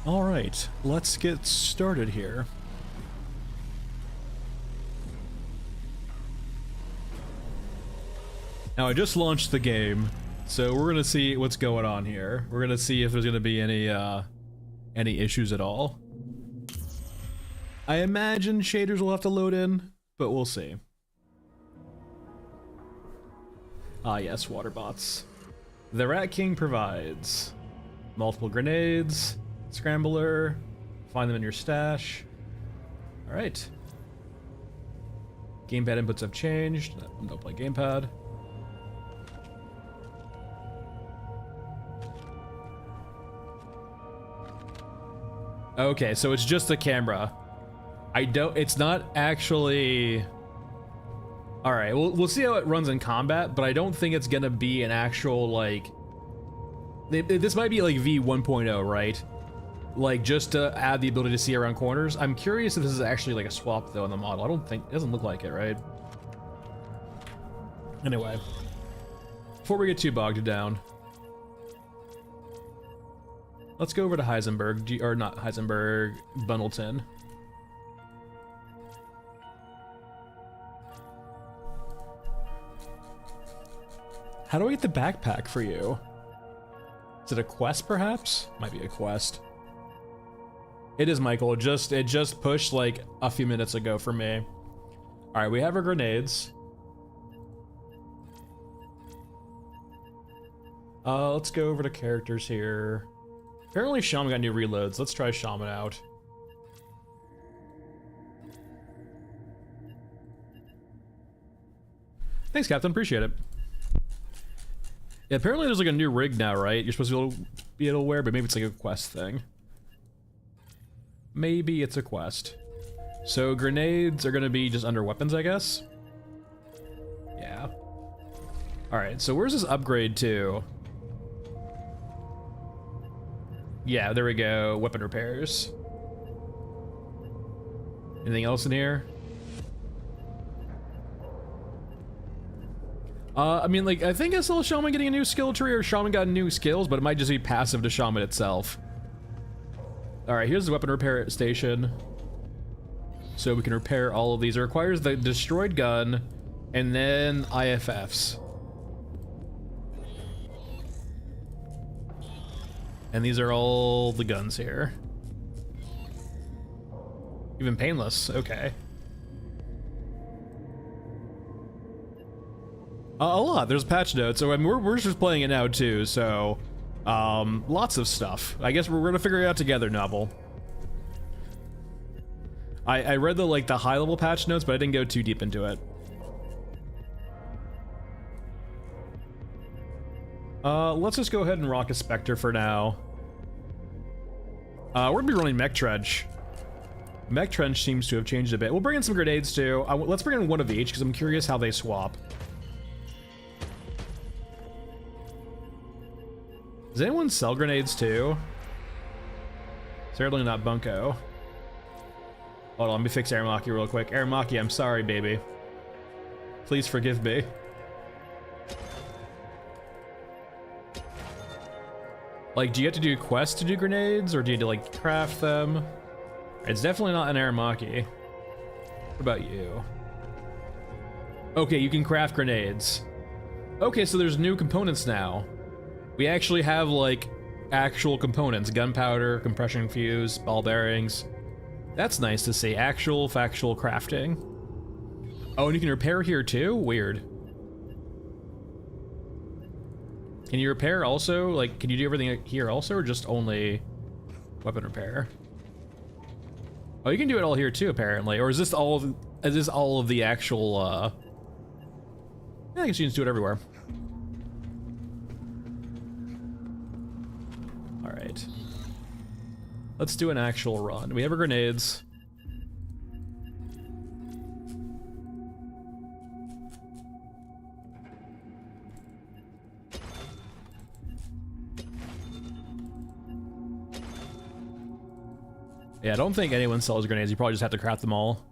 All right, let's get started here. Now, I just launched the game, so we're gonna see what's going on here. We're gonna see if there's gonna be any issues at all. I imagine shaders will have to load in, but we'll see. Ah yes, water bots. The Rat King provides multiple grenades, scrambler, find them in your stash. All right. Gamepad inputs have changed. Don't play gamepad. Okay, so it's just the camera. It's not actually... Alright, we'll see how it runs in combat, but I don't think it's gonna be an actual, like... This might be like V1.0, right? Like, just to add the ability to see around corners. I'm curious if this is actually like a swap, though, in the model. I don't think... It doesn't look like it, right? Anyway. Before we get too bogged down... Let's go over to Heisenberg, or not Heisenberg, Bundleton. How do I get the backpack for you? Is it a quest, perhaps? Might be a quest. It is, Michael. It just pushed like a few minutes ago for me. All right, we have our grenades. Let's go over to characters here. Apparently Shaman got new reloads. Let's try Shaman out. Thanks, Captain. Appreciate it. Yeah, apparently there's like a new rig now, right? You're supposed to be able to wear, but maybe it's like a quest thing. Maybe it's a quest. So grenades are gonna be just under weapons, I guess? Yeah. Alright, so where's this upgrade to? Yeah, there we go. Weapon repairs. Anything else in here? I mean, like, I think I saw Shaman getting a new skill tree, or Shaman got new skills, but it might just be passive to Shaman itself. Alright, here's the weapon repair station. So we can repair all of these. It requires the destroyed gun, and then IFFs. And these are all the guns here. Even painless, okay. A lot, there's patch notes, so I mean, we're just playing it now too, so... lots of stuff. I guess we're gonna figure it out together, Novel. I read the high level patch notes, but I didn't go too deep into it. Let's just go ahead and rock a Spectre for now. We're gonna be running Mech Trench. Mech Trench seems to have changed a bit. We'll bring in some grenades too. Let's bring in one of each, because I'm curious how they swap. Does anyone sell grenades too? Certainly not Bunko. Hold on, let me fix Aramaki real quick. Aramaki, I'm sorry, baby. Please forgive me. Like, do you have to do quests to do grenades, or do you have to, like, craft them? It's definitely not an Aramaki. What about you? Okay, you can craft grenades. Okay, so there's new components now. We actually have, like, actual components. Gunpowder, compression fuse, ball bearings. That's nice to see. Actual, factual crafting. Oh, and you can repair here too? Weird. Can you repair also? Like, can you do everything here also, or just only weapon repair? Oh, you can do it all here too, apparently. Or is this all of the actual, yeah, I guess you can just do it everywhere. All right. Let's do an actual run. We have our grenades. Yeah, I don't think anyone sells grenades. You probably just have to craft them all.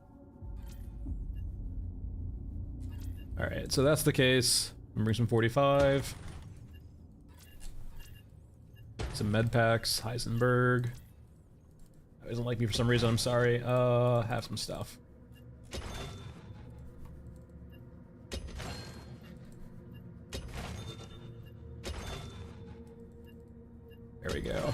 Alright, so that's the case. I'm gonna bring some 45. Some med packs, Heisenberg. doesn't like me for some reason. I'm sorry. Have some stuff. There we go.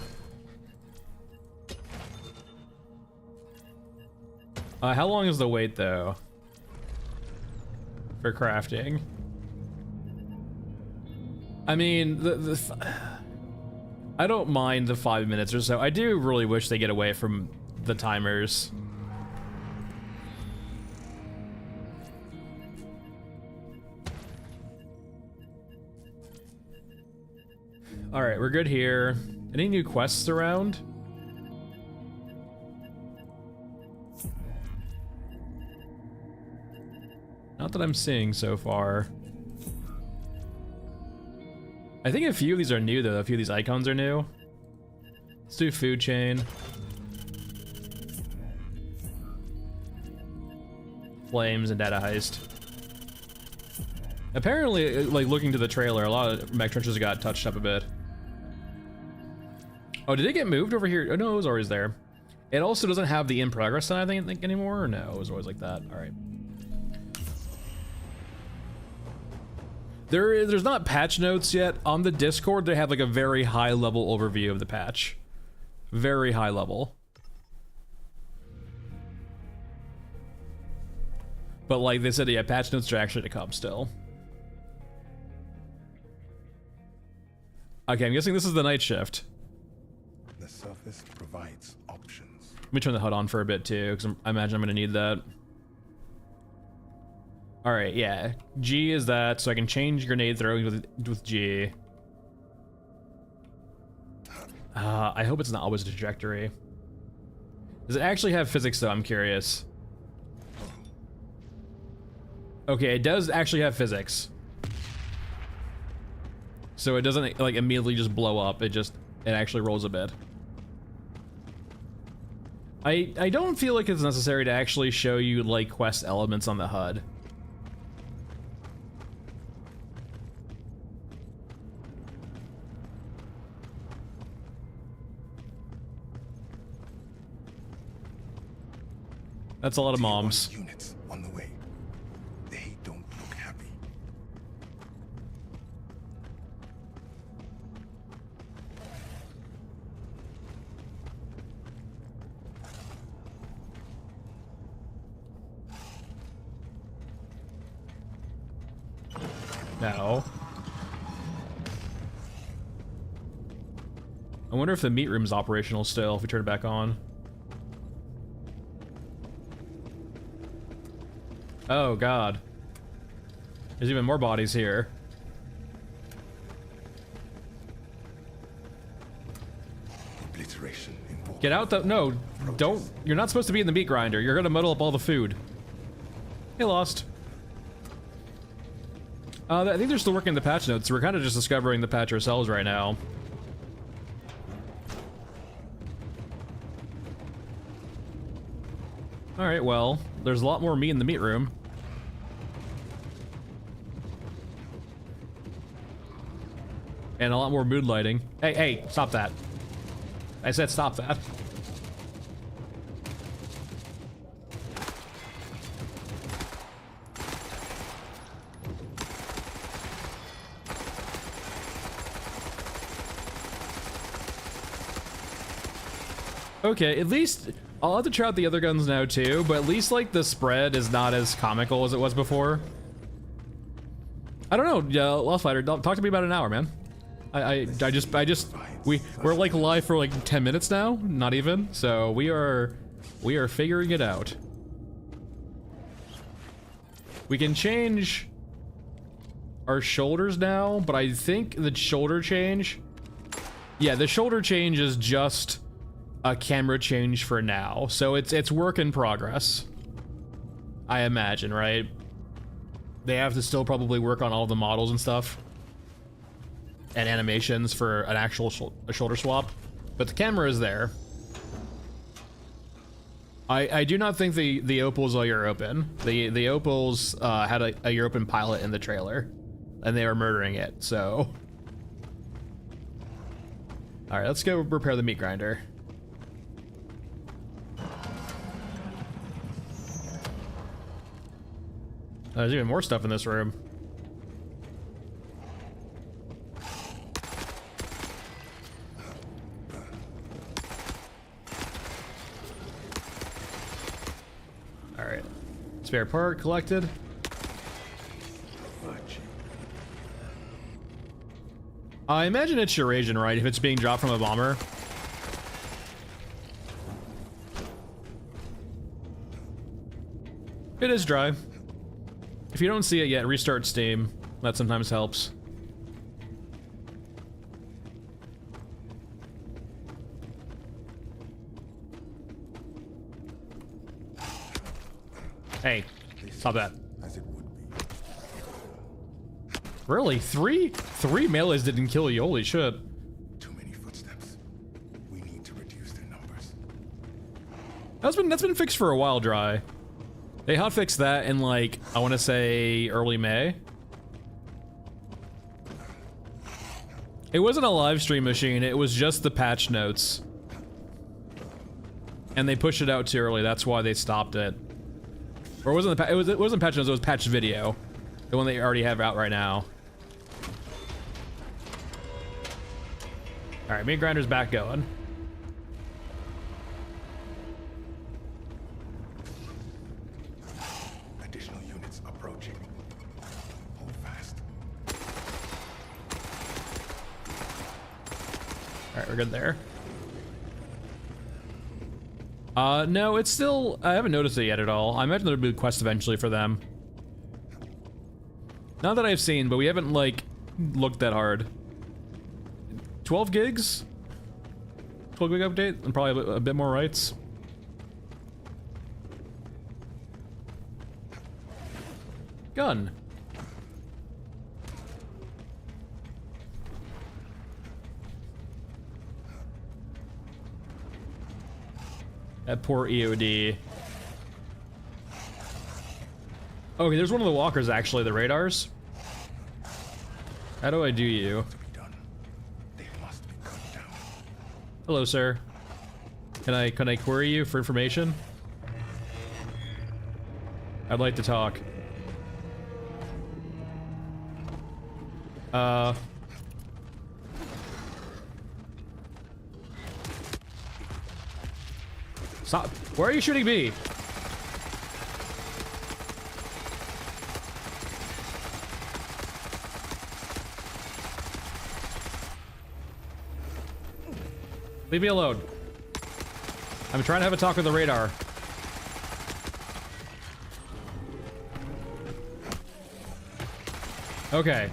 How long is the wait though? For crafting? I mean, I don't mind the 5 minutes or so. I do really wish they get away from the timers. All right, we're good here. Any new quests around? Not that I'm seeing so far. I think a few of these are new though. A few of these icons are new. Let's do food chain. Flames and data heist. Apparently, like looking to the trailer, a lot of mech trenches got touched up a bit. Oh, did it get moved over here? Oh no, it was always there. It also doesn't have the in progress sign, I think anymore, or no? It was always like that. All right. There's not patch notes yet. On the Discord, they have like a very high level overview of the patch. Very high level. But like they said, yeah, patch notes are actually to come still. Okay, I'm guessing this is the night shift. The surface provides options. Let me turn the HUD on for a bit too, because I imagine I'm gonna need that. All right, yeah. G is that, so I can change grenade throwing with G. I hope it's not always a trajectory. Does it actually have physics though? I'm curious. Okay, it does actually have physics. So it doesn't like immediately just blow up, it actually rolls a bit. I don't feel like it's necessary to actually show you like quest elements on the HUD. That's a lot of moms. Units on the way. They don't look happy. No. I wonder if the meat room is operational still if we turn it back on. Oh god. There's even more bodies here. Obliteration involved. Get out the— no, don't— you're not supposed to be in the meat grinder. You're gonna muddle up all the food. Hey, Lost. I think they're still working the patch notes. We're kind of just discovering the patch ourselves right now. Alright, well, there's a lot more meat in the meat room. And a lot more mood lighting. Hey, stop that. I said stop that. Okay, at least I'll have to try out the other guns now too, but at least like the spread is not as comical as it was before. I don't know, yeah, Lost Fighter, talk to me about an hour, man. We're like live for like 10 minutes now, not even. So we are figuring it out. We can change our shoulders now, but I think the shoulder change, yeah, the shoulder change is just a camera change for now. So it's work in progress, I imagine, right? They have to still probably work on all the models and stuff and animations for an actual shoulder swap, but the camera is there. I do not think the Opals are European. The Opals had a European pilot in the trailer, and they were murdering it. So, all right, let's go repair the meat grinder. There's even more stuff in this room. All right, spare part collected. I imagine it's Eurasian, right? If it's being dropped from a bomber. It is dry. If you don't see it yet, restart Steam. That sometimes helps. Hey, stop that. As it would be. Really? Three melees didn't kill you, holy shit. Too many footsteps. We need to reduce their numbers. That's been fixed for a while, Dry. They hotfixed that in, like, I want to say early May. It wasn't a live stream machine, it was just the patch notes. And they pushed it out too early, that's why they stopped it. Or it wasn't it wasn't patch notes, it was patch video. The one they already have out right now. Alright, meat grinder's back going. Additional units approaching. Hold fast. Alright, we're good there. No, it's still... I haven't noticed it yet at all. I imagine there'll be a quest eventually for them. Not that I've seen, but we haven't, like, looked that hard. 12 gigs? 12 gig update? And probably a bit more rights. Gun. That poor EOD. Okay, there's one of the walkers actually, the radars. How do I do you? To be done. They must be cut down. Hello, sir. Can I query you for information? I'd like to talk. Stop. Where are you shooting me? Leave me alone. I'm trying to have a talk with the radar. Okay.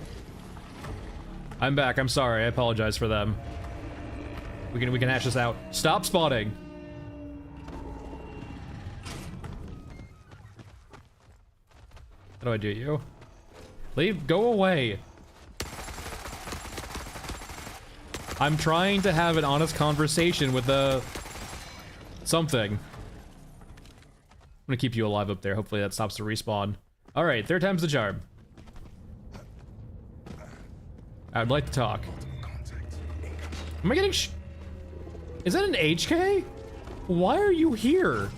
I'm back. I'm sorry. I apologize for them. We can hash this out. Stop spotting. How do I do you? Leave. Go away. I'm trying to have an honest conversation with something. I'm gonna keep you alive up there. Hopefully that stops the respawn. All right, third time's the charm. I'd like to talk. Am I getting Is that an HK? Why are you here?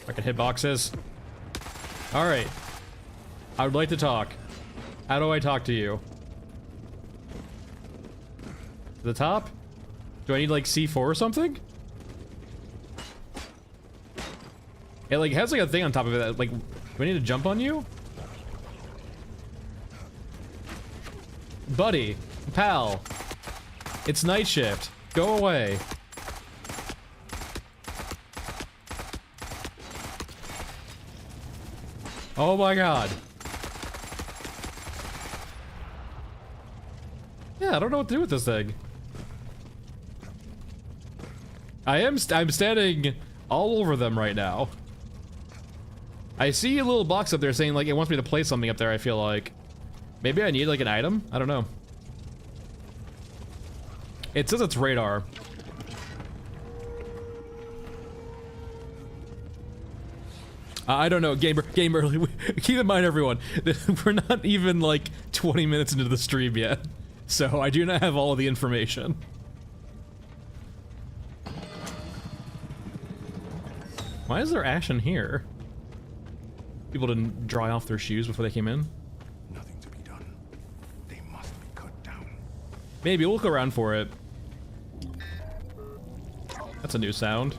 I can hit boxes. All right. I would like to talk. How do I talk to you? To the top? Do I need like C4 or something? It like has like a thing on top of it that, like, do I need to jump on you? Buddy, pal, it's night shift. Go away. Oh my god. Yeah, I don't know what to do with this thing. I'm standing all over them right now. I see a little box up there saying like it wants me to place something up there, I feel like. Maybe I need like an item? I don't know. It says it's radar. I don't know, gamer. Keep in mind, everyone, that we're not even like 20 minutes into the stream yet, so I do not have all of the information. Why is there ash in here? People didn't dry off their shoes before they came in? Nothing to be done. They must be cut down. Maybe, we'll look around for it. That's a new sound.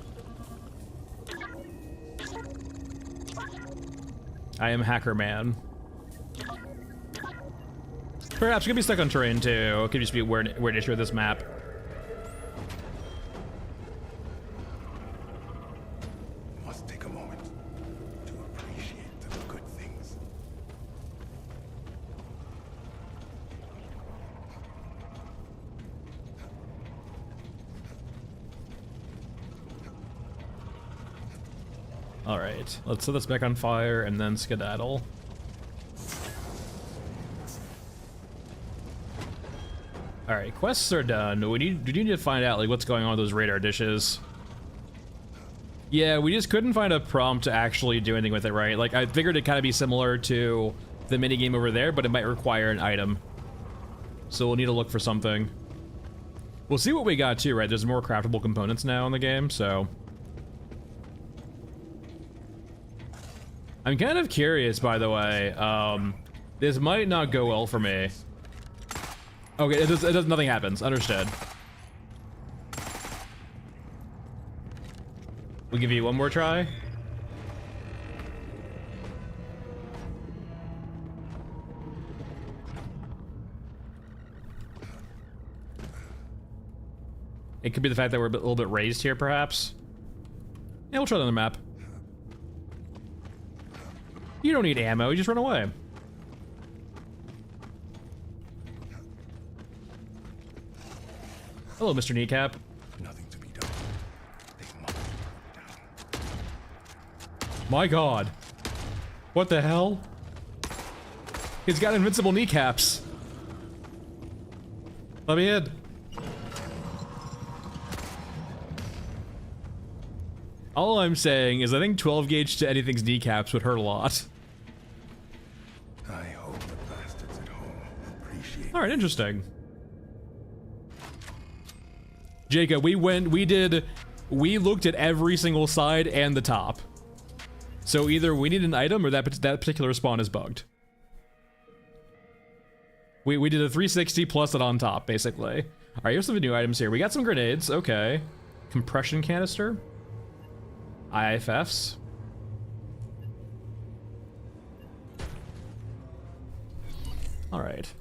I am Hacker Man. Perhaps it could be stuck on terrain too. It could just be a weird issue with this map. Must take a moment to appreciate the good things. All right, let's set this back on fire and then skedaddle. All right, quests are done. We need to find out like what's going on with those radar dishes. Yeah, we just couldn't find a prompt to actually do anything with it, right? Like I figured it'd kind of be similar to the minigame over there, but it might require an item. So we'll need to look for something. We'll see what we got too, right? There's more craftable components now in the game, so. I'm kind of curious, by the way. This might not go well for me. Okay, it does, nothing happens. Understood. We'll give you one more try. It could be the fact that we're a little bit raised here, perhaps. Yeah, we'll try another map. You don't need ammo, you just run away. Hello, Mr. Kneecap. Nothing to be done. They must be cut down. My god. What the hell? He's got invincible kneecaps. Let me in. All I'm saying is I think 12 gauge to anything's kneecaps would hurt a lot. I hope the bastards at home appreciate. All right, interesting. Jacob, we looked at every single side and the top. So either we need an item or that particular spawn is bugged. We did a 360 plus it on top, basically. All right, here's some new items here. We got some grenades, okay. Compression canister. IFFs. All right.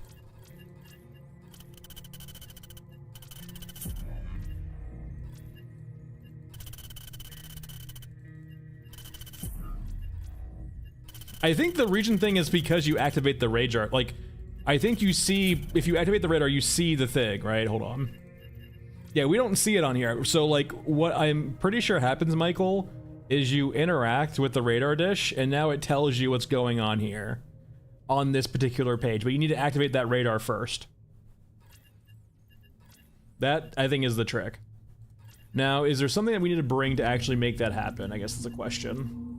I think the region thing is because you activate the radar. Like, I think you see, if you activate the radar, you see the thing, right? Hold on. Yeah, we don't see it on here. So, like, what I'm pretty sure happens, Michael, is you interact with the radar dish, and now it tells you what's going on here on this particular page. But you need to activate that radar first. That, I think, is the trick. Now, is there something that we need to bring to actually make that happen? I guess that's a question.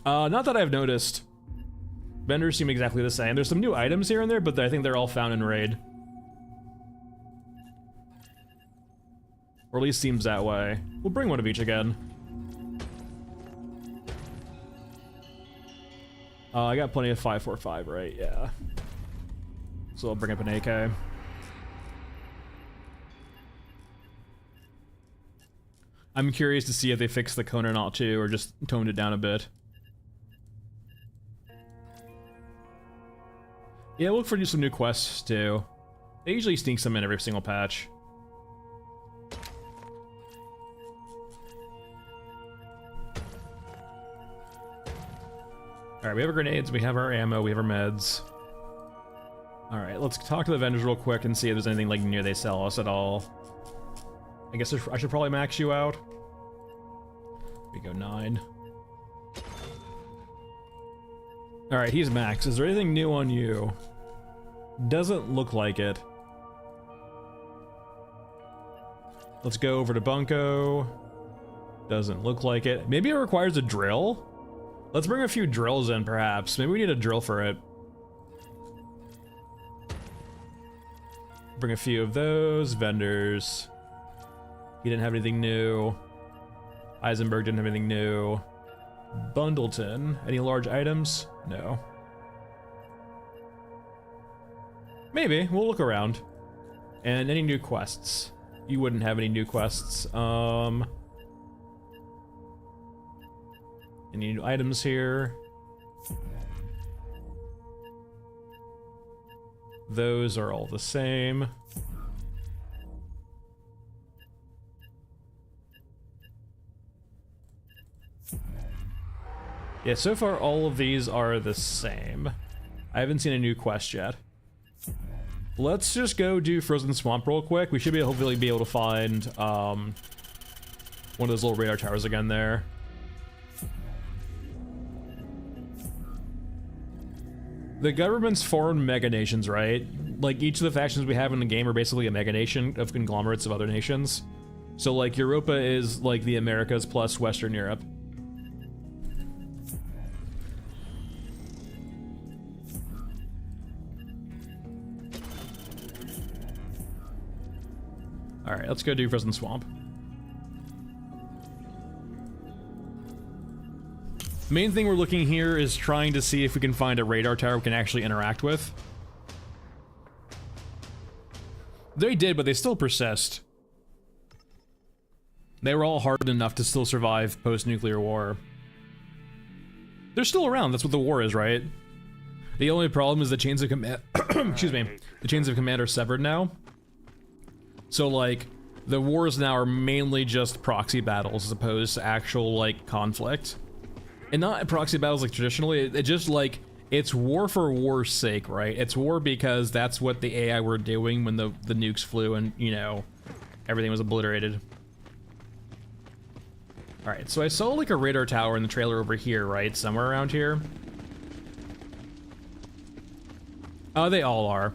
Not that I've noticed. Vendors seem exactly the same. There's some new items here and there, but I think they're all found in Raid. Or at least seems that way. We'll bring one of each again. I got plenty of 5.45, right? Yeah. So I'll bring up an AK. I'm curious to see if they fixed the Conan Alt 2 or just toned it down a bit. Yeah, look for some new quests too. They usually sneak some in every single patch. Alright, we have our grenades, we have our ammo, we have our meds. Alright, let's talk to the vendors real quick and see if there's anything like near they sell us at all. I guess I should probably max you out. We go 9. Alright, he's max. Is there anything new on you? Doesn't look like it. Let's go over to Bunko. Doesn't look like it. Maybe it requires a drill? Let's bring a few drills in, perhaps. Maybe we need a drill for it. Bring a few of those. Vendors. He didn't have anything new. Eisenberg didn't have anything new. Bundleton. Any large items? No. Maybe. We'll look around. And any new quests? You wouldn't have any new quests. Any new items here? Those are all the same. Yeah, so far all of these are the same. I haven't seen a new quest yet. Let's just go do Frozen Swamp real quick. We should hopefully be able to find one of those little radar towers again there. The governments formed mega nations, right? Like, each of the factions we have in the game are basically a mega nation of conglomerates of other nations. So, like, Europa is, like, the Americas plus Western Europe. Alright, let's go do Frozen Swamp. Main thing we're looking here is trying to see if we can find a radar tower we can actually interact with. They did, but they still persist. They were all hardened enough to still survive post-nuclear war. They're still around, that's what the war is, right? The only problem is the chains of command excuse me. The chains of command are severed now. So, like, the wars now are mainly just proxy battles as opposed to actual, like, conflict. And not proxy battles like traditionally, it just like, it's war for war's sake, right? It's war because that's what the AI were doing when the nukes flew and, you know, everything was obliterated. Alright, so I saw like a radar tower in the trailer over here, right? Somewhere around here. Oh, they all are.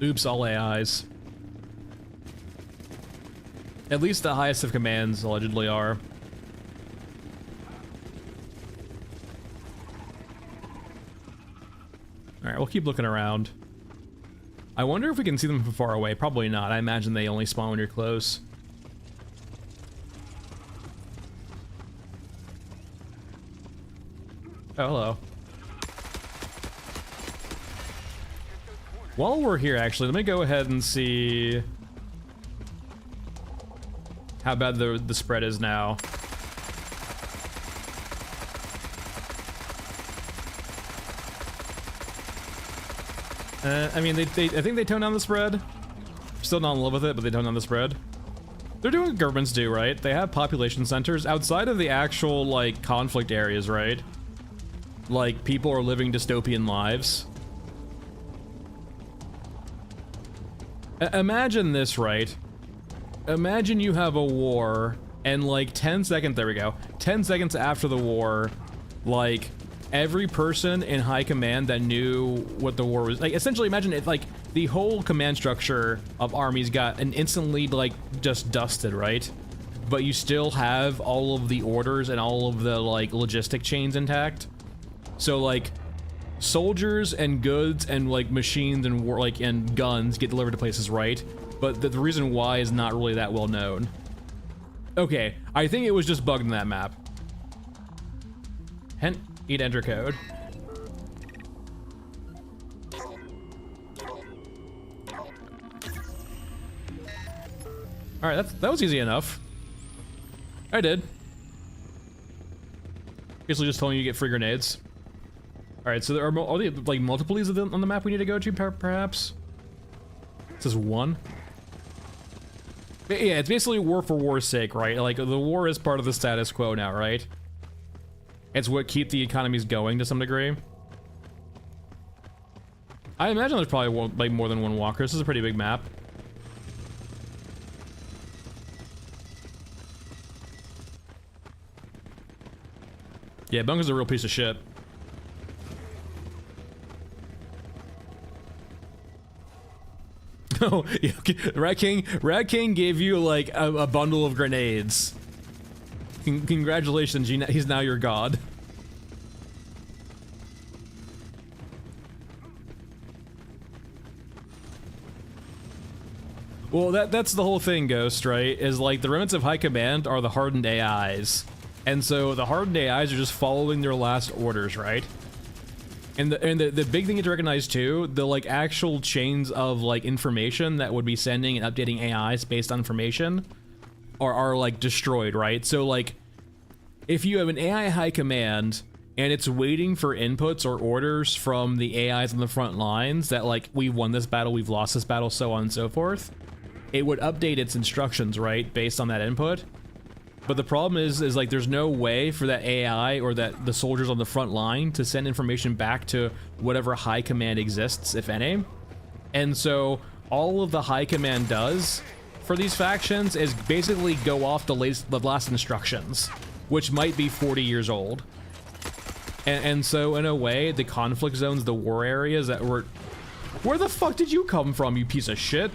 Oops, all AIs. At least the highest of commands allegedly are. Alright, we'll keep looking around. I wonder if we can see them from far away. Probably not. I imagine they only spawn when you're close. Oh, hello. While we're here, actually, let me go ahead and see how bad the spread is now. I mean, I think they toned down the spread. Still not in love with it, but they toned down the spread. They're doing what governments do, right? They have population centers outside of the actual, like, conflict areas, right? Like, people are living dystopian lives. Imagine this, right? Imagine you have a war, and like 10 seconds, there we go, 10 seconds after the war, like, every person in high command that knew what the war was, like, essentially imagine it, like, the whole command structure of armies got an instantly, like, just dusted, right? But you still have all of the orders and all of the, like, logistic chains intact. So, like, soldiers and goods and, like, machines and war, like, and guns get delivered to places, right? But the reason why is not really that well known. Okay, I think it was just bugged in that map. Need enter code. All right, that was easy enough. I did. Basically just telling you to get free grenades. All right, so there are there like multiples of them on the map we need to go to, perhaps? It says one. But yeah, it's basically war for war's sake, right? Like, the war is part of the status quo now, right? It's what keep the economies going to some degree. I imagine there's probably like more than one walker. This is a pretty big map. Yeah, Bunga's a real piece of shit. Oh, yeah, okay. Rat King gave you like a bundle of grenades. Congratulations, he's now your god. Well, that's the whole thing, Ghost, right? Is like the remnants of high command are the hardened AIs. And so the hardened AIs are just following their last orders, right? And the big thing to recognize too, the like actual chains of like information that would be sending and updating AIs based on information are like destroyed, right? So like if you have an AI high command and it's waiting for inputs or orders from the AIs on the front lines that like we've won this battle, we've lost this battle, so on and so forth, it would update its instructions, right, based on that input. But the problem is like there's no way for that AI or that the soldiers on the front line to send information back to whatever high command exists, if any. And so all of the high command does for these factions is basically go off the last instructions, which might be 40 years old. And so in a way, the conflict zones, the war areas that were... Where the fuck did you come from, you piece of shit?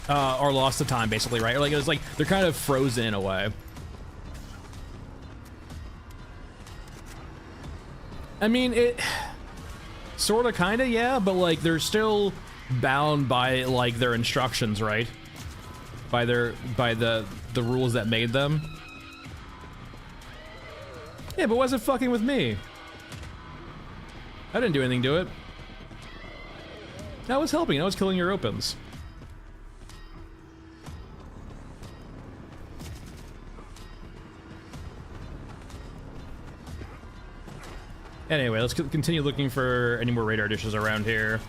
Are lost to time, basically, right? Like, it's like they're kind of frozen in a way. I mean, it sort of, kind of, yeah, but like they're still bound by like their instructions, right? By the rules that made them. Yeah, but why's it fucking with me? I didn't do anything to it. I was helping. I was killing your opens. Anyway, let's continue looking for any more radar dishes around here.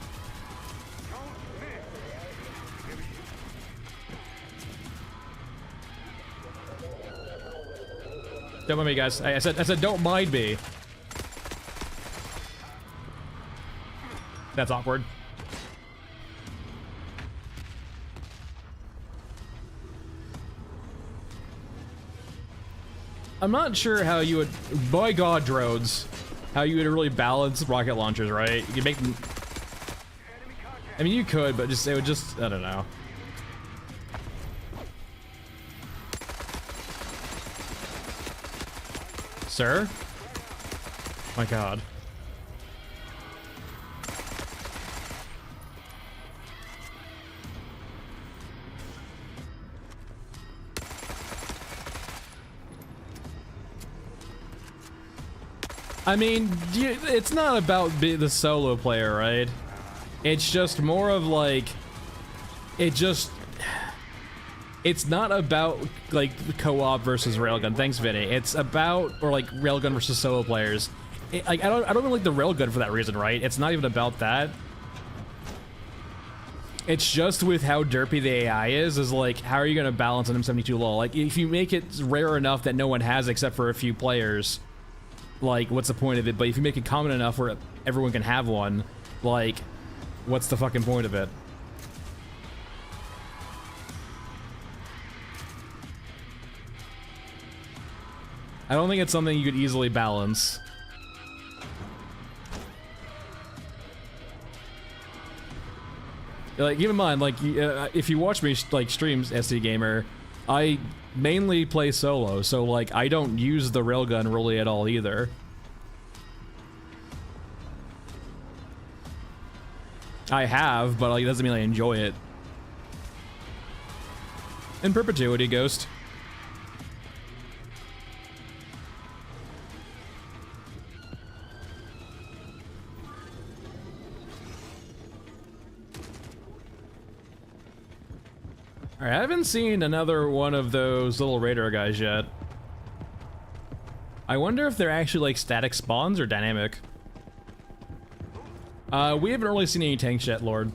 Don't mind me, guys. I said don't mind me. That's awkward. I'm not sure how you would... By God, drones. How you would really balance rocket launchers, right? You could make them... I mean, you could, but just it would just... I don't know. Sir? My God. I mean, it's not about being the solo player, right? It's just more of like, it's not about like co-op versus railgun. Thanks, Vinny. It's about, or like railgun versus solo players. Like I don't really like the railgun for that reason, right? It's not even about that. It's just with how derpy the AI is like, how are you gonna balance an M72 lull? Like, if you make it rare enough that no one has except for a few players, like, what's the point of it? But if you make it common enough where everyone can have one, like, what's the fucking point of it? I don't think it's something you could easily balance. Like, keep in mind, like, if you watch me, like, streams, SD Gamer, I mainly play solo, so, like, I don't use the railgun really at all either. I have, but, like, it doesn't mean I enjoy it. In perpetuity, Ghost. Alright, I haven't seen another one of those little radar guys yet. I wonder if they're actually like static spawns or dynamic. We haven't really seen any tanks yet, Lord.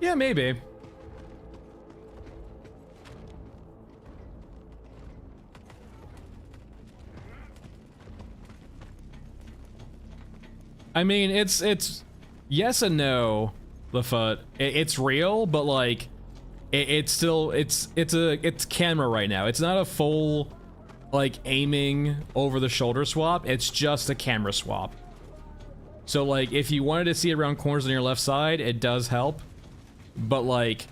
Yeah, maybe. I mean, it's yes and no, Lafoot. It's real, but like, it's still it's camera right now. It's not a full like aiming over the shoulder swap. It's just a camera swap. So like if you wanted to see around corners on your left side, it does help. But like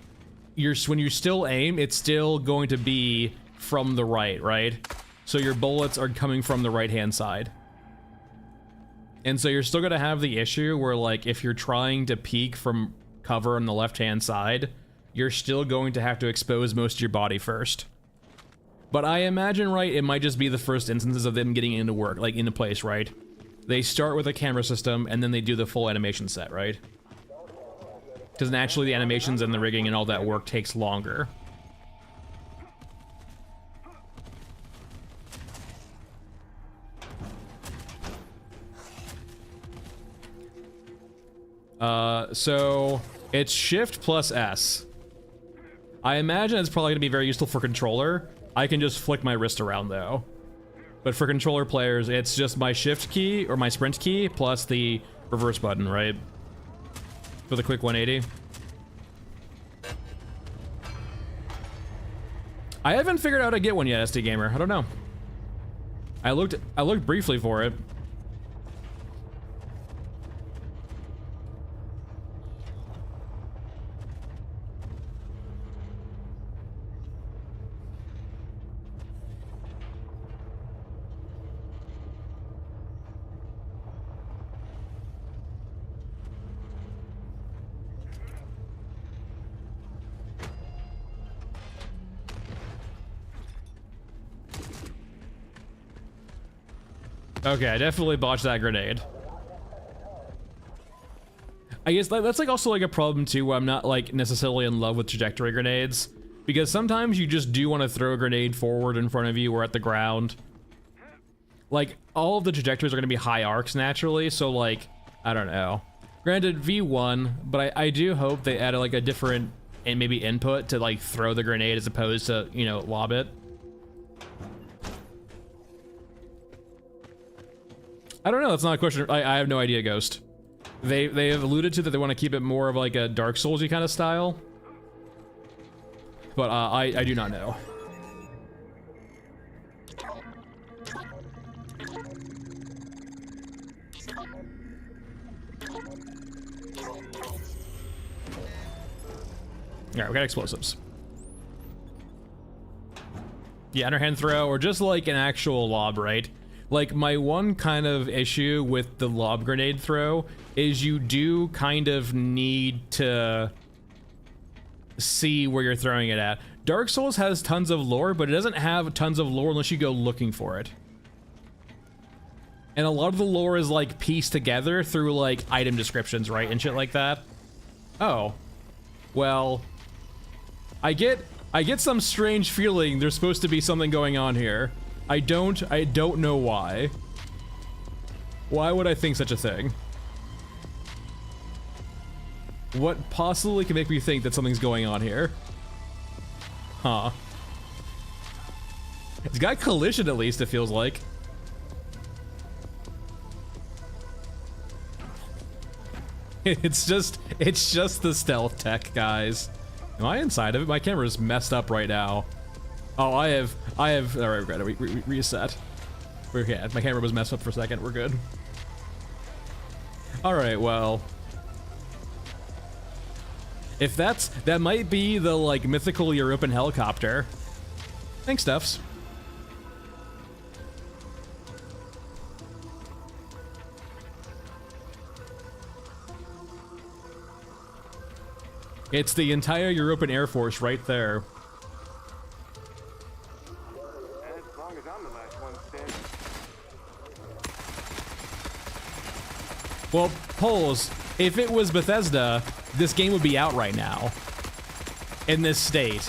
when you still aim, it's still going to be from the right? So your bullets are coming from the right-hand side. And so you're still gonna have the issue where like if you're trying to peek from cover on the left-hand side, you're still going to have to expose most of your body first. But I imagine, right, it might just be the first instances of them getting into work, like into place, right? They start with a camera system and then they do the full animation set, right? Because naturally the animations and the rigging and all that work takes longer. So it's Shift plus S. I imagine it's probably gonna be very useful for controller. I can just flick my wrist around though. But for controller players, it's just my Shift key or my Sprint key plus the reverse button, right? For the quick 180. I haven't figured out how to get one yet, SD Gamer. I don't know. I looked briefly for it. Okay, I definitely botched that grenade. I guess that's like also like a problem too, where I'm not like necessarily in love with trajectory grenades, because sometimes you just do want to throw a grenade forward in front of you or at the ground. Like all of the trajectories are going to be high arcs naturally, so like I don't know. Granted V1, but I do hope they added like a different and maybe input to like throw the grenade as opposed to, you know, lob it. I don't know, that's not a question. I have no idea, Ghost. They have alluded to that they want to keep it more of like a Dark Souls-y kind of style. But I do not know. Alright, we got explosives. Yeah, underhand throw, or just like an actual lob, right? Like, my one kind of issue with the lob grenade throw is you do kind of need to see where you're throwing it at. Dark Souls has tons of lore, but it doesn't have tons of lore unless you go looking for it. And a lot of the lore is, like, pieced together through, like, item descriptions, right? And shit like that. Oh. Well, I get some strange feeling there's supposed to be something going on here. I don't know why. Why would I think such a thing? What possibly can make me think that something's going on here? Huh. It's got collision at least, it feels like. It's just the stealth tech, guys. Am I inside of it? My camera's messed up right now. Oh, I have, alright, we're good, reset. We're okay, my camera was messed up for a second, we're good. Alright, well. If that might be the, like, mythical European helicopter. Thanks, Stuffs. It's the entire European Air Force right there. Well, Poles, if it was Bethesda, this game would be out right now. In this state.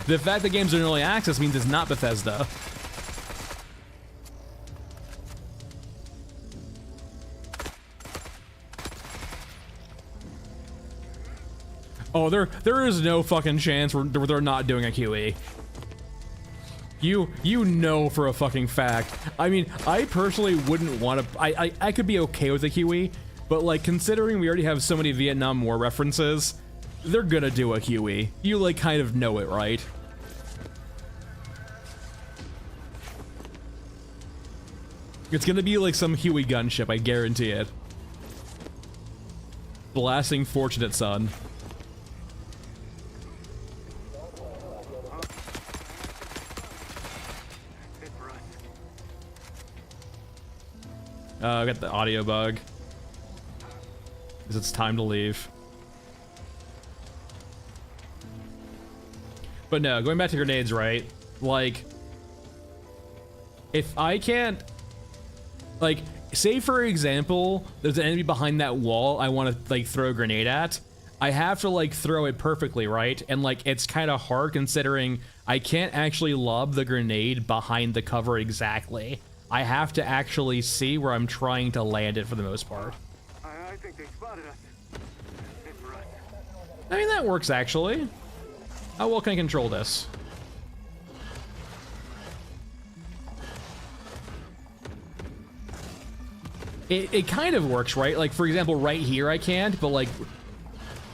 The fact that games are in early access means it's not Bethesda. Oh, there is no fucking chance they're not doing a QE. You know for a fucking fact. I mean, I personally wouldn't want to. I could be okay with a QE, but like considering we already have so many Vietnam War references, they're gonna do a QE. You like kind of know it, right? It's gonna be like some Huey gunship, I guarantee it. Blasting Fortunate Son. I got the audio bug. Because it's time to leave. But no, going back to grenades, right? Like, if I can't, like, say for example, there's an enemy behind that wall I want to like throw a grenade at. I have to like throw it perfectly, right? And like, it's kind of hard considering I can't actually lob the grenade behind the cover exactly. I have to actually see where I'm trying to land it for the most part. I think they spotted us. It's right. I mean, that works actually. How well can I control this? It kind of works, right? Like, for example, right here I can't, but like,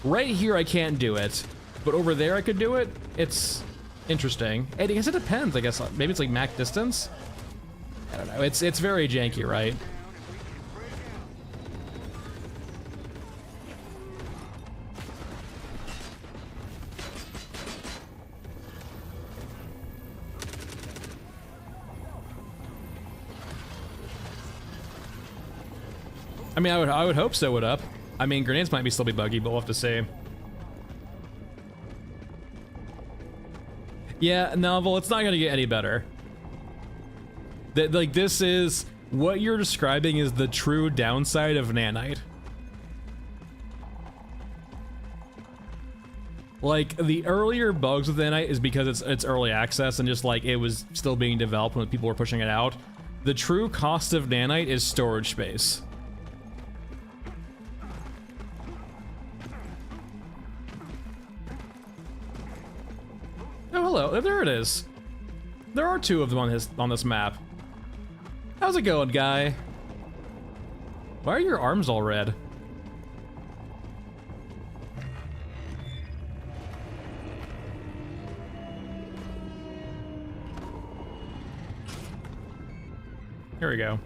right here I can't do it. But over there I could do it. It's interesting. I guess it depends, I guess. Maybe it's like max distance? I don't know. It's very janky, right? I mean, I would hope so, would up. I mean, grenades might still be buggy, but we'll have to see. Yeah, Novel, it's not gonna get any better. Like, this is, what you're describing is the true downside of Nanite. Like, the earlier bugs with Nanite is because it's early access and just like, it was still being developed when people were pushing it out. The true cost of Nanite is storage space. Oh, hello. There it is. There are two of them on this map. How's it going, guy? Why are your arms all red? Here we go.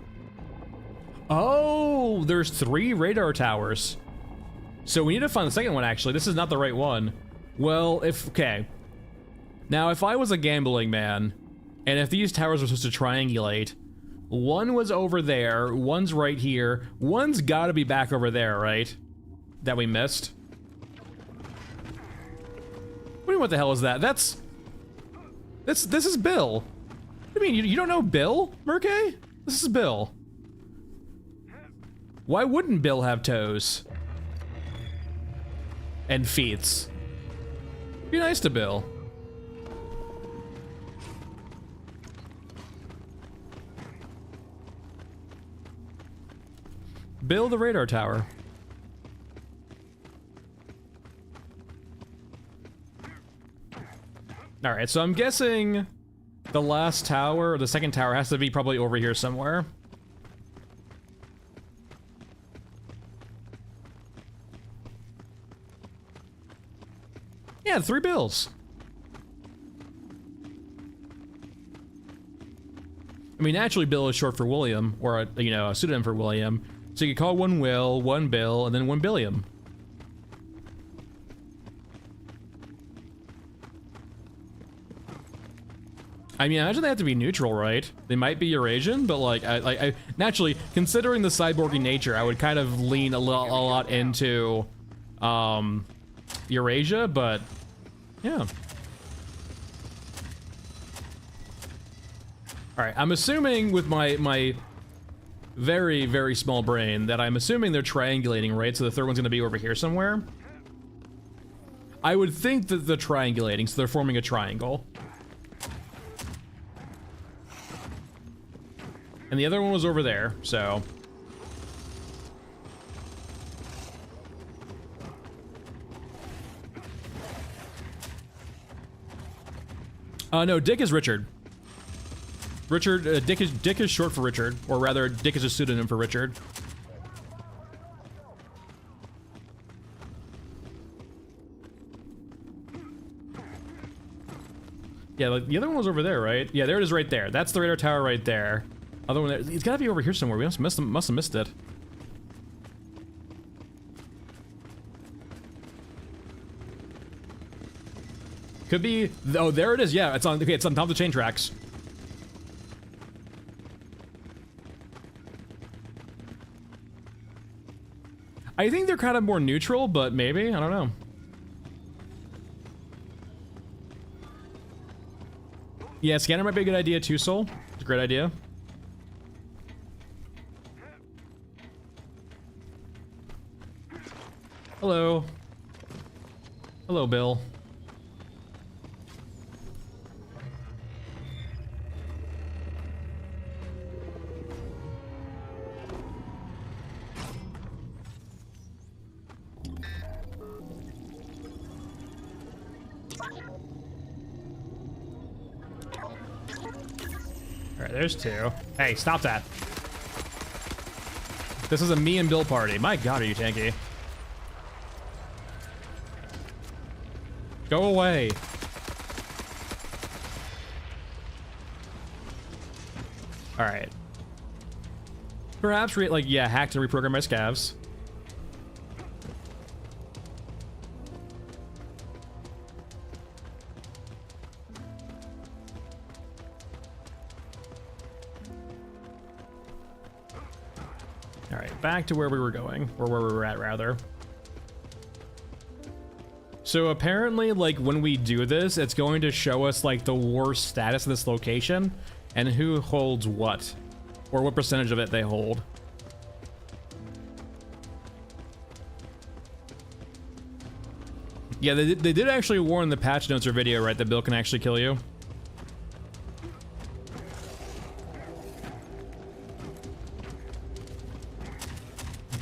Oh, there's 3 radar towers. So we need to find the second one, actually. This is not the right one. Well, okay. Now, if I was a gambling man, and if these towers were supposed to triangulate, one was over there, one's right here, one's gotta be back over there, right? That we missed. What the hell is that? This is Bill. What do you mean, you don't know Bill, Merkay? This is Bill. Why wouldn't Bill have toes? And feet? Be nice to Bill. Build the radar tower. All right, so I'm guessing the last tower, or the second tower, has to be probably over here somewhere. Yeah, 3 bills. I mean, naturally, Bill is short for William, or a pseudonym for William. So you could call one Will, one Bill, and then one Billiam. I mean, I imagine they have to be neutral, right? They might be Eurasian, but like, I naturally, considering the cyborgy nature, I would kind of lean a lot into Eurasia, but yeah. All right, I'm assuming with my very, very small brain that I'm assuming they're triangulating, right? So the third one's gonna be over here somewhere. I would think that they're triangulating, so they're forming a triangle. And the other one was over there, so. No, Dick is Richard. Richard, Dick is short for Richard, or rather, Dick is a pseudonym for Richard. Yeah, like, the other one was over there, right? Yeah, there it is right there. That's the radar tower right there. Other one, it's gotta be over here somewhere. We must have missed it. Could be. Oh, there it is. Yeah, it's on. Okay, it's on top of the train tracks. I think they're kind of more neutral, but maybe, I don't know. Yeah, scanner might be a good idea too, Soul. It's a great idea. Hello. Hello, Bill. Alright, there's two. Hey, stop that. This is a me and Bill party. My god, are you tanky. Go away. Alright. Perhaps, hacked and reprogrammed my scavs. Alright, back to where we were going. Or where we were at, rather. So apparently, when we do this, it's going to show us, the worst status of this location and who holds what, or what percentage of it they hold. Yeah, they did actually warn in the patch notes or video, right, that Bill can actually kill you.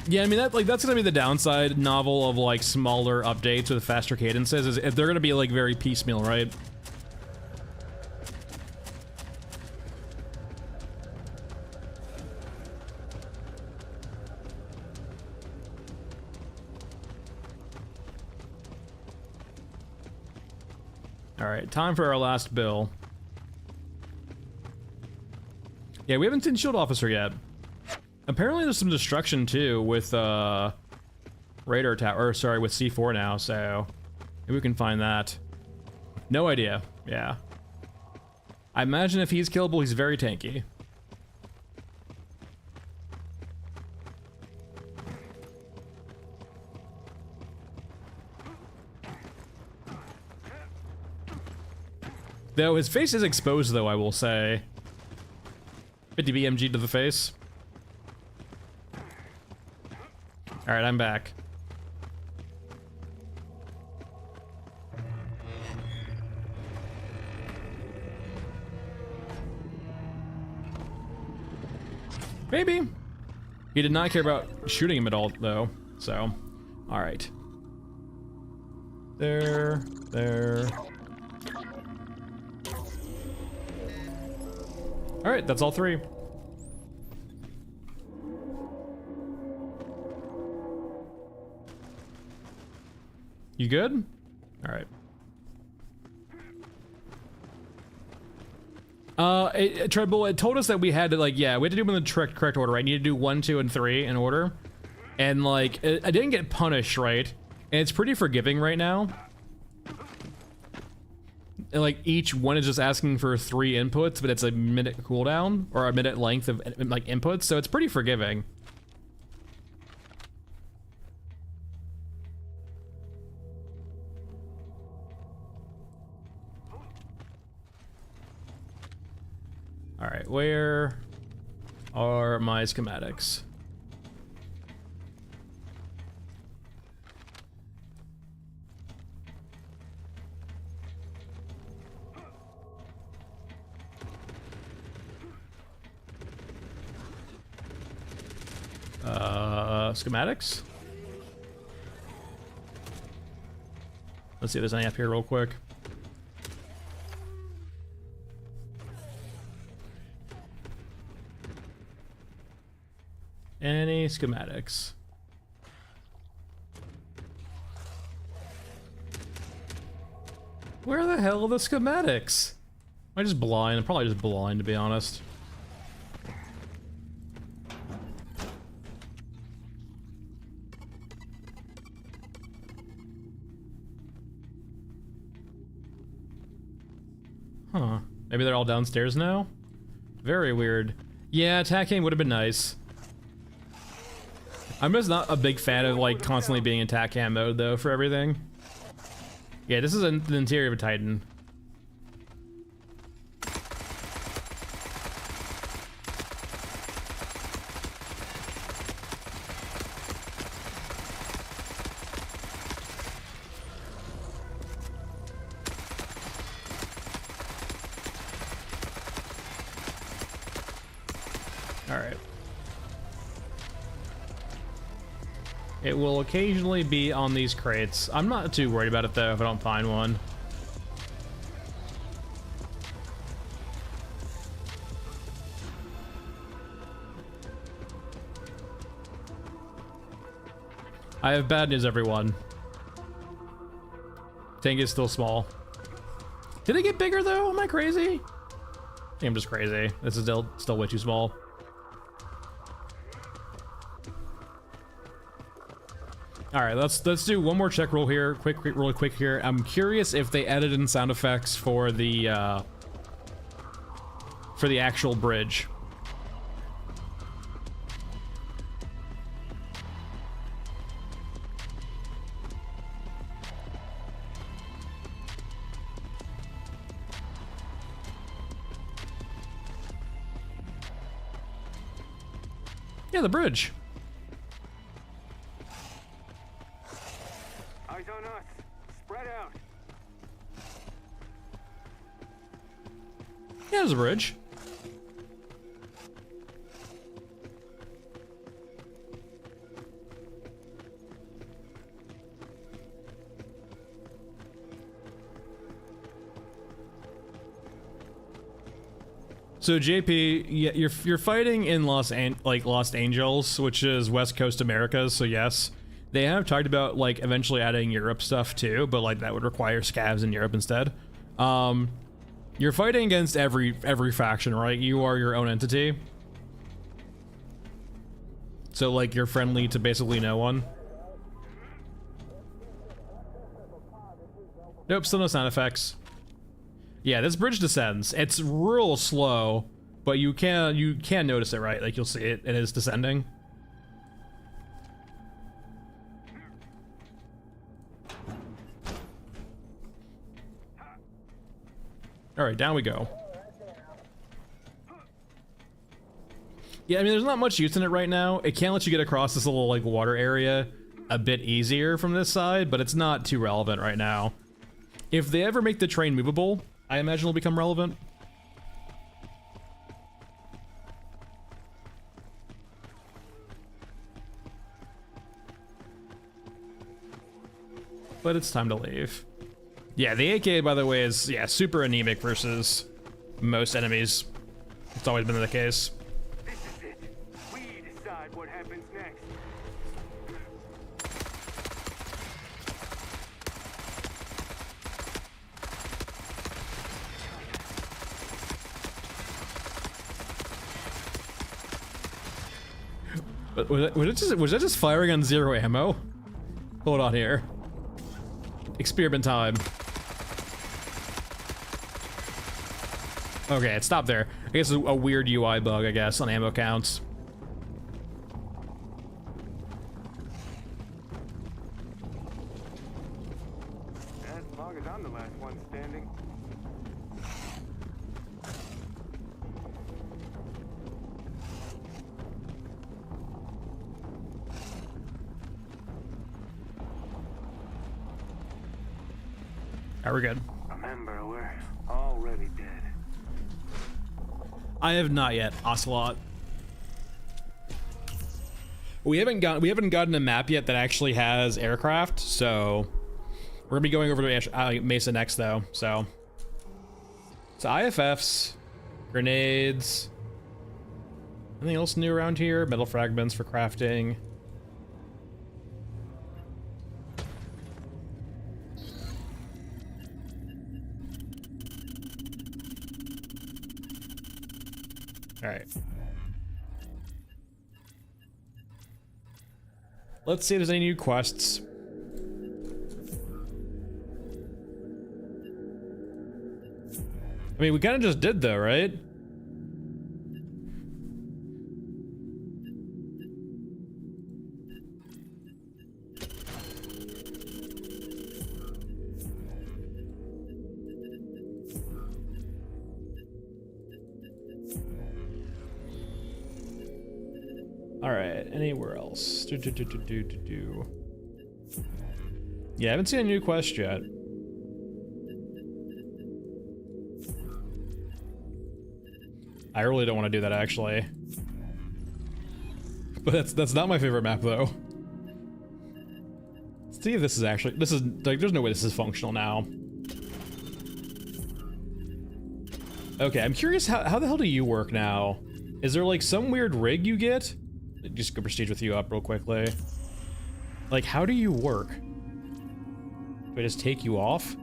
Yeah, I mean, that's gonna be the downside novel of smaller updates with faster cadences, is if they're gonna be very piecemeal, right? Alright, time for our last bill. Yeah, we haven't seen Shield Officer yet. Apparently there's some destruction too with radar tower, or sorry, with C4 now, so maybe we can find that. No idea. Yeah. I imagine if he's killable, he's very tanky. Though his face is exposed, though, I will say. 50 BMG to the face. Alright, I'm back. Maybe. He did not care about shooting him at all, though. So, alright. There. Alright, that's all three. You good? Alright. Treadbull, it told us that we had to, we had to do them in the correct order, right? I need to do 1, 2, and 3 in order. And, I didn't get punished, right? And it's pretty forgiving right now. And, each one is just asking for 3 inputs, but it's a minute cooldown, or a minute length of, inputs, so it's pretty forgiving. Alright, where are my schematics? Schematics? Let's see if there's any up here real quick. Any schematics? Where the hell are the schematics? Am I just blind? I'm probably just blind, to be honest. Huh. Maybe they're all downstairs now? Very weird. Yeah, attacking would have been nice. I'm just not a big fan of like constantly being in attack cam mode though for everything. Yeah, this is the interior of a Titan. Alright. It will occasionally be on these crates. I'm not too worried about it though if I don't find one. I have bad news, everyone. Tank is still small. Did it get bigger though? Am I crazy? I think I'm just crazy. This is still way too small. All right, let's do one more check roll here, really quick here. I'm curious if they added in sound effects for the actual bridge. Yeah, the bridge. Eyes on us. Spread out. Yeah, there's a bridge. So JP, yeah, you're fighting in Los Angeles, which is West Coast America. So yes, they have talked about like eventually adding Europe stuff too, but like that would require scavs in Europe instead. You're fighting against every faction, right? You are your own entity. So like you're friendly to basically no one. Nope, still no sound effects. Yeah, this bridge descends. It's real slow, but you can notice it, right? Like you'll see it. It is descending. All right, down we go. Yeah, I mean, there's not much use in it right now. It can let you get across this little like water area a bit easier from this side, but it's not too relevant right now. If they ever make the train movable, I imagine it'll become relevant. But it's time to leave. Yeah, the AK, by the way, is, yeah, super anemic versus most enemies. It's always been the case. This is it. We decide what happens next. But was that just firing on zero ammo? Hold on here. Experiment time. Okay, it stopped there. I guess it's a weird UI bug, I guess, on ammo counts. As long as I'm the last one standing. Alright, we're good. Remember, we're already dead. I have not yet, Ocelot. We haven't gotten a map yet that actually has aircraft, so we're gonna be going over to Mesa next though. So IFFs, grenades, anything else new around here? Metal fragments for crafting. All right. Let's see if there's any new quests. I mean, we kind of just did though, right? All right, anywhere else? Yeah, I haven't seen a new quest yet. I really don't want to do that actually. But that's not my favorite map though. Let's see if this is actually, this is like, there's no way this is functional now. Okay, I'm curious how the hell do you work now? Is there like some weird rig you get? Just go prestige with you up real quickly. Like, how do you work? Do I just take you off?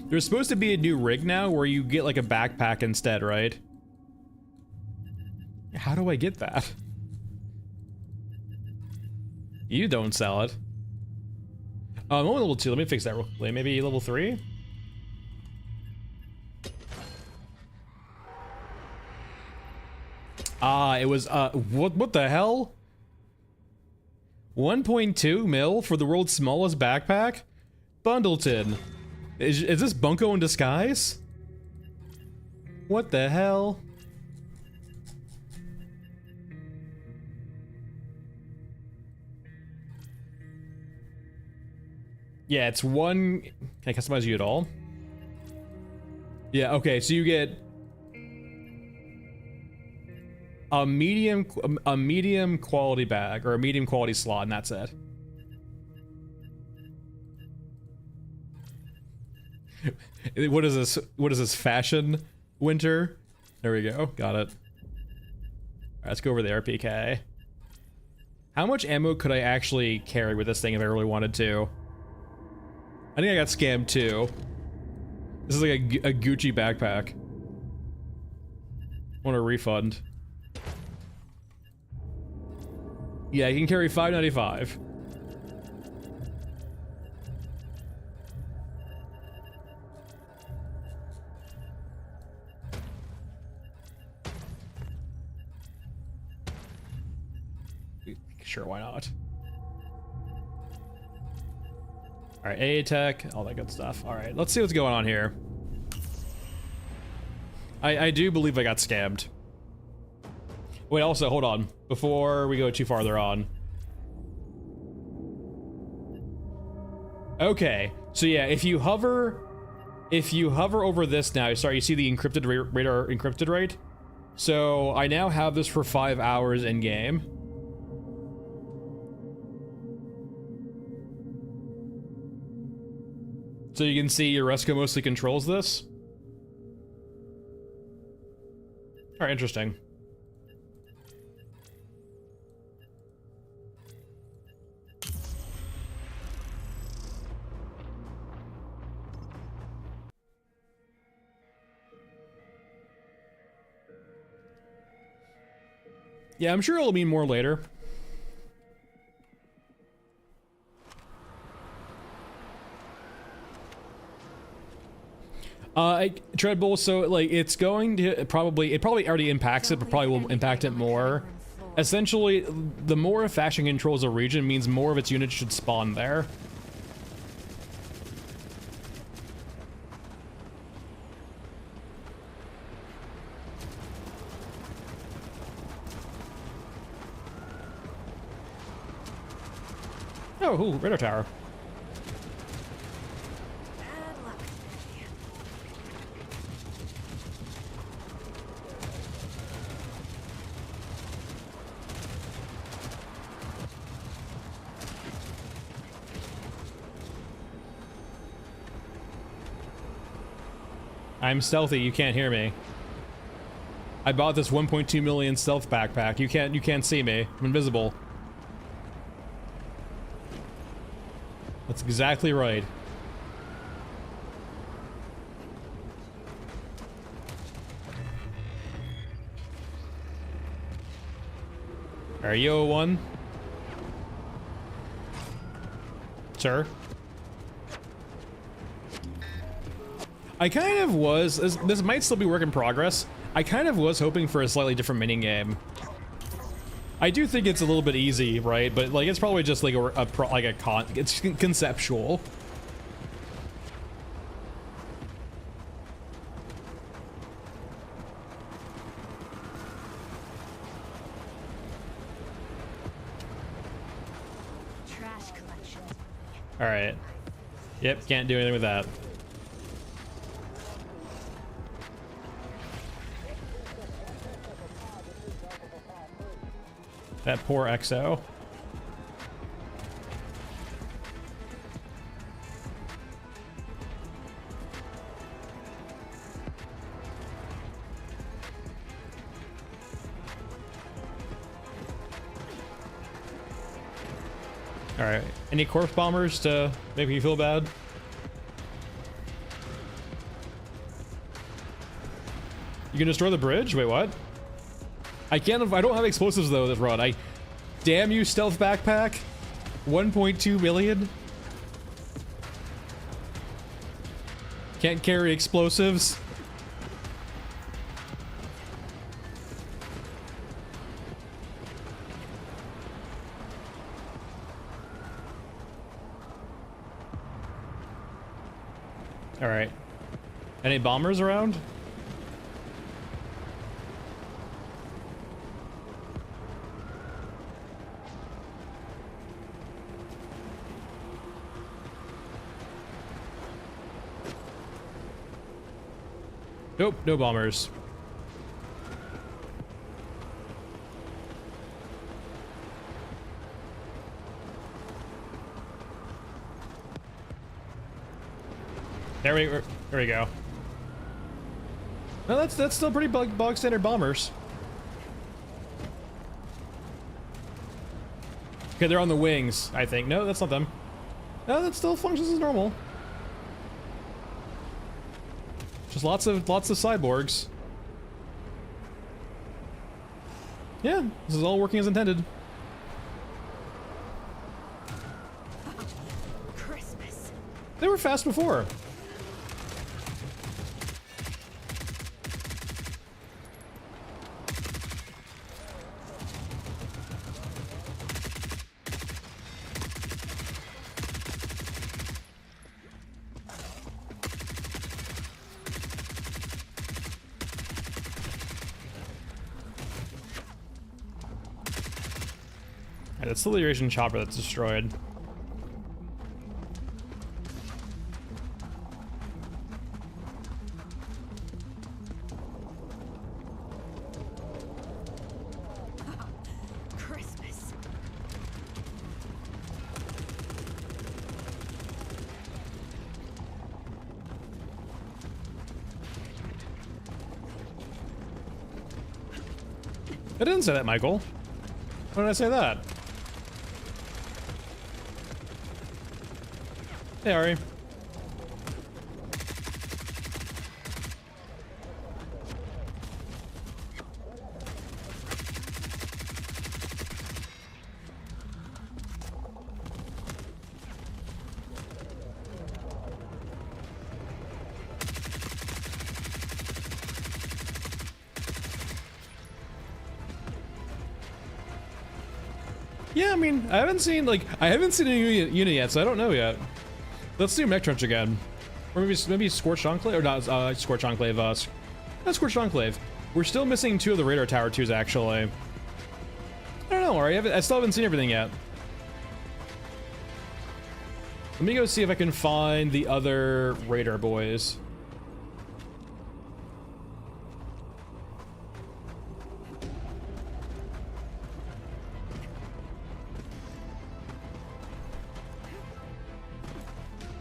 There's supposed to be a new rig now where you get like a backpack instead, right? How do I get that? You don't sell it. I'm only level 2. Let me fix that real quickly. Maybe level 3? Ah, it was, what the hell? 1.2 mil for the world's smallest backpack? Bundleton. Is this Bunko in disguise? What the hell? Yeah, it's one... Can I customize you at all? Yeah, okay, so you get... a medium quality bag, or a medium quality slot, and that's it. What is this? What is this, fashion winter? There we go, got it. All right, let's go over the RPK. How much ammo could I actually carry with this thing if I really wanted to? I think I got scammed too. This is like a Gucci backpack. Want a refund. Yeah, you can carry $5.95. Sure, why not? Alright, AA tech, all that good stuff. Alright, let's see what's going on here. I do believe I got scammed. Wait, also, hold on. Before we go too farther on. Okay, so yeah, if you hover over this now, sorry, you see the encrypted radar encrypted rate? So I now have this for 5 hours in game. So you can see Yoresko mostly controls this. Alright, interesting. Yeah, I'm sure it'll mean more later. Treadbull, so like it's going to it probably already impacts it, but probably will impact it more. Essentially, the more a faction controls a region means more of its units should spawn there. Oh, ooh, radar tower. I'm stealthy, you can't hear me. I bought this 1.2 million stealth backpack. You can't see me. I'm invisible. That's exactly right. Are you a one? Sir? I kind of was, this might still be work in progress. I kind of was hoping for a slightly different mini game. I do think it's a little bit easy, right? But like, it's probably just like it's conceptual. Trash collection. All right. Yep, can't do anything with that. That poor XO. All right. Any corpse bombers to make me feel bad? You can destroy the bridge? Wait, what? I don't have explosives though this run. Damn you, stealth backpack. 1.2 million. Can't carry explosives. All right. Any bombers around? Nope, no bombers. There we go. No, that's still pretty bog standard bombers. Okay, they're on the wings, I think. No, that's not them. No, that still functions as normal. Just lots of cyborgs. Yeah, this is all working as intended. Christmas. They were fast before. It's the Eurasian chopper that's destroyed. Christmas. I didn't say that, Michael. Why did I say that? Hey, Ari. Yeah, I mean, I haven't seen a unit yet, so I don't know yet. Let's do Mech Trench again. Or maybe Scorched Enclave, or not, Scorched Enclave, not Scorched Enclave. We're still missing 2 of the radar tower 2s, actually. I don't know, Ari, I still haven't seen everything yet. Let me go see if I can find the other radar boys.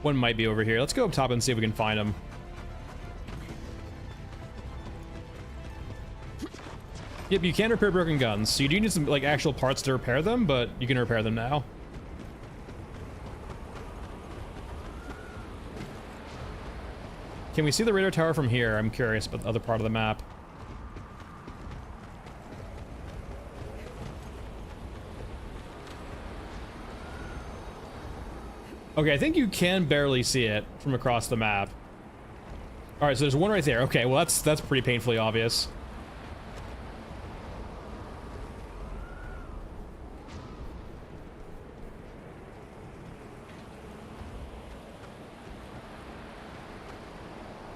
One might be over here. Let's go up top and see if we can find them. Yep, you can repair broken guns. So you do need some like actual parts to repair them, but you can repair them now. Can we see the radar tower from here? I'm curious about the other part of the map. Okay, I think you can barely see it from across the map. All right, so there's one right there. Okay, well that's pretty painfully obvious.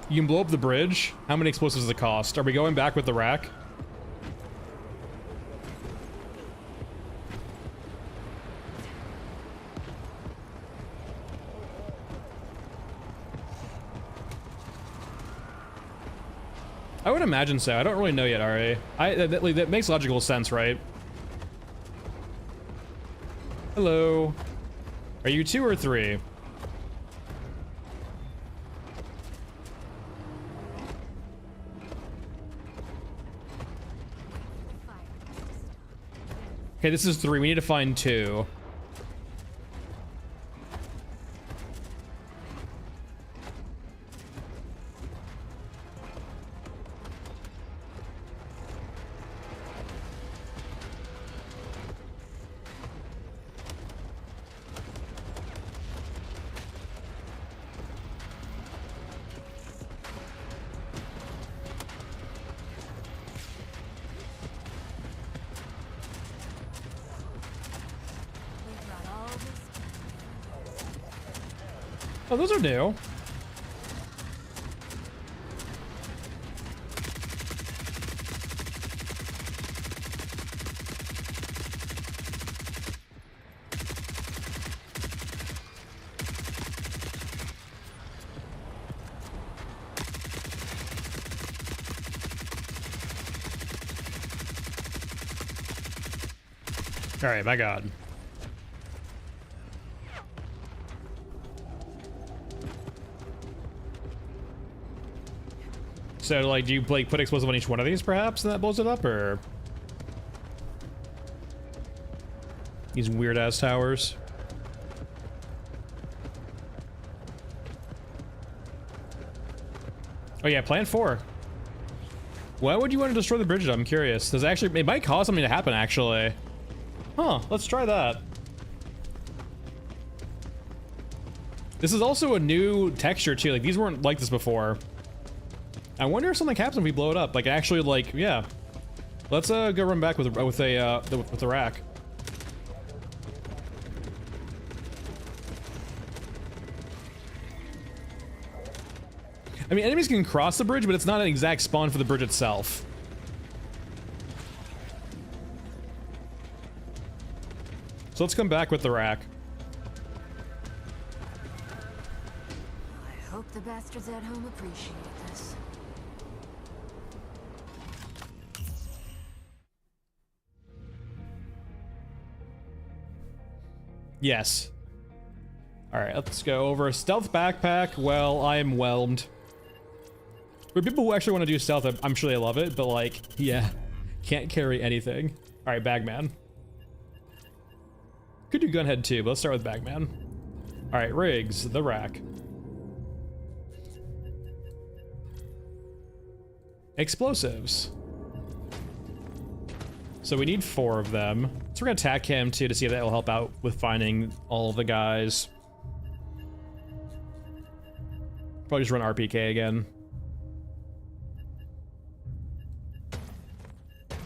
You can blow up the bridge. How many explosives does it cost? Are we going back with the rack? I would imagine so. I don't really know yet, RA. That makes logical sense, right? Hello. Are you 2 or 3? Okay, this is 3. We need to find 2. We brought all this. Oh, those are new. All right, my God. So, like, do you like put explosive on each one of these, perhaps, and that blows it up, or these weird ass towers? Oh yeah, plan 4. Why would you want to destroy the bridge? I'm curious. Does it actually? It might cause something to happen, actually. Huh? Let's try that. This is also a new texture too. Like these weren't like this before. I wonder if something happens if we blow it up. Like actually, like yeah. Let's go run back with the rack. I mean, enemies can cross the bridge, but it's not an exact spawn for the bridge itself. So let's come back with the rack. I hope the bastards at home appreciate this. Yes. All right, let's go over stealth backpack. Well, I am whelmed. For people who actually want to do stealth, I'm sure they love it, but like, yeah, can't carry anything. All right, Bagman. Could do Gunhead too, but let's start with Bagman. All right, rigs, the rack. Explosives. So we need 4 of them. So we're gonna attack him too to see if that will help out with finding all of the guys. Probably just run RPK again.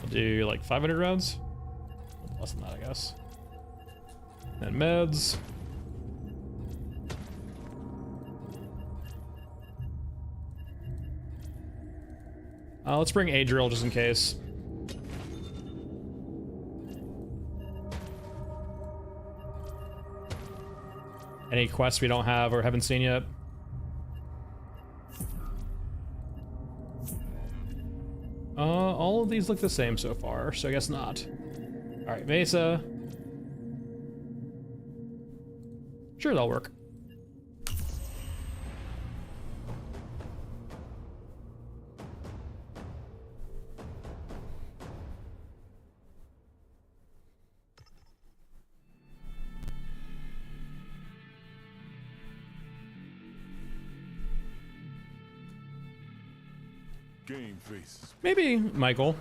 I'll do like 500 rounds. Less than that, I guess. And meds. Let's bring Adriel just in case. Any quests we don't have or haven't seen yet? All of these look the same so far, so I guess not. All right, Mesa. Sure, that'll work. Game faces. Maybe Michael.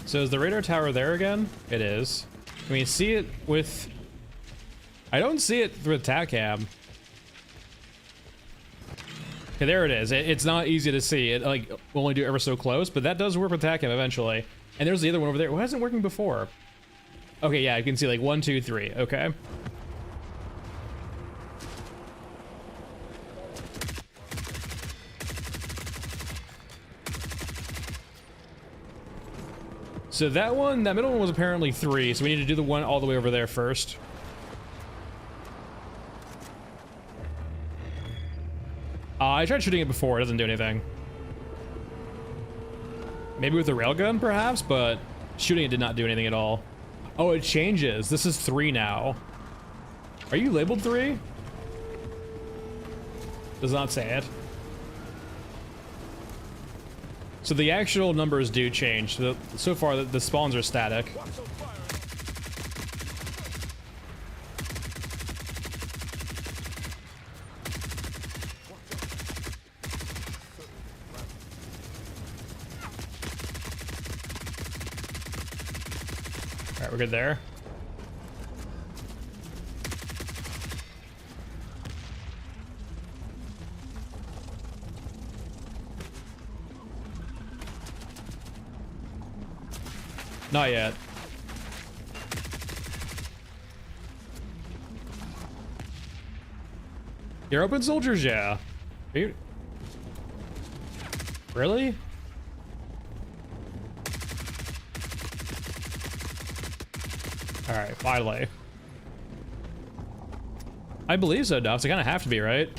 So is the radar tower there again? It is. Can we see it with I don't see it through the tac cam. Okay, there it is. It's not easy to see. It like will only do ever so close, but that does work with tac cam eventually. And there's the other one over there. Why isn't working before? Okay, yeah, you can see like 1, 2, 3. Okay. So that one, that middle one was apparently 3, so we need to do the one all the way over there first. I tried shooting it before, it doesn't do anything. Maybe with the railgun, perhaps, but shooting it did not do anything at all. Oh, it changes. This is 3 now. Are you labeled 3? Does not say it. So the actual numbers do change. So far, the spawns are static. All right, we're good there. Not yet. You're open soldiers, yeah. Are you... Really? All right, finally. I believe so, Duffs. I kind of have to be, right?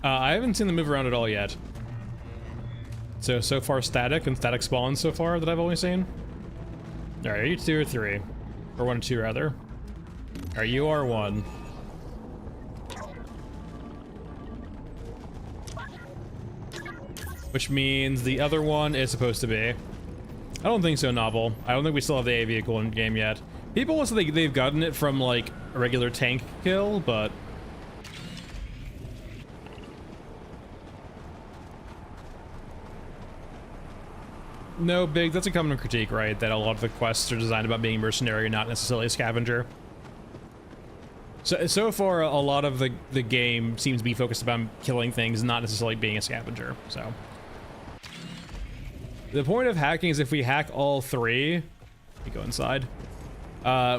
I haven't seen them move around at all yet. So far static and static spawns so far that I've only seen. All right, are you 2 or 3? Or 1 or 2 rather. All right, you are 1. Which means the other one is supposed to be. I don't think so, Novel. I don't think we still have the A vehicle in game yet. People will say they've gotten it from like a regular tank kill, but no, Big, that's a common critique, right? That a lot of the quests are designed about being mercenary, not necessarily a scavenger. So far, a lot of the game seems to be focused about killing things, not necessarily being a scavenger, so. The point of hacking is if we hack all 3, let me go inside,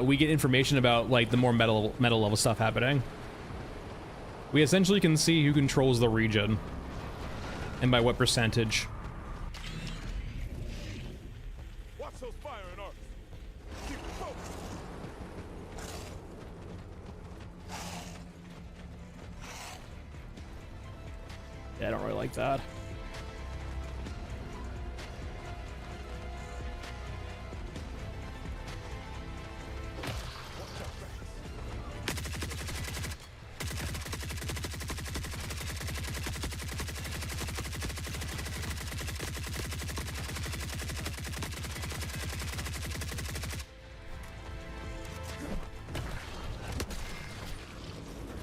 we get information about like the more metal level stuff happening. We essentially can see who controls the region and by what percentage. Yeah, I don't really like that.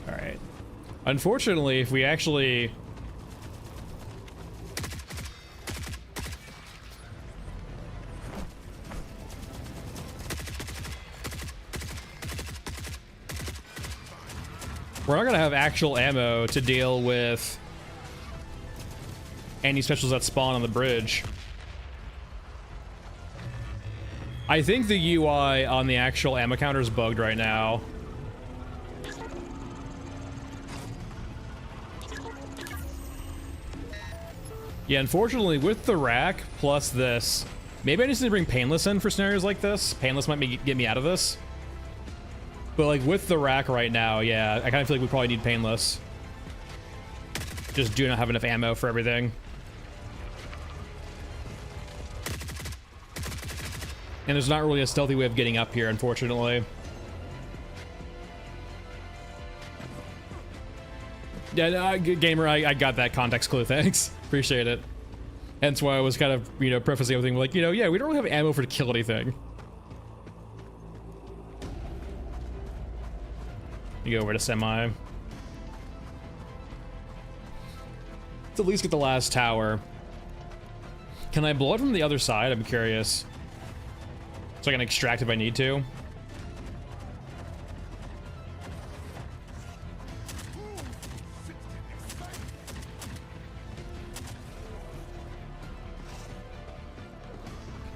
All right. Unfortunately, if we actually we're not gonna have actual ammo to deal with any specials that spawn on the bridge. I think the UI on the actual ammo counter is bugged right now. Yeah, unfortunately, with the rack plus this, maybe I just need to bring Painless in for scenarios like this. Painless might get me out of this. But like with the rack right now, yeah, I kind of feel like we probably need Painless. Just do not have enough ammo for everything. And there's not really a stealthy way of getting up here, unfortunately. Yeah, gamer, I got that context clue, thanks. Appreciate it. Hence why I was kind of, you know, prefacing everything like, you know, yeah, we don't really have ammo for to kill anything. You go over to semi. Let's at least get the last tower. Can I blow it from the other side? I'm curious. So I can extract if I need to.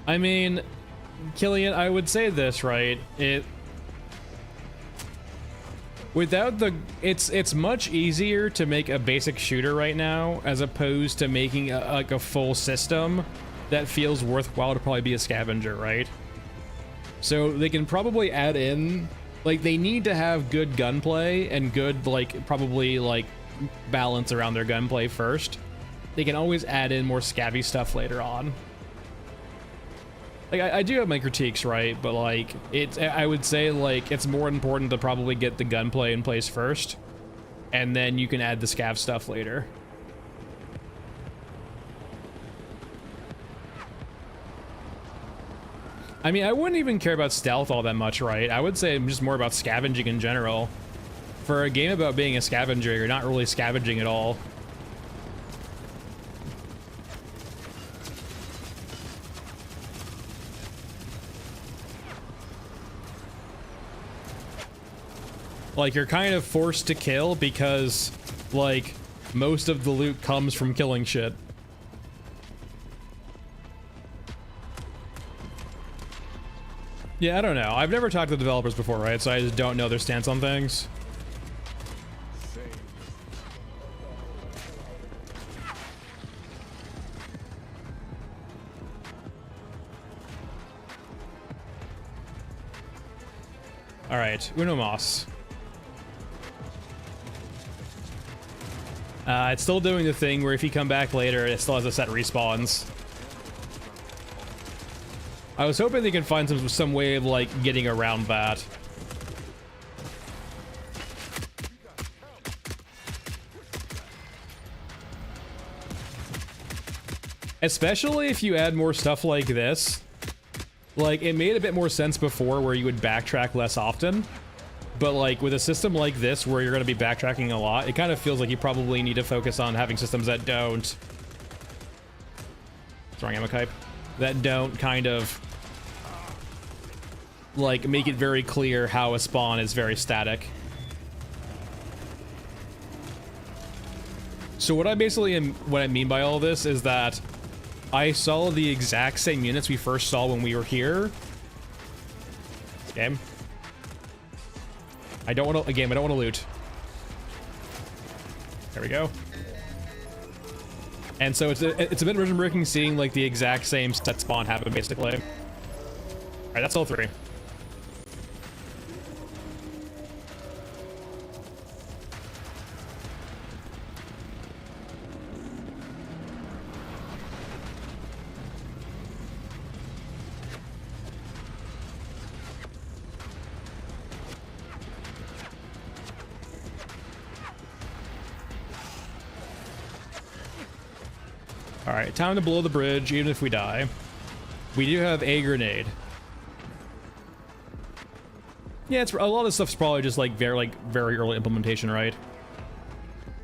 I mean, Killian, I would say this, right? It's much easier to make a basic shooter right now as opposed to making like a full system that feels worthwhile to probably be a scavenger, right? So they can probably add in, like, they need to have good gunplay and good, like, probably like balance around their gunplay first. They can always add in more scabby stuff later on. Like, I do have my critiques, right? But, like, I would say, like, it's more important to probably get the gunplay in place first, and then you can add the scav stuff later. I mean, I wouldn't even care about stealth all that much, right? I would say just more about scavenging in general. For a game about being a scavenger, you're not really scavenging at all. Like, you're kind of forced to kill because, like, most of the loot comes from killing shit. Yeah, I don't know. I've never talked to the developers before, right? So I just don't know their stance on things. All right, Uno Mas. It's still doing the thing where if you come back later, it still has a set respawns. I was hoping they could find some way of, like, getting around that. Especially if you add more stuff like this. Like, it made a bit more sense before where you would backtrack less often. But, like, with a system like this where you're going to be backtracking a lot, it kind of feels like you probably need to focus on having systems that don't... Wrong ammo type. That don't kind of... like, make it very clear how a spawn is very static. So what I mean by all this is that I saw the exact same units we first saw when we were here. Game. I don't want to loot. There we go. And so it's a bit immersion breaking seeing, like, the exact same set spawn happen, basically. All right, that's all three. All right, time to blow the bridge, even if we die. We do have a grenade. Yeah, it's a lot of this stuff's probably just like very early implementation, right?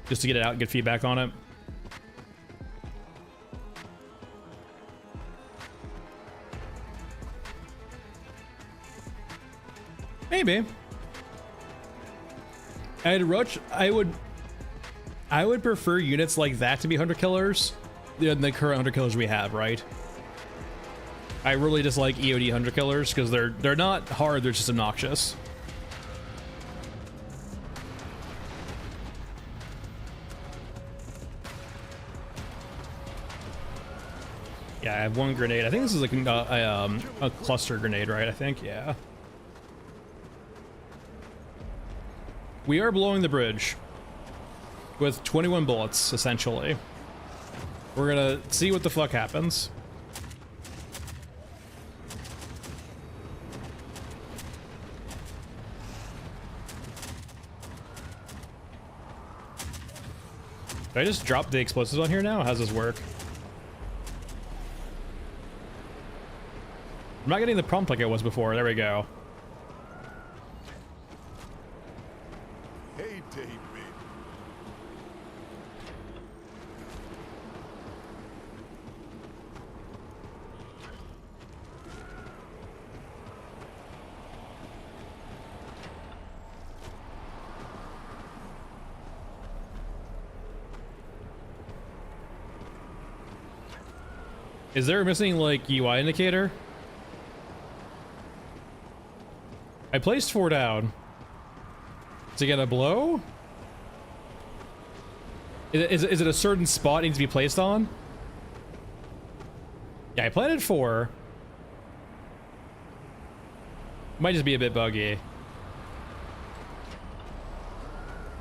Just to get it out and get feedback on it. Maybe. I would prefer units like that to be hunter killers than the current hunter killers we have, right? I really dislike EOD hunter killers because they're not hard, they're just obnoxious. Yeah, I have one grenade. I think this is like a cluster grenade, right? I think, yeah. We are blowing the bridge with 21 bullets, essentially. We're gonna see what the fuck happens. Did I just drop the explosives on here now? How does this work? I'm not getting the prompt like it was before. There we go. Hey, David. Is there a missing, like, UI indicator? I placed 4 down. To get a blow? Is it a certain spot it needs to be placed on? Yeah, I planted 4. Might just be a bit buggy.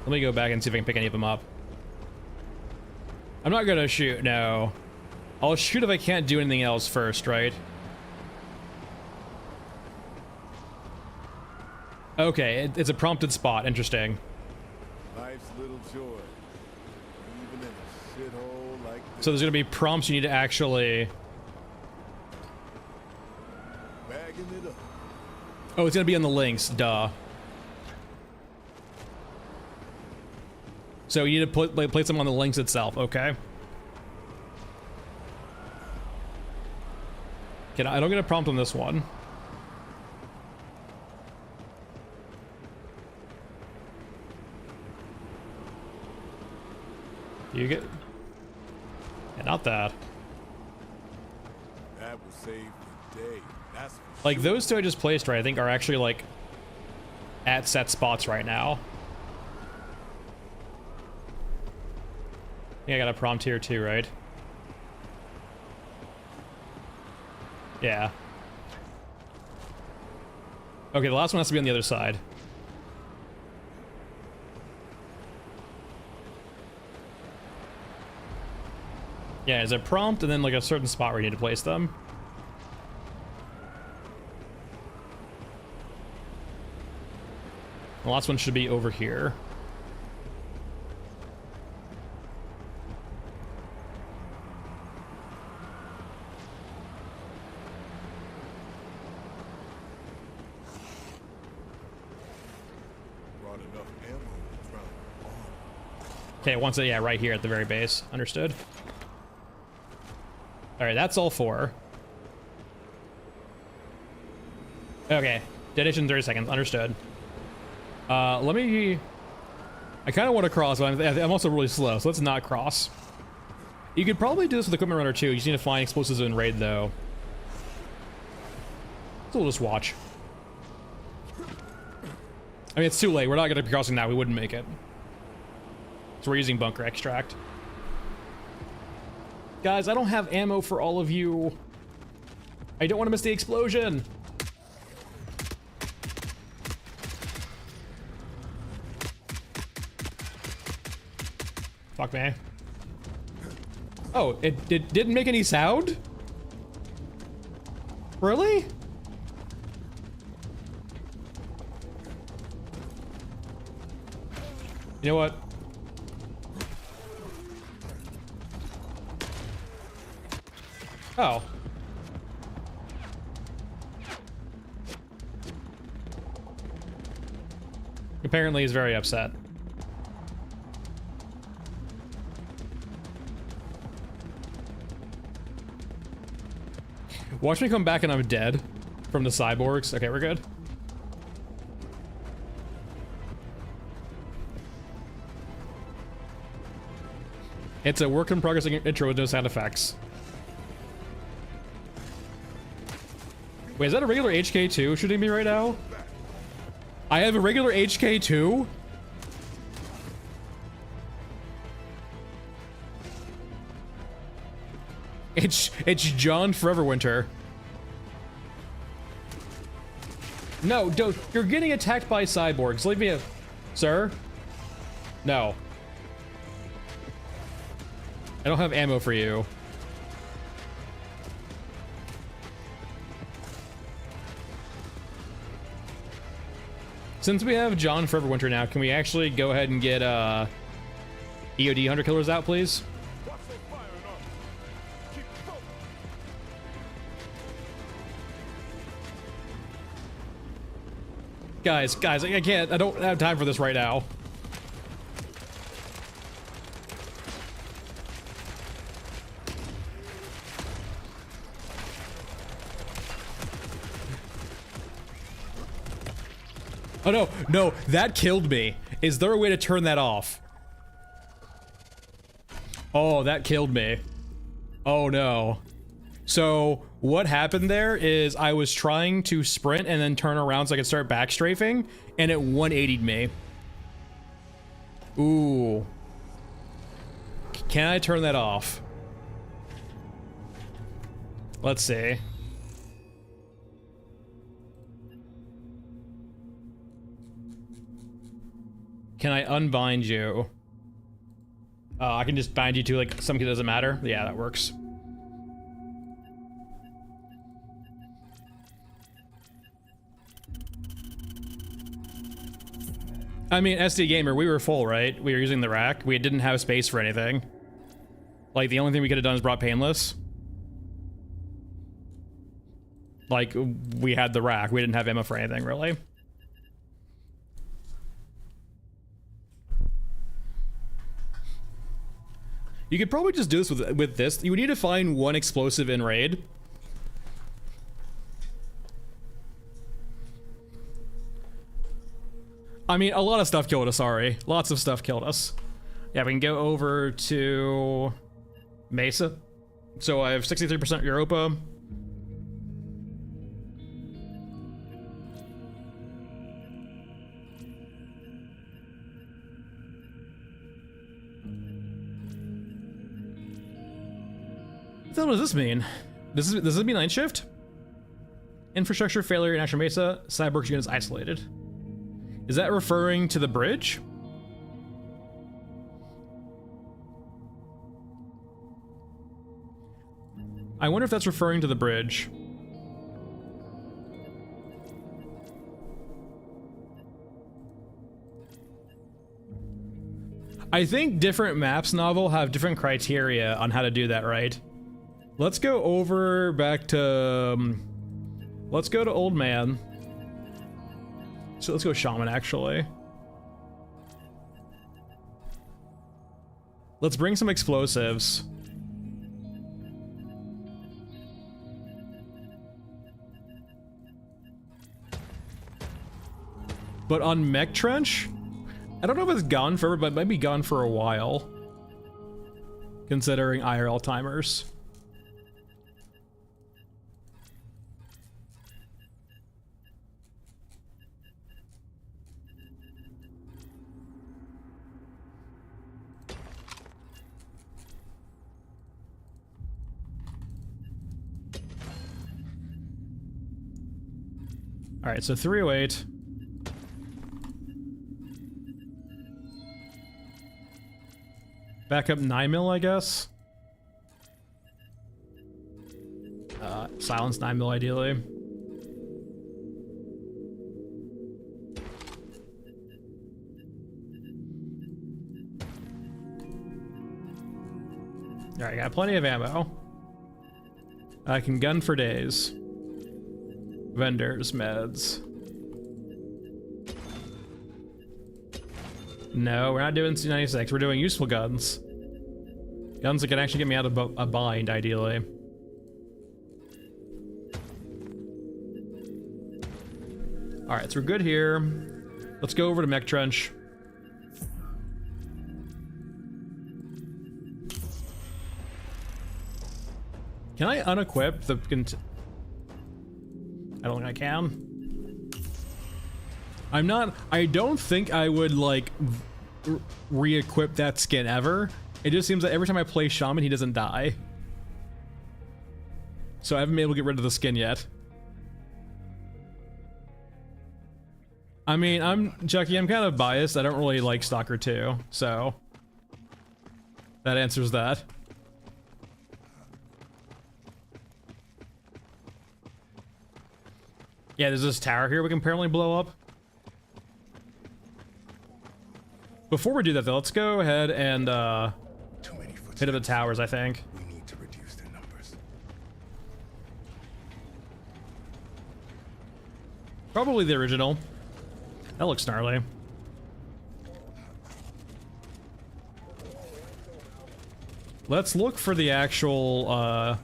Let me go back and see if I can pick any of them up. I'm not gonna shoot, no. I'll shoot if I can't do anything else first, right? Okay, it's a prompted spot. Interesting. Life's little joy. Even in a shithole like this. So there's gonna be prompts you need to actually... Bagging it up. Oh, it's gonna be on the links, duh. So you need to place them on the links itself, okay? I don't get a prompt on this one. You get... Yeah, not that. That will save the day. That's for Like, sure. those two I just placed right, I think, are actually, like, at set spots right now. I think I got a prompt here too, right? Yeah. Okay, the last one has to be on the other side. Yeah, there's a prompt and then like a certain spot where you need to place them. The last one should be over here. Brought enough ammo to drown them all. Okay, once yeah, right here at the very base. Understood. All right, that's all 4. Okay, detonation 30 seconds. Understood. Let me... I kind of want to cross, but I'm also really slow, so let's not cross. You could probably do this with Equipment Runner too. You just need to find explosives in raid though. So we'll just watch. I mean, it's too late. We're not going to be crossing that. We wouldn't make it. So we're using bunker extract. Guys, I don't have ammo for all of you. I don't want to miss the explosion. Fuck me. Oh, it didn't make any sound? Really? You know what? Oh. Apparently he's very upset. Watch me come back and I'm dead from the cyborgs. Okay, we're good. It's a work in progress intro with no sound effects. Wait, is that a regular HK2 shooting me right now? I have a regular HK2? It's John Foreverwinter. No, don't. You're getting attacked by cyborgs. Leave me a... Sir? No. I don't have ammo for you. Since we have John Foreverwinter now, can we actually go ahead and get EOD hunter killers out, please. Watch their fire and armor. Keep focused. Guys, I can't. I don't have time for this right now. Oh no, no, that killed me. Is there a way to turn that off? Oh, that killed me. Oh no. So what happened there is I was trying to sprint and then turn around so I could start back strafing, and it 180'd me. Ooh. Can I turn that off? Let's see. Can I unbind you? I can just bind you to like something that doesn't matter. Yeah, that works. I mean, SD Gamer, we were full, right? We were using the rack. We didn't have space for anything. Like, the only thing we could have done is brought Painless. Like, we had the rack. We didn't have ammo for anything, really. You could probably just do this with this. You would need to find one explosive in raid. I mean, a lot of stuff killed us, sorry. Lots of stuff killed us. Yeah, we can go over to Mesa. So I have 63% Europa. What does this mean? Does this mean night shift? Infrastructure failure in Astra Mesa. Cyborg's unit is isolated. Is that referring to the bridge? I wonder if that's referring to the bridge. I think different maps, Novel, have different criteria on how to do that, right? Let's go over back to... let's go to Old Man. So let's go Shaman, actually. Let's bring some explosives. But on Mech Trench, I don't know if it's gone forever, but it might be gone for a while. Considering IRL timers. All right, so 308. Back up 9mm, I guess. Silence 9mm, ideally. All right, got plenty of ammo. I can gun for days. Vendors, meds. No, we're not doing C96. We're doing useful guns. Guns that can actually get me out of a bind, ideally. Alright, so we're good here. Let's go over to Mech Trench. Can I unequip the... I don't think I can. I don't think I would, like, re-equip that skin ever. It just seems that every time I play Shaman, he doesn't die. So I haven't been able to get rid of the skin yet. I mean, Chucky, I'm kind of biased. I don't really like Stalker 2, so... that answers that. Yeah, there's this tower here we can apparently blow up. Before we do that though, let's go ahead and Too many footsteps. hit the towers, I think. We need to reduce their numbers. Probably the original. That looks gnarly. Let's look for the actual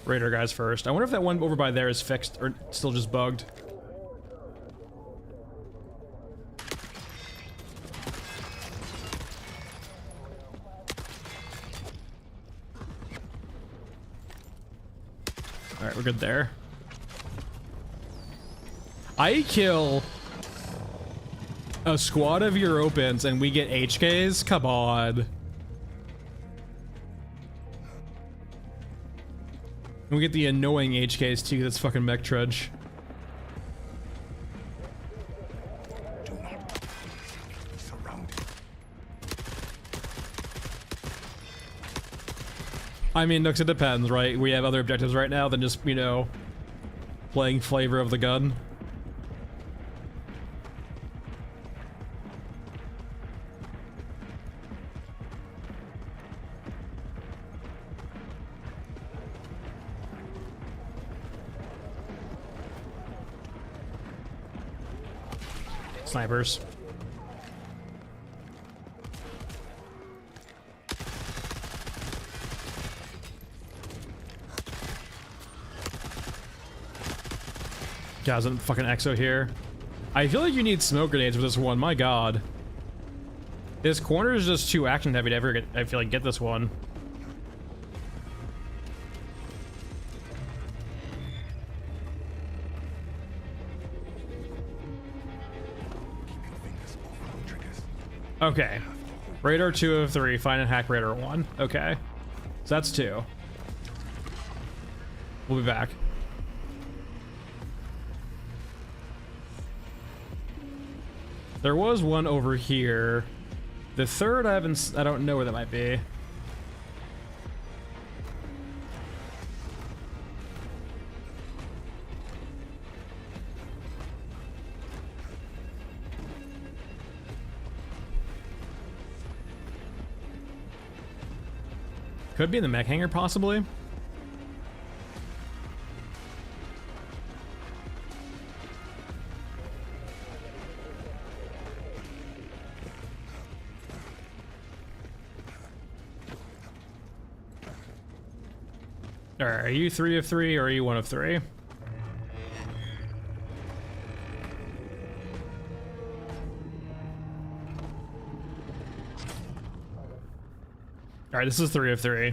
Raider guys first. I wonder if that one over by there is fixed or still just bugged. All right, we're good there. I kill a squad of Europans and we get HKs? Come on. And we get the annoying HKs too, that's fucking mech trudge. Do not be surrounded. I mean, Nooks, it depends, right? We have other objectives right now than just, you know, playing flavor of the gun. Snipers. Guys, I'm fucking EXO here. I feel like you need smoke grenades for this one. My god. This corner is just too action heavy to ever get, I feel like, get this one. Keep your fingers over the triggers. Okay. Radar 2 of 3. Find and hack Radar 1. Okay. So that's 2. We'll be back. There was one over here. The third, I don't know where that might be. Could be in the mech hangar, possibly. Alright, are you 3 of 3 or are you 1 of 3? Alright, this is 3 of 3.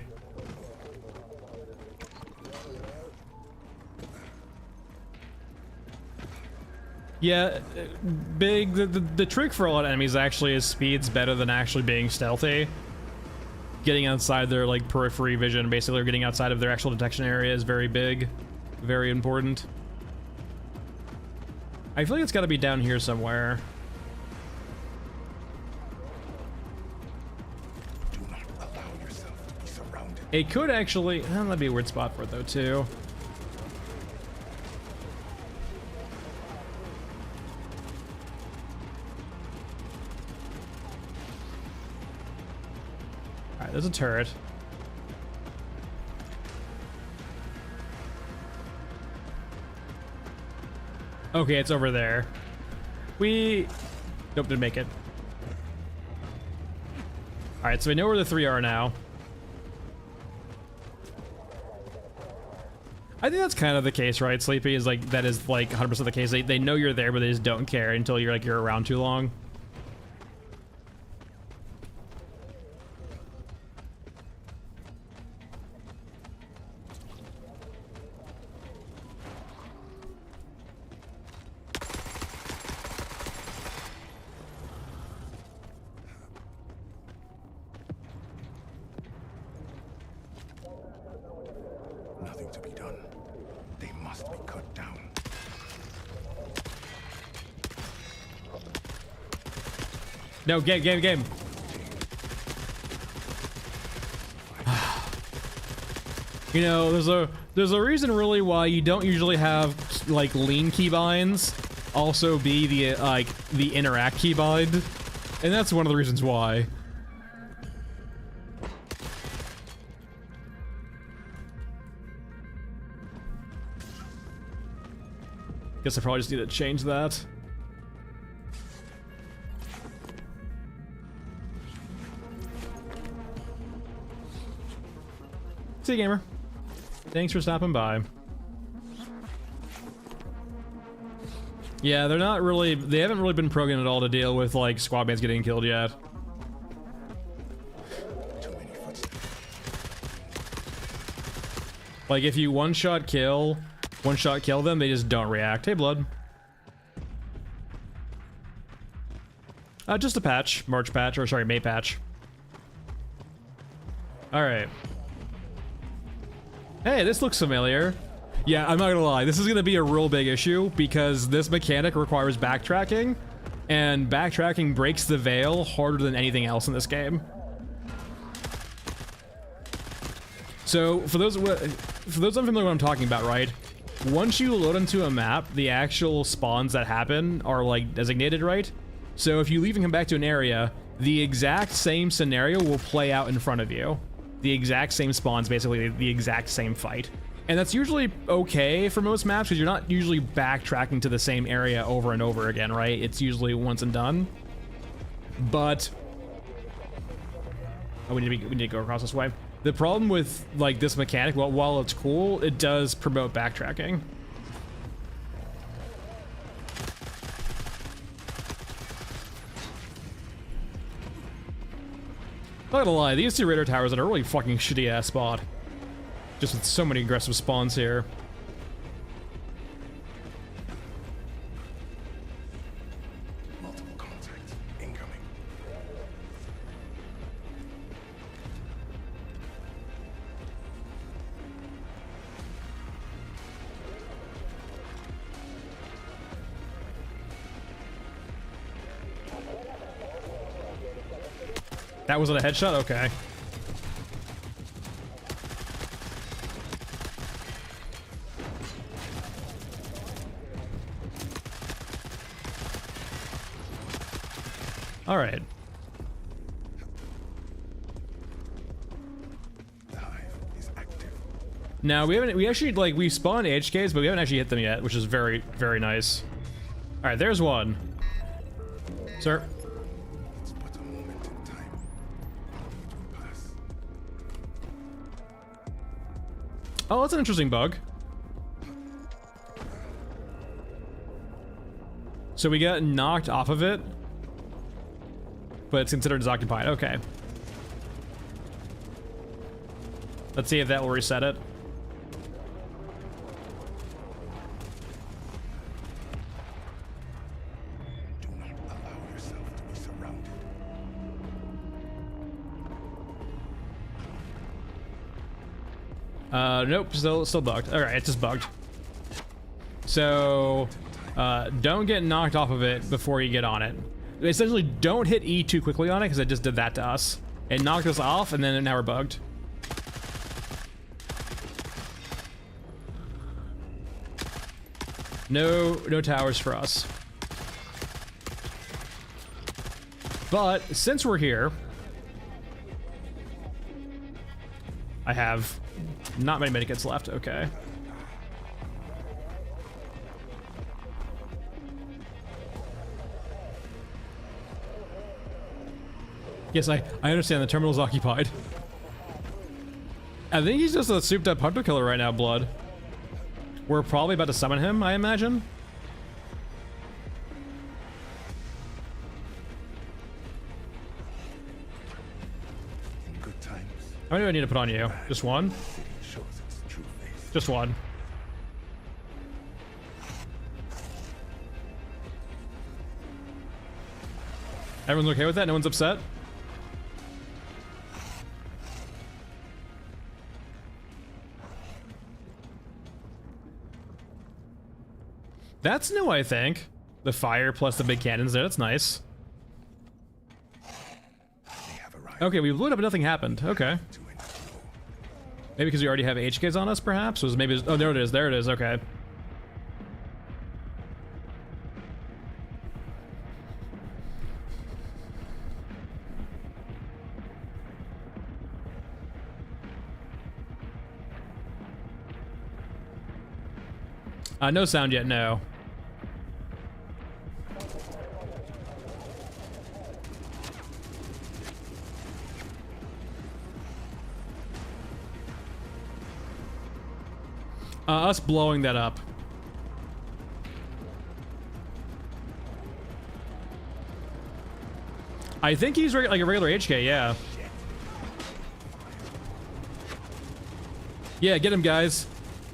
Yeah, big. The trick for a lot of enemies actually is speed's better than actually being stealthy. Getting outside their like periphery vision, basically, or getting outside of their actual detection area is very big, very important. I feel like it's got to be down here somewhere. Do not allow yourself to be surrounded. It could actually. That'd be a weird spot for it though too. All right, there's a turret. Okay, it's over there. Nope, didn't make it. All right, so we know where the 3 are now. I think that's kind of the case, right? Sleepy is like, that is like 100% the case. They know you're there, but they just don't care until you're around too long. Nothing to be done. They must be cut down. No, game. You know, there's a reason really why you don't usually have like lean keybinds also be the interact keybind. And that's one of the reasons why. Guess I probably just need to change that. See you, gamer. Thanks for stopping by. Yeah, they haven't really been programmed at all to deal with, like, squad mates getting killed yet. Too many footsteps. Like, if you one-shot kill them, they just don't react. Hey, Blood. Just a patch. March patch, or sorry, May patch. Alright. Hey, this looks familiar. Yeah, I'm not gonna lie, this is gonna be a real big issue because this mechanic requires backtracking, and backtracking breaks the veil harder than anything else in this game. So, for those unfamiliar with what I'm talking about, right? Once you load into a map, the actual spawns that happen are, like, designated, right? So if you leave and come back to an area, the exact same scenario will play out in front of you. The exact same spawns, basically the exact same fight. And that's usually okay for most maps because you're not usually backtracking to the same area over and over again, right? It's usually once and done. But oh, we need to go across this way. The problem with, like, this mechanic, while it's cool, it does promote backtracking. Not gonna lie, these two radar towers are in a really fucking shitty ass spot. Just with so many aggressive spawns here. Multiple contacts incoming. That wasn't a headshot? Okay. All right. The hive is active. Now we actually, like, we spawned HKs, but we haven't actually hit them yet, which is very, very nice. All right, there's one. Sir. It's but a moment in time. It will pass. Oh, that's an interesting bug. So we got knocked off of it, but it's considered as occupied. Okay. Let's see if that will reset it. Do not allow yourself to be surrounded. Nope, still bugged. All right, it's just bugged. So, don't get knocked off of it before you get on it. Essentially, don't hit E too quickly on it because it just did that to us. It knocked us off, and then now we're bugged. No towers for us. But since we're here, I have not many medikits left. Okay. Yes, I understand the terminal's occupied. I think he's just a souped up hunter killer right now, Blood. We're probably about to summon him, I imagine. In good times, How many do I need to put on you? Just one? it shows its true face. Just one. Everyone's okay with that? No one's upset? That's new, I think. The fire plus the big cannons there, that's nice. They have arrived. Okay, we blew it up and nothing happened. Okay. To and fro. Maybe because we already have HKs on us, perhaps? Was maybe, oh, there it is, okay. No sound yet, no. Us blowing that up. I think he's like a regular HK, yeah. Yeah, get him, guys.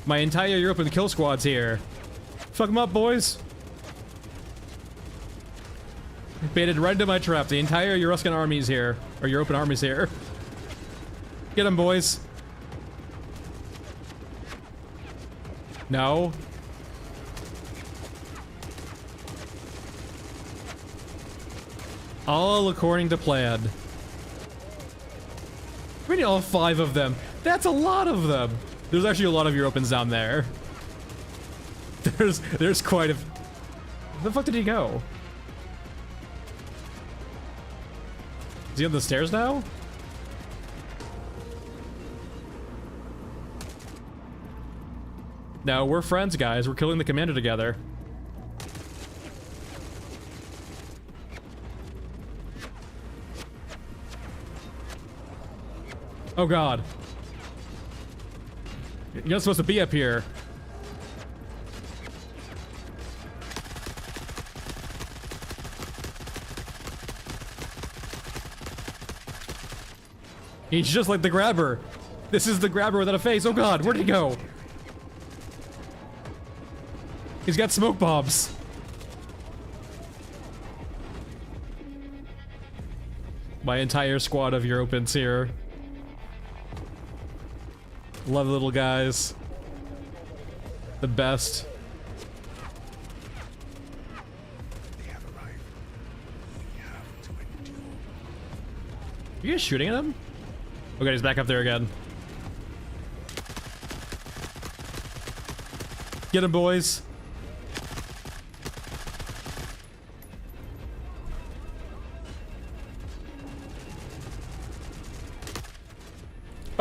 My entire European kill squad's here. Fuck him up, boys. Baited right into my trap. The entire Euruscan army's here. Or European army's here. Get him, boys. No. All according to plan. We need all 5 of them. That's a lot of them. There's actually a lot of Europeans down there. There's quite a... Where the fuck did he go? Is he on the stairs now? No, we're friends, guys. We're killing the commander together. Oh god. You're not supposed to be up here. He's just like the grabber. This is the grabber without a face. Oh god, where'd he go? He's got smoke bombs. My entire squad of Europans here. Love little guys. The best. They have arrived. We have to endure. You guys shooting at him? Okay, he's back up there again. Get him, boys.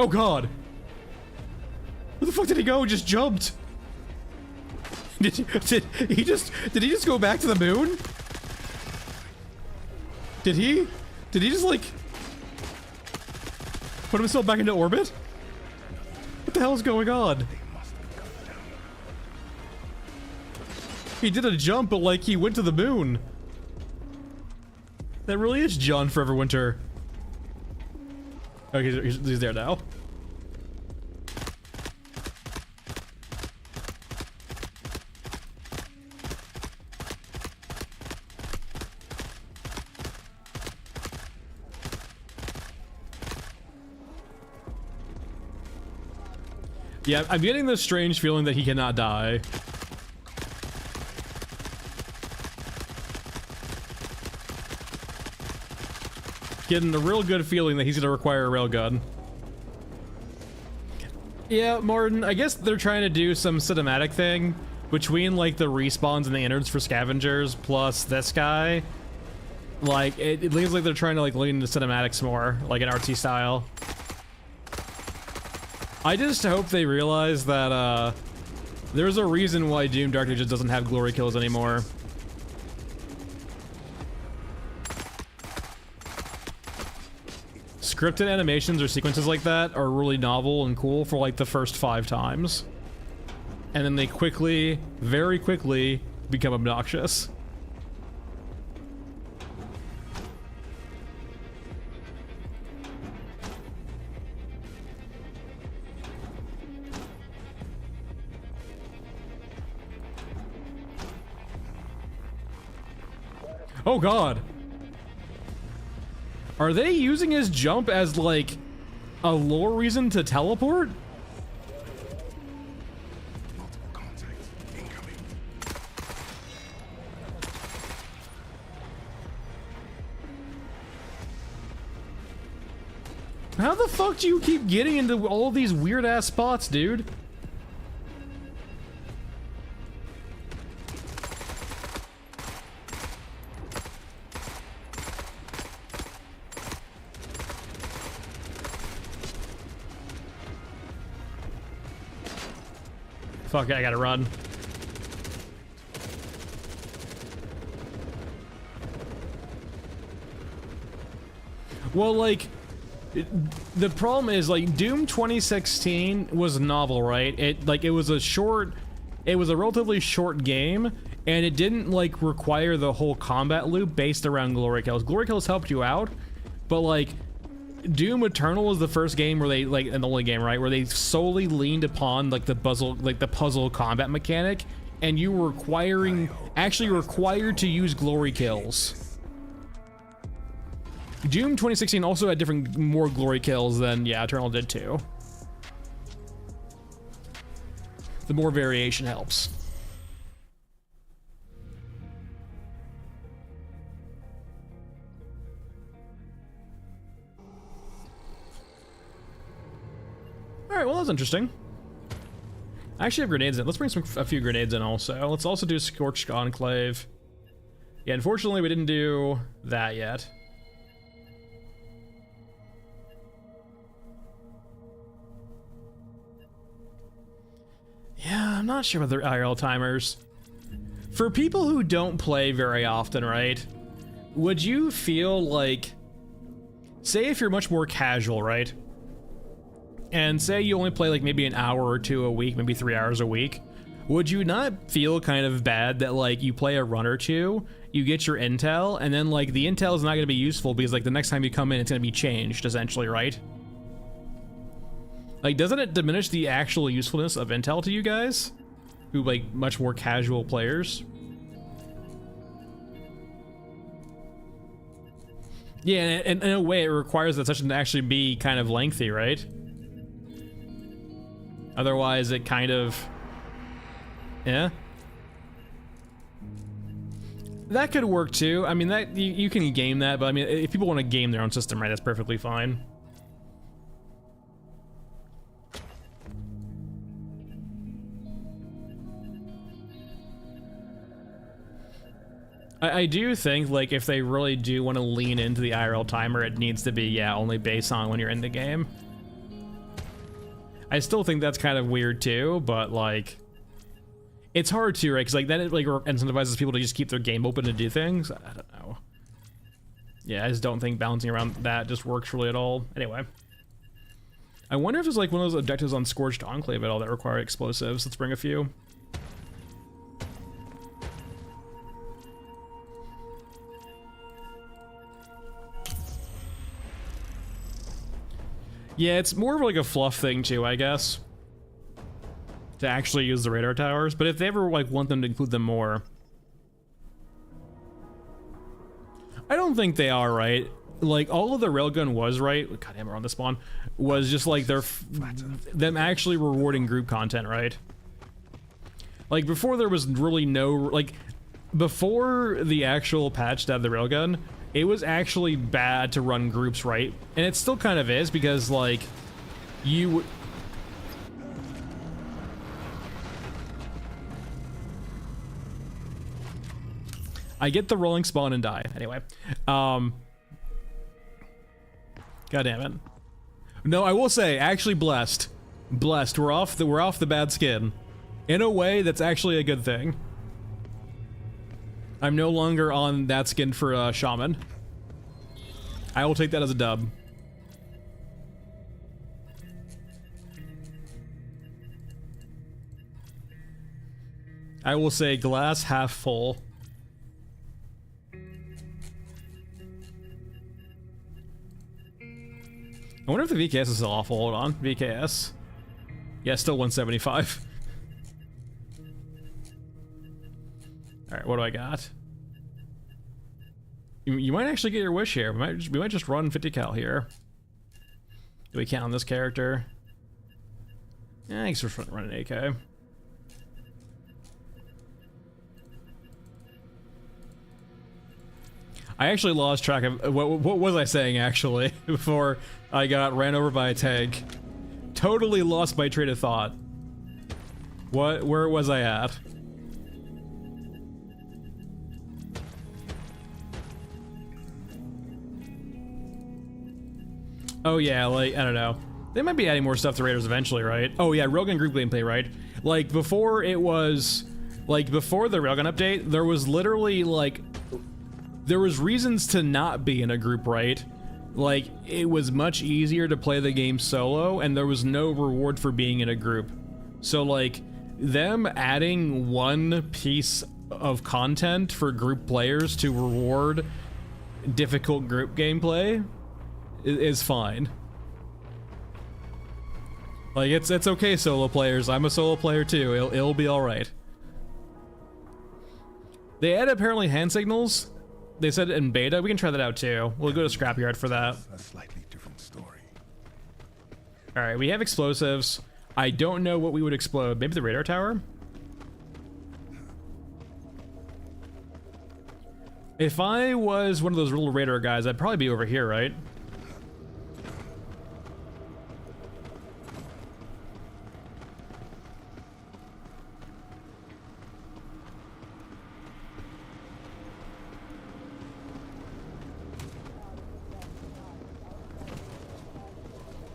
Oh god! Where the fuck did he go? Just jumped. Did he just go back to the moon? Did he just like put himself back into orbit? What the hell is going on? He did a jump, but like he went to the moon. That really is John Forever Winter. Okay, he's there now. Yeah, I'm getting this strange feeling that he cannot die. Getting a real good feeling that he's gonna require a railgun. Yeah, Martin, I guess they're trying to do some cinematic thing between like the respawns and the innards for scavengers plus this guy. Like, it seems like they're trying to like lean into cinematics more, like an artsy style. I just hope they realize that there's a reason why Doom Dark Ages doesn't have glory kills anymore. Scripted animations or sequences like that are really novel and cool for like the first 5 times. And then they quickly, very quickly, become obnoxious. Oh god! Are they using his jump as like a lore reason to teleport? Multiple contacts incoming. How the fuck do you keep getting into all these weird ass spots, dude? Fuck, I gotta run. Well, like, the problem is, like, Doom 2016 was novel, right? It was a relatively short game, and it didn't, like, require the whole combat loop based around glory kills. Glory kills helped you out, but, like, Doom Eternal was the first game where they, like, and the only game, right, where they solely leaned upon, like, the puzzle combat mechanic, and you were actually required to use glory kills. Doom 2016 also had more glory kills than, yeah, Eternal did too. The more variation helps. Alright, well, that's interesting. I actually have grenades in. Let's bring a few grenades in also. Let's also do Scorched Enclave. Yeah, unfortunately, we didn't do that yet. Yeah, I'm not sure about the IRL timers. For people who don't play very often, right? Would you feel like, say if you're much more casual, right? And say you only play like maybe an hour or two a week, maybe 3 hours a week, would you not feel kind of bad that like you play a run or two, you get your intel, and then like the intel is not going to be useful because like the next time you come in it's going to be changed essentially, right? Like, doesn't it diminish the actual usefulness of intel to you guys who like much more casual players? Yeah, and in a way it requires that session to actually be kind of lengthy, right? Otherwise it kind of, yeah. That could work too. I mean, that you can game that, but I mean, if people want to game their own system, right, that's perfectly fine. I do think, like, if they really do want to lean into the IRL timer, it needs to be, yeah, only based on when you're in the game. I still think that's kind of weird too, but, like, it's hard to, right? Because, like, then it, like, incentivizes people to just keep their game open to do things. I don't know. Yeah, I just don't think balancing around that just works really at all. Anyway. I wonder if there's, like, one of those objectives on Scorched Enclave at all that require explosives. Let's bring a few. Yeah, it's more of like a fluff thing too, I guess, to actually use the radar towers, but if they ever like want them to include them more, I don't think they are, right? Like, all of the railgun was, right? God damn, we're on the spawn. Was just like them actually rewarding group content, right? Like, before there was really no, like, before the actual patch that had the railgun, it was actually bad to run groups, right? And it still kind of is, because, like, you... I get the rolling spawn and die. Anyway. God damn it. No, I will say, actually blessed. Blessed. We're off the bad skin. In a way, that's actually a good thing. I'm no longer on that skin for Shaman. I will take that as a dub. I will say glass half full. I wonder if the VKS is still awful. Hold on. VKS. Yeah, still 175. Alright, what do I got? You might actually get your wish here. We might just run 50 cal here. Do we count on this character? Yeah, thanks for running AK. I actually lost track of what was I saying actually before I got ran over by a tank. Totally lost my train of thought. Where was I at? Oh yeah, like, I don't know. They might be adding more stuff to Raiders eventually, right? Oh yeah, Railgun group gameplay, right? Like, before it was... Like, before the Railgun update, there was literally, like... There was reasons to not be in a group, right? Like, it was much easier to play the game solo, and there was no reward for being in a group. So, like, them adding one piece of content for group players to reward difficult group gameplay is fine. Like, it's okay, solo players. I'm a solo player too. It'll be alright. They add apparently hand signals. They said in beta. We can try that out too. We'll go to Scrapyard for that. A slightly different story. Alright, we have explosives. I don't know what we would explode. Maybe the radar tower? If I was one of those little radar guys, I'd probably be over here, right?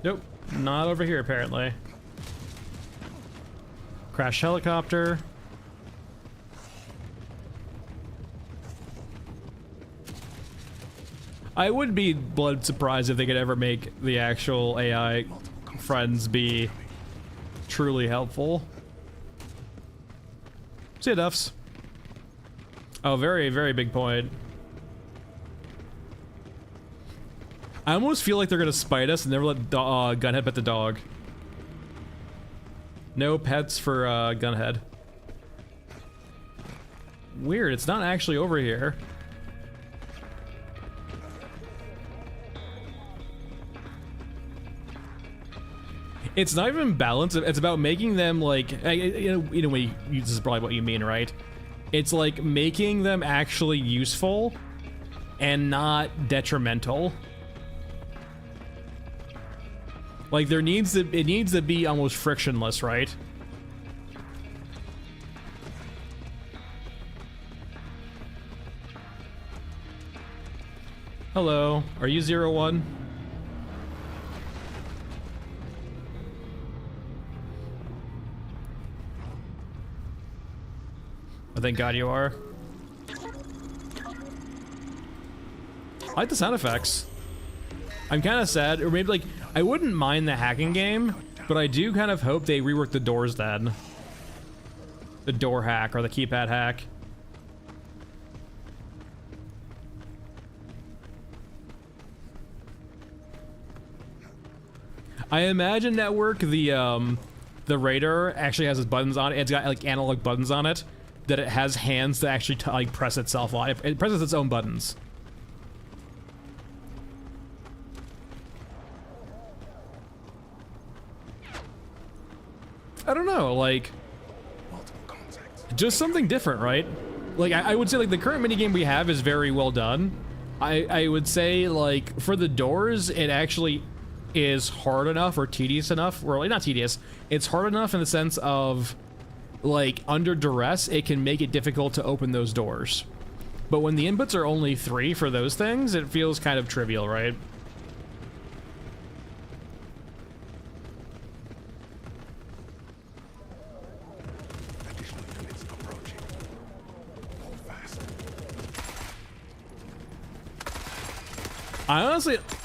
Nope, not over here apparently. Crash helicopter. I would be blood surprised if they could ever make the actual AI friends be truly helpful. See ya, Duffs. Oh, very, very big point. I almost feel like they're gonna spite us and never let Gunhead pet the dog. No pets for Gunhead. Weird, it's not actually over here. It's not even balanced. It's about making them like, you know, this is probably what you mean, right? It's like making them actually useful and not detrimental. Like it needs to be almost frictionless, right? Hello, are you 01? Oh, thank God you are. I like the sound effects. I'm kind of sad, or maybe like, I wouldn't mind the hacking game, but I do kind of hope they rework the doors then. The door hack or the keypad hack. I imagine Network, the radar actually has its buttons on it. It's got like analog buttons on it that it has hands to actually like press itself on. It presses its own buttons. I don't know, like, just something different, right? Like, I would say, like, the current minigame we have is very well done. I would say, like, for the doors, it actually is hard enough or tedious enough, or, like, not tedious, it's hard enough in the sense of, like, under duress, it can make it difficult to open those doors. But when the inputs are only 3 for those things, it feels kind of trivial, right?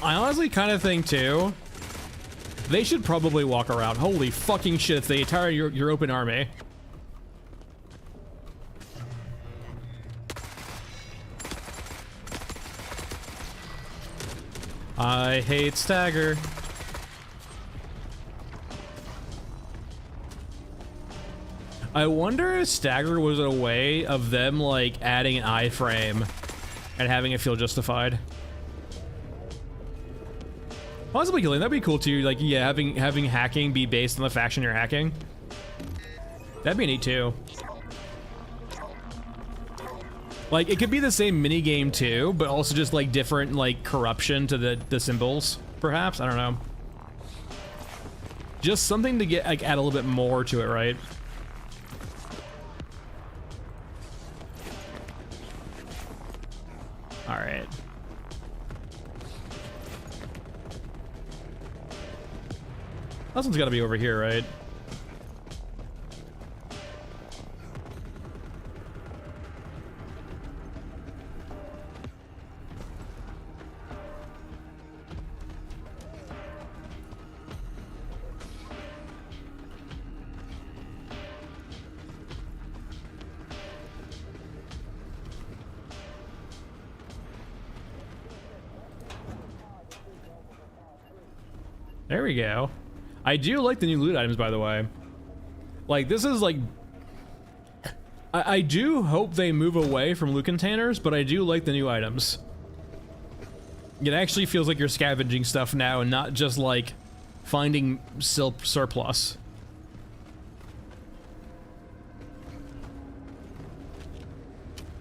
I honestly kind of think too, they should probably walk around. Holy fucking shit, it's the entire European army. I hate Stagger. I wonder if Stagger was a way of them like adding an iframe and having it feel justified. Possibly killing, that'd be cool too. Like, yeah, having hacking be based on the faction you're hacking. That'd be neat too. Like, it could be the same mini game too, but also just like different like corruption to the symbols, perhaps. I don't know. Just something to get like add a little bit more to it, right? All right. This one's got to be over here, right? There we go. I do like the new loot items, by the way. Like, this is like... I do hope they move away from loot containers, but I do like the new items. It actually feels like you're scavenging stuff now and not just like finding surplus.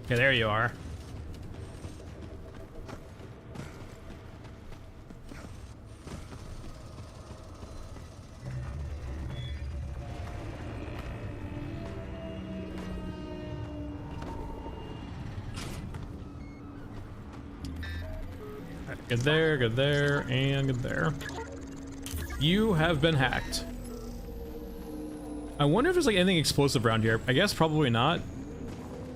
Okay, there you are. Good there, and good there. You have been hacked. I wonder if there's like anything explosive around here. I guess probably not.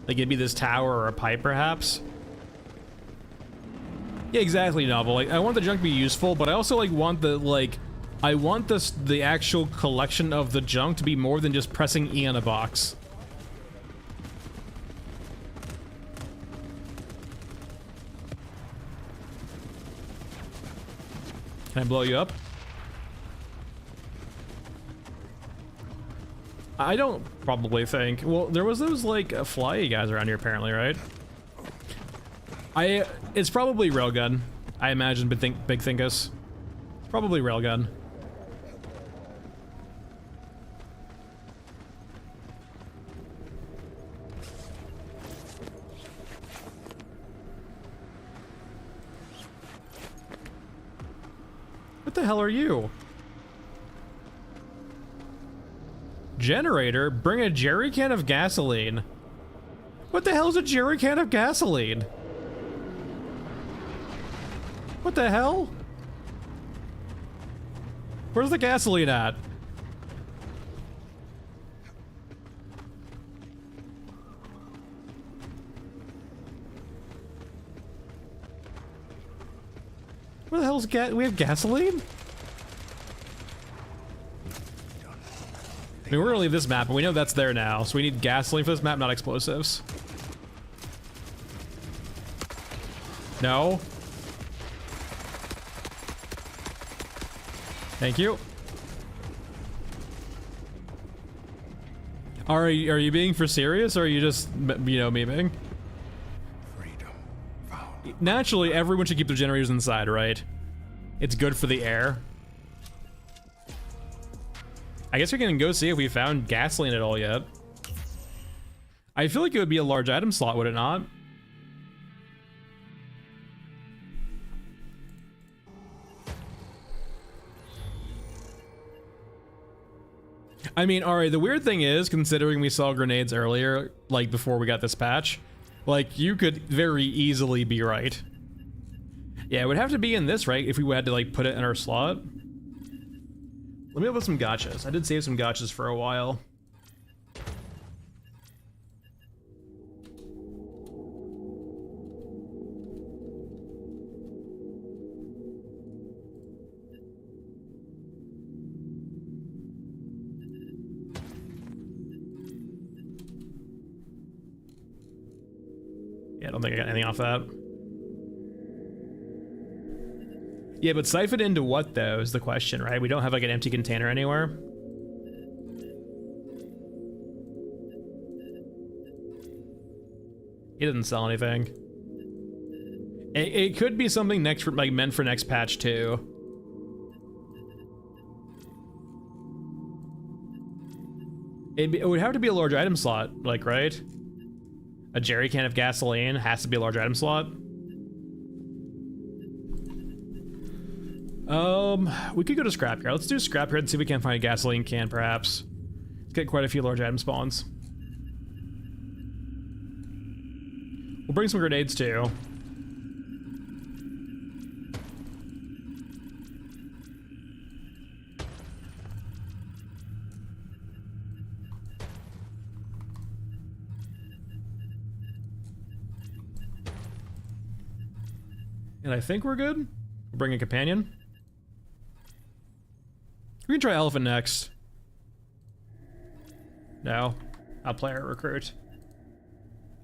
Like it'd be this tower or a pipe perhaps. Yeah, exactly, Novel. Like I want the junk to be useful, but I also like want I want the actual collection of the junk to be more than just pressing E on a box. Can I blow you up? I don't probably think. Well, there was those like flyy guys around here apparently, right? It's probably railgun. I imagine Big Thinkus. Probably railgun. What the hell are you? Generator? Bring a jerry can of gasoline. What the hell is a jerry can of gasoline? What the hell? Where's the gasoline at? Where the hell's we have gasoline? I mean, we're gonna leave this map, and we know that's there now, so we need gasoline for this map, not explosives. No. Thank you. Are you being for serious, or are you just, you know, memeing? Naturally, everyone should keep their generators inside, right? It's good for the air. I guess we can go see if we found gasoline at all yet. I feel like it would be a large item slot, would it not? I mean, alright, the weird thing is, considering we saw grenades earlier, like before we got this patch, like, you could very easily be right. Yeah, it would have to be in this, right? If we had to, like, put it in our slot. Let me open some gotchas. I did save some gotchas for a while. Yeah, I don't think I got anything off that. Yeah, but siphon into what, though, is the question, right? We don't have, like, an empty container anywhere. He didn't sell anything. It could be something next, like, meant for next patch, too. It would have to be a large item slot, like, right? A jerry can of gasoline has to be a large item slot. We could go to scrapyard. Let's do scrapyard and see if we can find a gasoline can, perhaps. Let's get quite a few large item spawns. We'll bring some grenades, too. And I think we're good. We'll bring a companion. We can try elephant next. No, I'll play our recruit.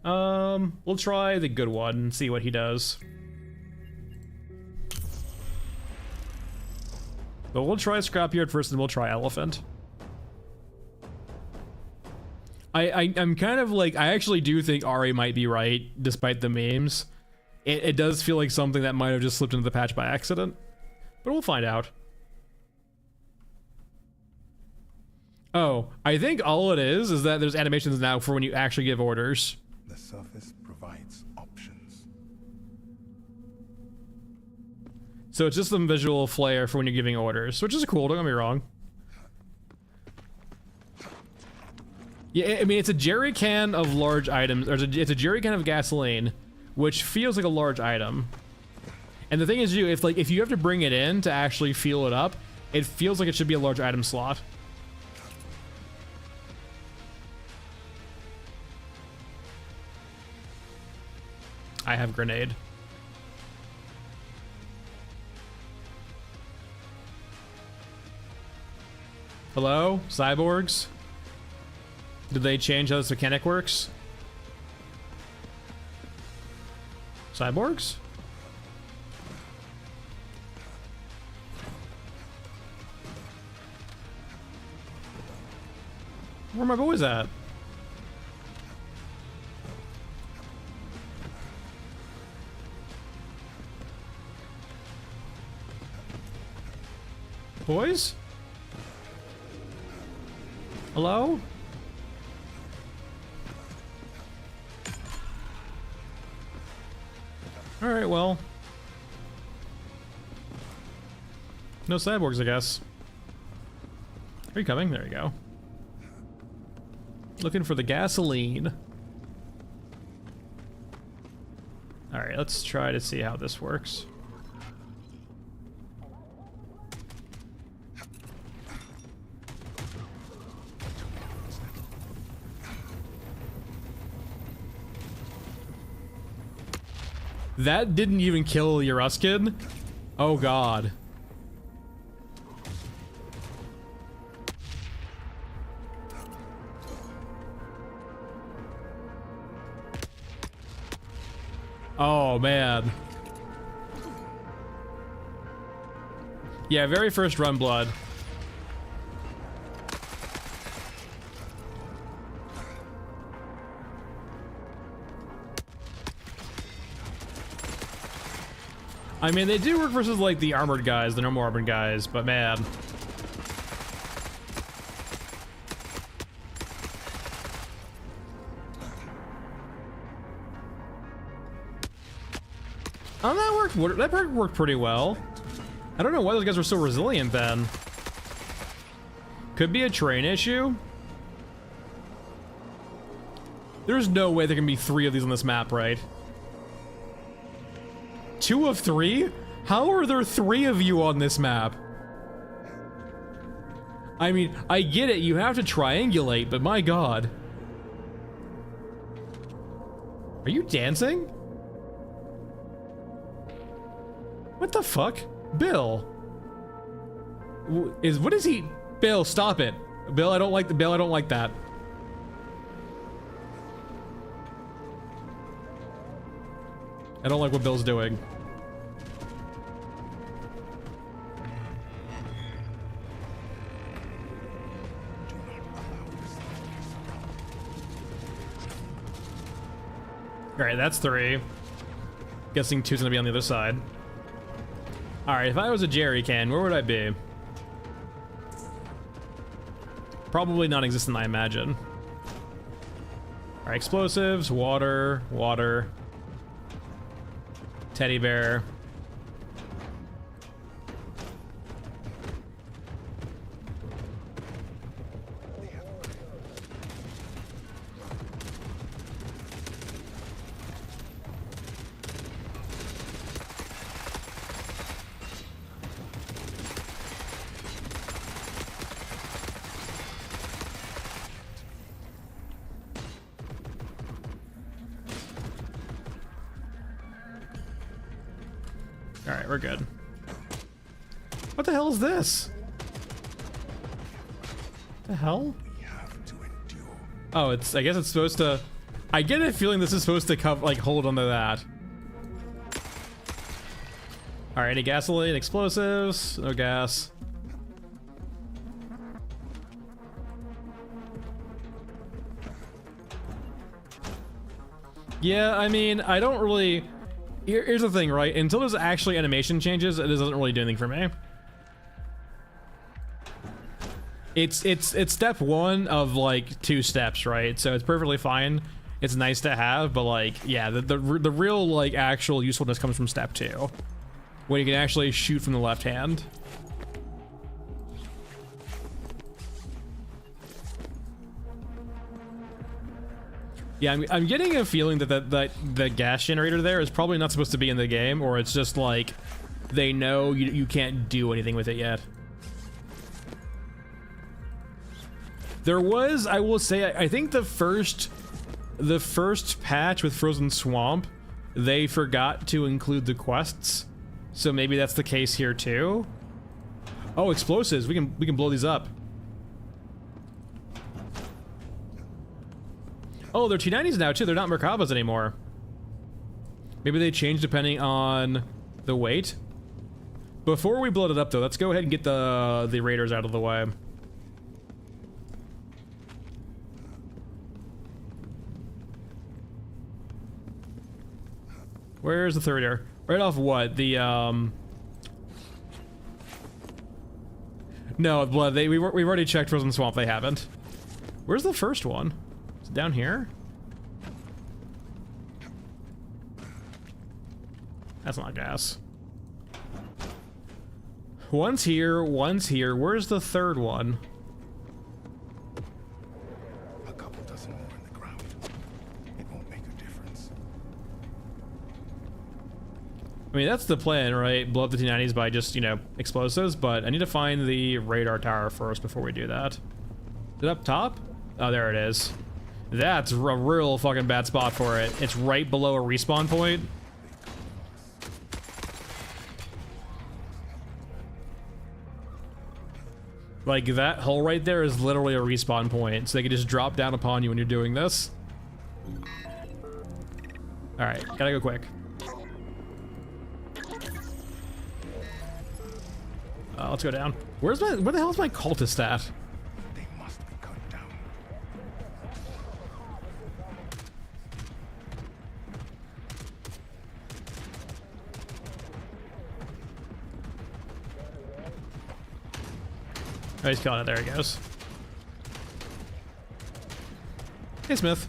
We'll try the good one and see what he does. But we'll try Scrapyard first, and we'll try Elephant. I'm kind of like, I actually do think Ari might be right, despite the memes. It does feel like something that might have just slipped into the patch by accident. But we'll find out. Oh, I think all it is that there's animations now for when you actually give orders. The surface provides options. So it's just some visual flair for when you're giving orders, which is cool, don't get me wrong. Yeah, I mean, it's a jerry can of large items, or it's a jerry can of gasoline, which feels like a large item. And the thing is, if you have to bring it in to actually fuel it up, it feels like it should be a large item slot. I have grenade. Hello, cyborgs? Did they change how this mechanic works? Cyborgs? Where are my boys at? Boys? Hello? Alright, well. No cyborgs, I guess. Are you coming? There you go. Looking for the gasoline. Alright, let's try to see how this works. That didn't even kill Euruskin? Oh god. Oh man. Yeah, very first run blood. I mean, they do work versus like the armored guys, the normal armored guys, but man. Oh, that worked. That part worked pretty well. I don't know why those guys were so resilient then. Could be a train issue. There's no way there can be 3 of these on this map, right? 2 of 3? How are there 3 of you on this map? I mean, I get it, you have to triangulate, but my god. Are you dancing? What the fuck? Bill. What is he? Bill, stop it. Bill, I don't like I don't like that. I don't like what Bill's doing. Alright, that's 3. Guessing 2's gonna be on the other side. Alright, if I was a jerry can, where would I be? Probably non-existent, I imagine. Alright, explosives, water, water. Teddy bear. Alright, we're good. What the hell is this? The hell? We have to endure. Oh, it's, I guess it's supposed to, I get a feeling this is supposed to cover, like, hold onto that. Alright, any gasoline, explosives, no gas. Yeah, I mean, I don't really... Here's the thing, right? Until there's actually animation changes, it doesn't really do anything for me. It's step one of like 2 steps, right? So it's perfectly fine. It's nice to have, but like, yeah, the real like actual usefulness comes from step 2, when you can actually shoot from the left hand. Yeah, I'm getting a feeling that the gas generator there is probably not supposed to be in the game, or it's just like they know you can't do anything with it yet. There was, I will say, I think the first patch with Frozen Swamp, they forgot to include the quests, so maybe that's the case here too. Oh, explosives! We can blow these up. Oh, they're T90s now too. They're not Merkabas anymore. Maybe they change depending on the weight. Before we blow it up though, let's go ahead and get the raiders out of the way. Where's the third air? Right off what? The no, blood. We've already checked Frozen Swamp. They haven't. Where's the first one? Is it down here? That's not gas. One's here. One's here. Where's the third one? A couple dozen more in the ground. It won't make a difference. I mean, that's the plan, right? Blow up the T90s by just, you know, explosives, but I need to find the radar tower first before we do that. Is it up top? Oh, there it is. That's a real fucking bad spot for it. It's right below a respawn point. Like, that hole right there is literally a respawn point, so they can just drop down upon you when you're doing this. Alright, gotta go quick. Let's go down. Where the hell is my cultist at? They must be cut down. Oh, he's killing it. There he goes. Hey, Smith.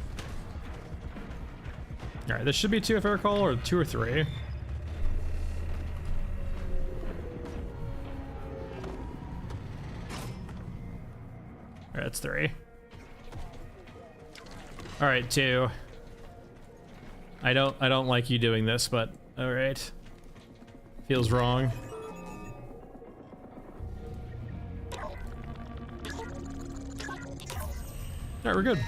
Alright, this should be 2 if I recall, or 2 or 3. Alright, that's 3. Alright, 2. I don't like you doing this, but alright. Feels wrong. Alright, we're good.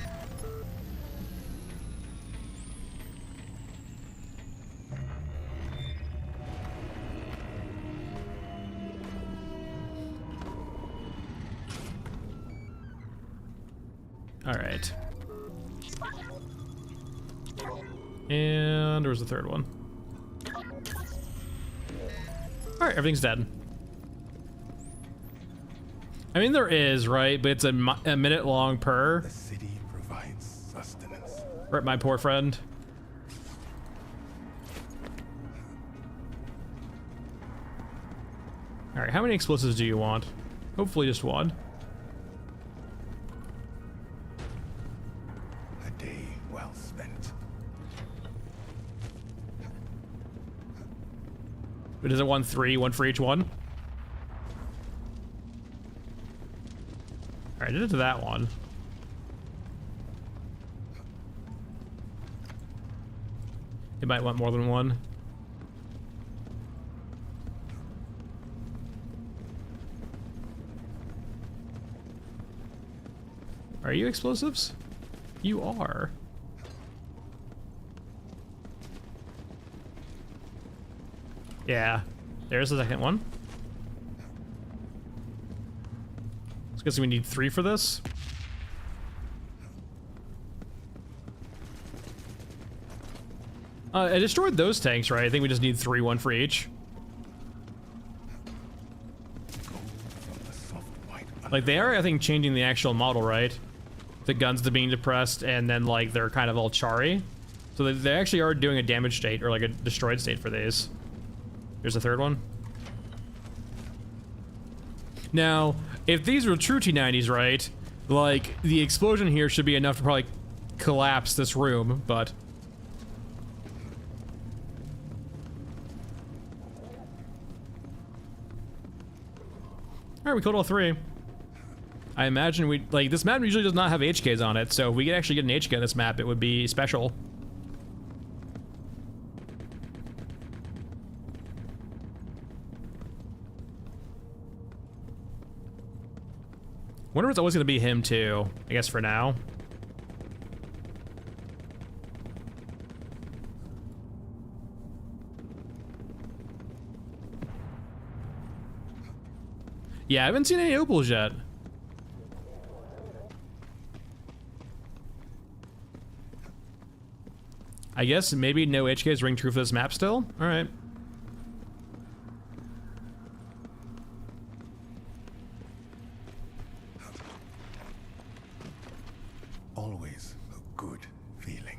Alright. And where's the third one? Alright, everything's dead. I mean, there is, right? But it's a minute long per. The city provides sustenance. Right, my poor friend. Alright, how many explosives do you want? Hopefully just one. A day well spent. But does it want 3, 1 for each one? Alright, I did it to that one. It might want more than one. Are you explosives? You are. Yeah, there's the second one. I guess we need 3 for this. I destroyed those tanks, right? I think we just need 3, 1 for each. Like, they are, I think, changing the actual model, right? The guns to being depressed, and then, like, they're kind of all charry. So they actually are doing a damaged state or like a destroyed state for these. Here's a third one. Now, if these were true T90s, right, like the explosion here should be enough to probably collapse this room, but alright, we killed all three. I imagine we like this map usually does not have HKs on it, so if we could actually get an HK on this map, it would be special. Wonder if it's always gonna be him too, I guess for now. Yeah, I haven't seen any opals yet. I guess maybe no HKs ring true for this map still? Alright. Always a good feeling.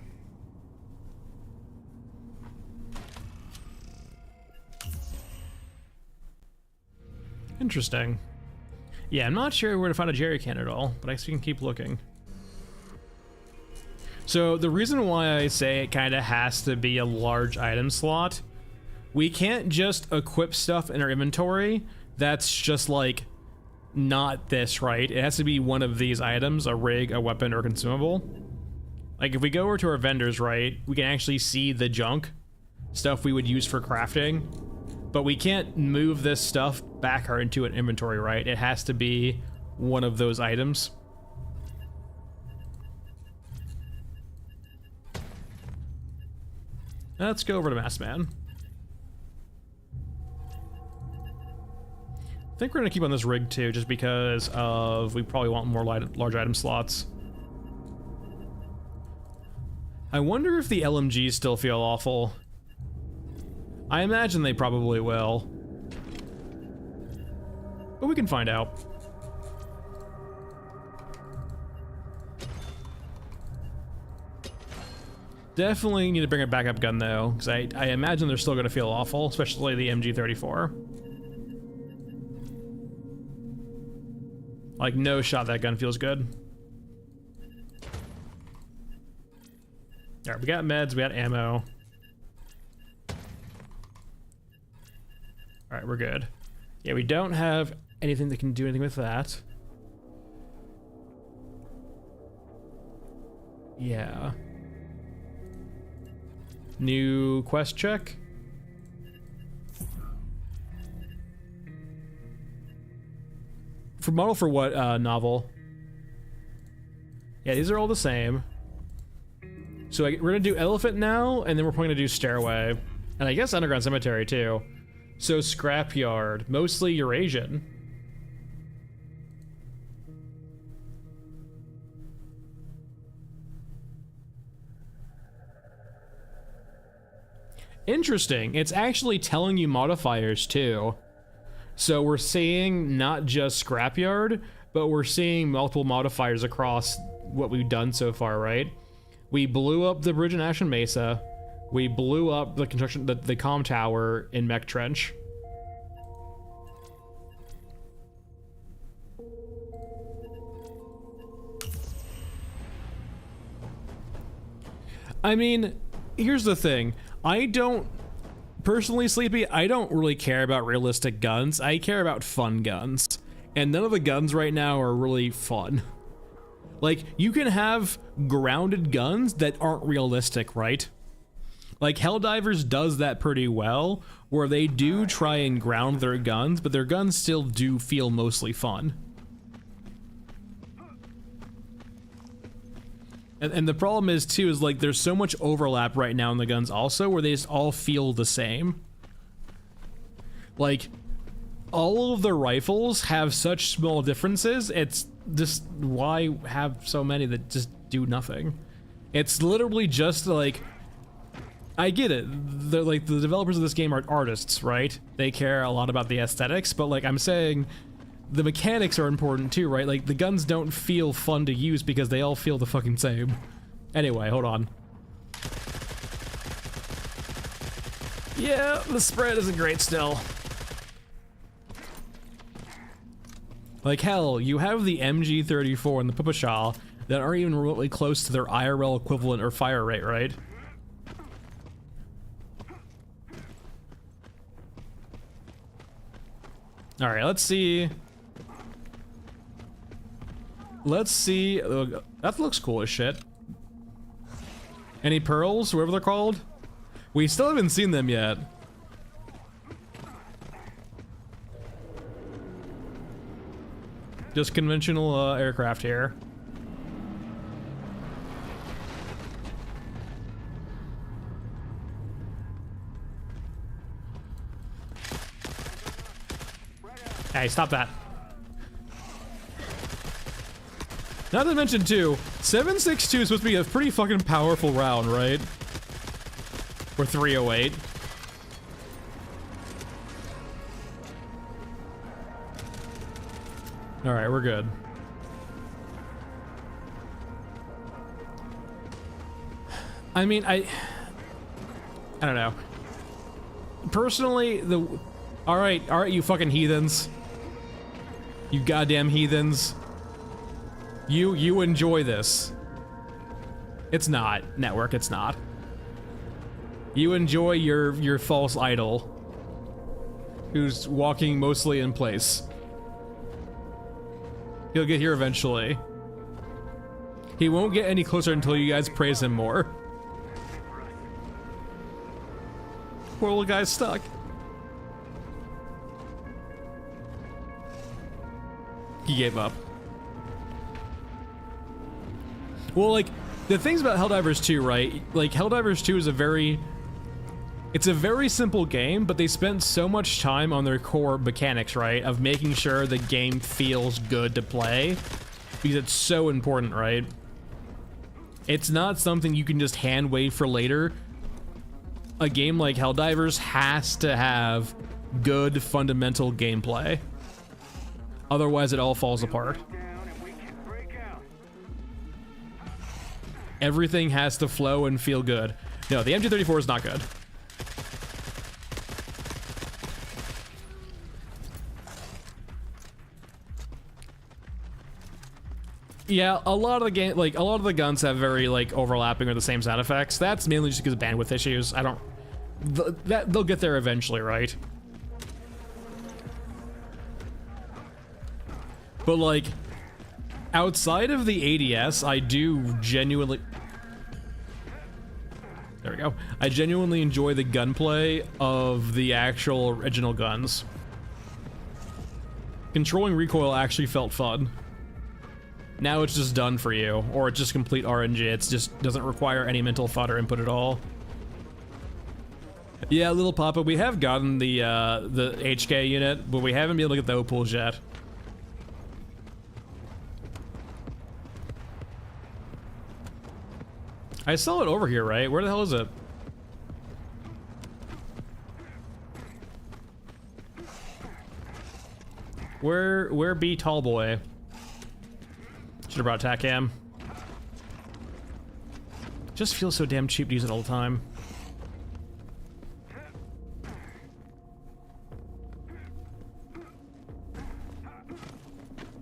Interesting. Yeah, I'm not sure where to find a jerry can at all, but I guess we can keep looking. So the reason why I say it kind of has to be a large item slot, we can't just equip stuff in our inventory that's just like not this, right? It has to be one of these items, a rig, a weapon, or consumable. Like if we go over to our vendors, right, we can actually see the junk stuff we would use for crafting, but we can't move this stuff back into an inventory, right? It has to be one of those items. Let's go over to Masked Man. I think we're gonna keep on this rig too, just because of we probably want more large item slots. I wonder if the LMGs still feel awful. I imagine they probably will, but we can find out. Definitely need to bring a backup gun though, because I imagine they're still going to feel awful, especially the MG34. Like, no shot that gun feels good. Alright, we got meds, we got ammo. Alright, we're good. Yeah, we don't have anything that can do anything with that. Yeah. New quest check. For model for what novel? Yeah, these are all the same. So we're gonna do elephant now, and then we're probably gonna do stairway, and I guess underground cemetery too. So scrapyard, mostly Eurasian. Interesting. It's actually telling you modifiers too. So we're seeing not just scrapyard, but we're seeing multiple modifiers across what we've done so far, right? We blew up the bridge in Ashen Mesa. We blew up the construction, the comm tower in Mech Trench. I mean, here's the thing. I don't, personally, Sleepy, I don't really care about realistic guns. I care about fun guns. And none of the guns right now are really fun. Like, you can have grounded guns that aren't realistic, right? Like, Helldivers does that pretty well, where they do try and ground their guns, but their guns still do feel mostly fun. And the problem is, too, is like there's so much overlap right now in the guns also, where they just all feel the same. Like, all of the rifles have such small differences, it's just, why have so many that just do nothing? It's literally just like, I get it, the developers of this game are artists, right? They care a lot about the aesthetics, but like I'm saying, the mechanics are important too, right? Like, the guns don't feel fun to use because they all feel the fucking same. Anyway, hold on. Yeah, the spread isn't great still. Like hell, you have the MG34 and the Pupashal that aren't even remotely close to their IRL equivalent or fire rate, right? Alright, let's see. Let's see. That looks cool as shit. Any pearls, whoever they're called? We still haven't seen them yet. Just conventional aircraft here. Hey, stop that. Not to mention too, 7.62 is supposed to be a pretty fucking powerful round, right? Or 308. Alright, we're good. I mean, I don't know. Personally, Alright, you fucking heathens. You goddamn heathens. You enjoy this. It's not, Network, it's not. You enjoy your false idol, who's walking mostly in place. He'll get here eventually. He won't get any closer until you guys praise him more. Poor little guy's stuck. He gave up. Well, like, the things about Helldivers 2, right? Like, Helldivers 2 is it's a very simple game, but they spent so much time on their core mechanics, right? Of making sure the game feels good to play, because it's so important, right? It's not something you can just hand wave for later. A game like Helldivers has to have good fundamental gameplay. Otherwise, it all falls apart. Everything has to flow and feel good. No, the MG34 is not good. Yeah, a lot of the guns have very like overlapping or the same sound effects. That's mainly just because of bandwidth issues. They'll get there eventually, right? But like, outside of the ADS, I do genuinely... There we go. I genuinely enjoy the gunplay of the actual original guns. Controlling recoil actually felt fun. Now it's just done for you, or it's just complete RNG. It just doesn't require any mental thought or input at all. Yeah, Little Papa, we have gotten the HK unit, but we haven't been able to get the opals yet. I saw it over here, right? Where the hell is it? Where be tall boy? Should have brought TACAM. Just feels so damn cheap to use it all the time.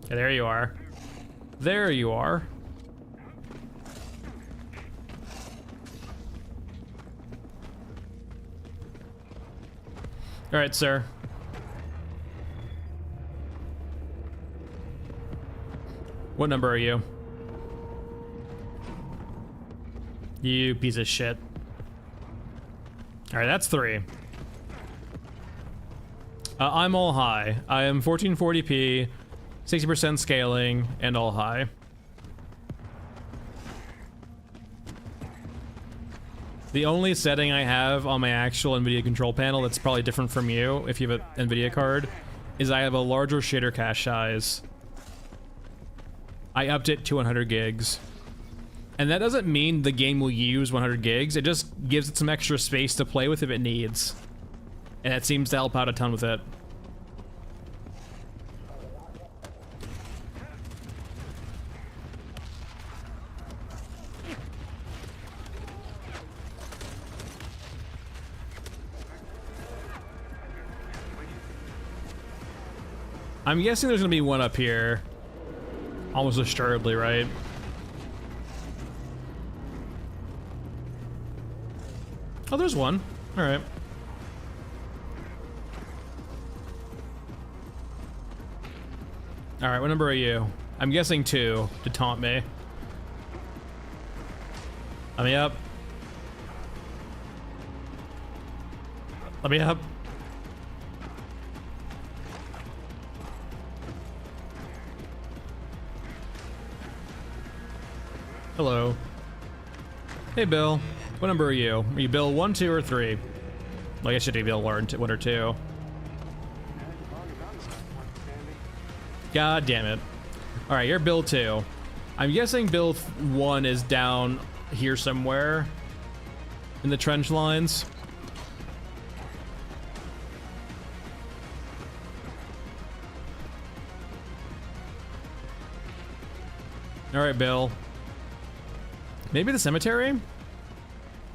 Okay, there you are. There you are. All right, sir. What number are you? You piece of shit. All right, that's 3. I'm all high. I am 1440p, 60% scaling, and all high. The only setting I have on my actual NVIDIA control panel that's probably different from you, if you have an NVIDIA card, is I have a larger shader cache size. I upped it to 100 gigs. And that doesn't mean the game will use 100 gigs, it just gives it some extra space to play with if it needs. And it seems to help out a ton with it. I'm guessing there's gonna be one up here. Almost assuredly, right? Oh, there's one. All right. All right, what number are you? I'm guessing 2 to taunt me. Let me up. Let me up. Hello. Hey, Bill. What number are you? Are you Bill 1, 2, or 3? Well, I guess you should be Bill 1 or 2. God damn it. All right, you're Bill 2. I'm guessing Bill 1 is down here somewhere in the trench lines. All right, Bill. Maybe the cemetery?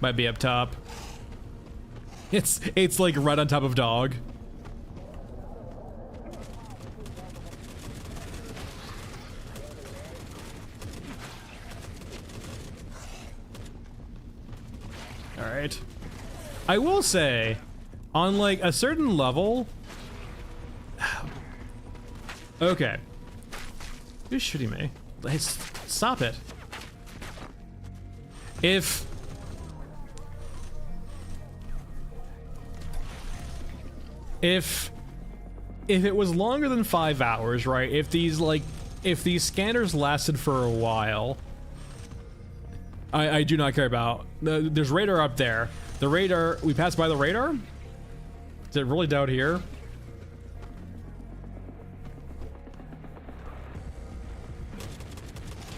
Might be up top. It's like right on top of Dog. All right. I will say, on like a certain level. Okay. Who's shooting me? Hey, stop it. If it was longer than 5 hours, right? If these scanners lasted for a while, I do not care about. There's radar up there. The radar, we passed by the radar? Is it really down here?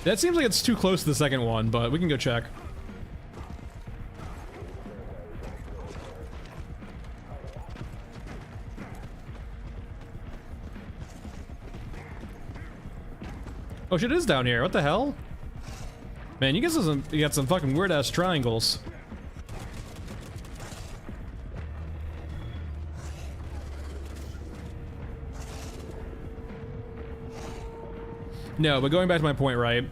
That seems like it's too close to the second one, but we can go check. Oh shit, it is down here. What the hell? Man, you got some fucking weird ass triangles. No, but going back to my point, right?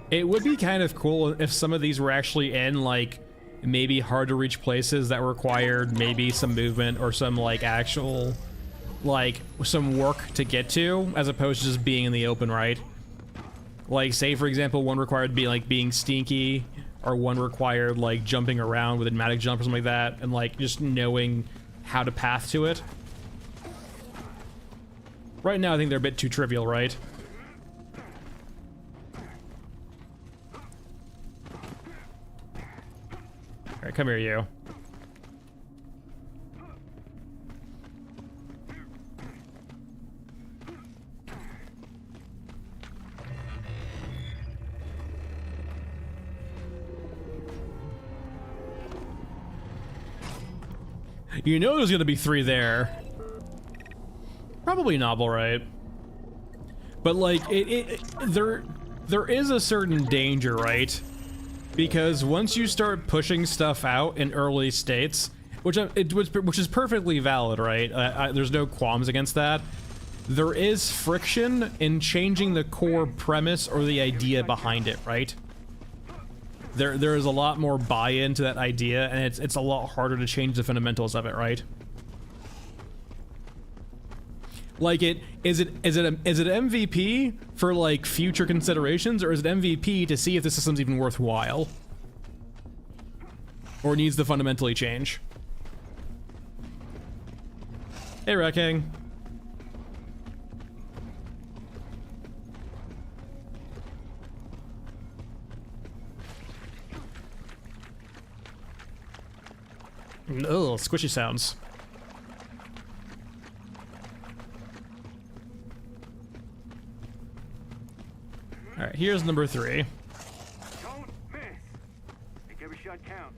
It would be kind of cool if some of these were actually in like maybe hard to reach places that required maybe some movement or some like actual like some work to get to, as opposed to just being in the open, right? Like say for example, one required being stinky, or one required like jumping around with a pneumatic jump or something like that, and like just knowing how to path to it. Right now I think they're a bit too trivial, right? Alright, come here, you. You know there's gonna be 3 there. Probably novel, right? But like, there is a certain danger, right? Because once you start pushing stuff out in early states, which is perfectly valid, right? There's no qualms against that. There is friction in changing the core premise or the idea behind it, right? There is a lot more buy-in to that idea, and it's a lot harder to change the fundamentals of it, right? Like is it MVP for like future considerations, or is it MVP to see if the system's even worthwhile? Or needs to fundamentally change? Hey, Wrecking. Ugh, squishy sounds. All right, here's number 3. Don't miss. Make every shot count.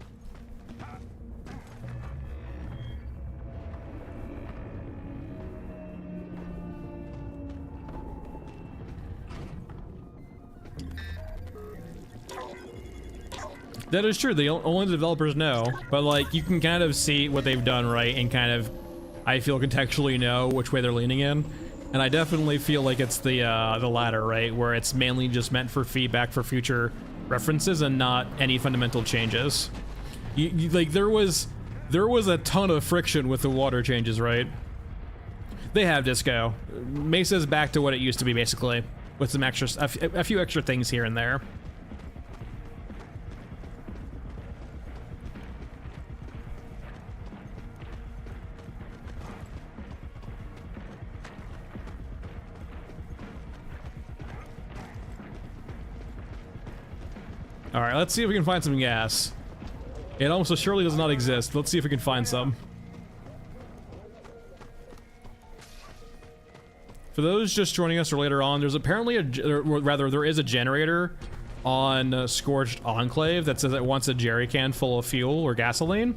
That is true. Only the developers know, but like you can kind of see what they've done, right, and kind of I feel contextually know which way they're leaning in. And I definitely feel like it's the latter, right? Where it's mainly just meant for feedback for future references and not any fundamental changes. Like there was a ton of friction with the water changes, right? They have Disco. Mesa's back to what it used to be, basically, with some extra, a few extra things here and there. All right, let's see if we can find some gas. It almost surely does not exist. Let's see if we can find some. For those just joining us or later on, there's apparently there is a generator on Scorched Enclave that says it wants a jerry can full of fuel or gasoline.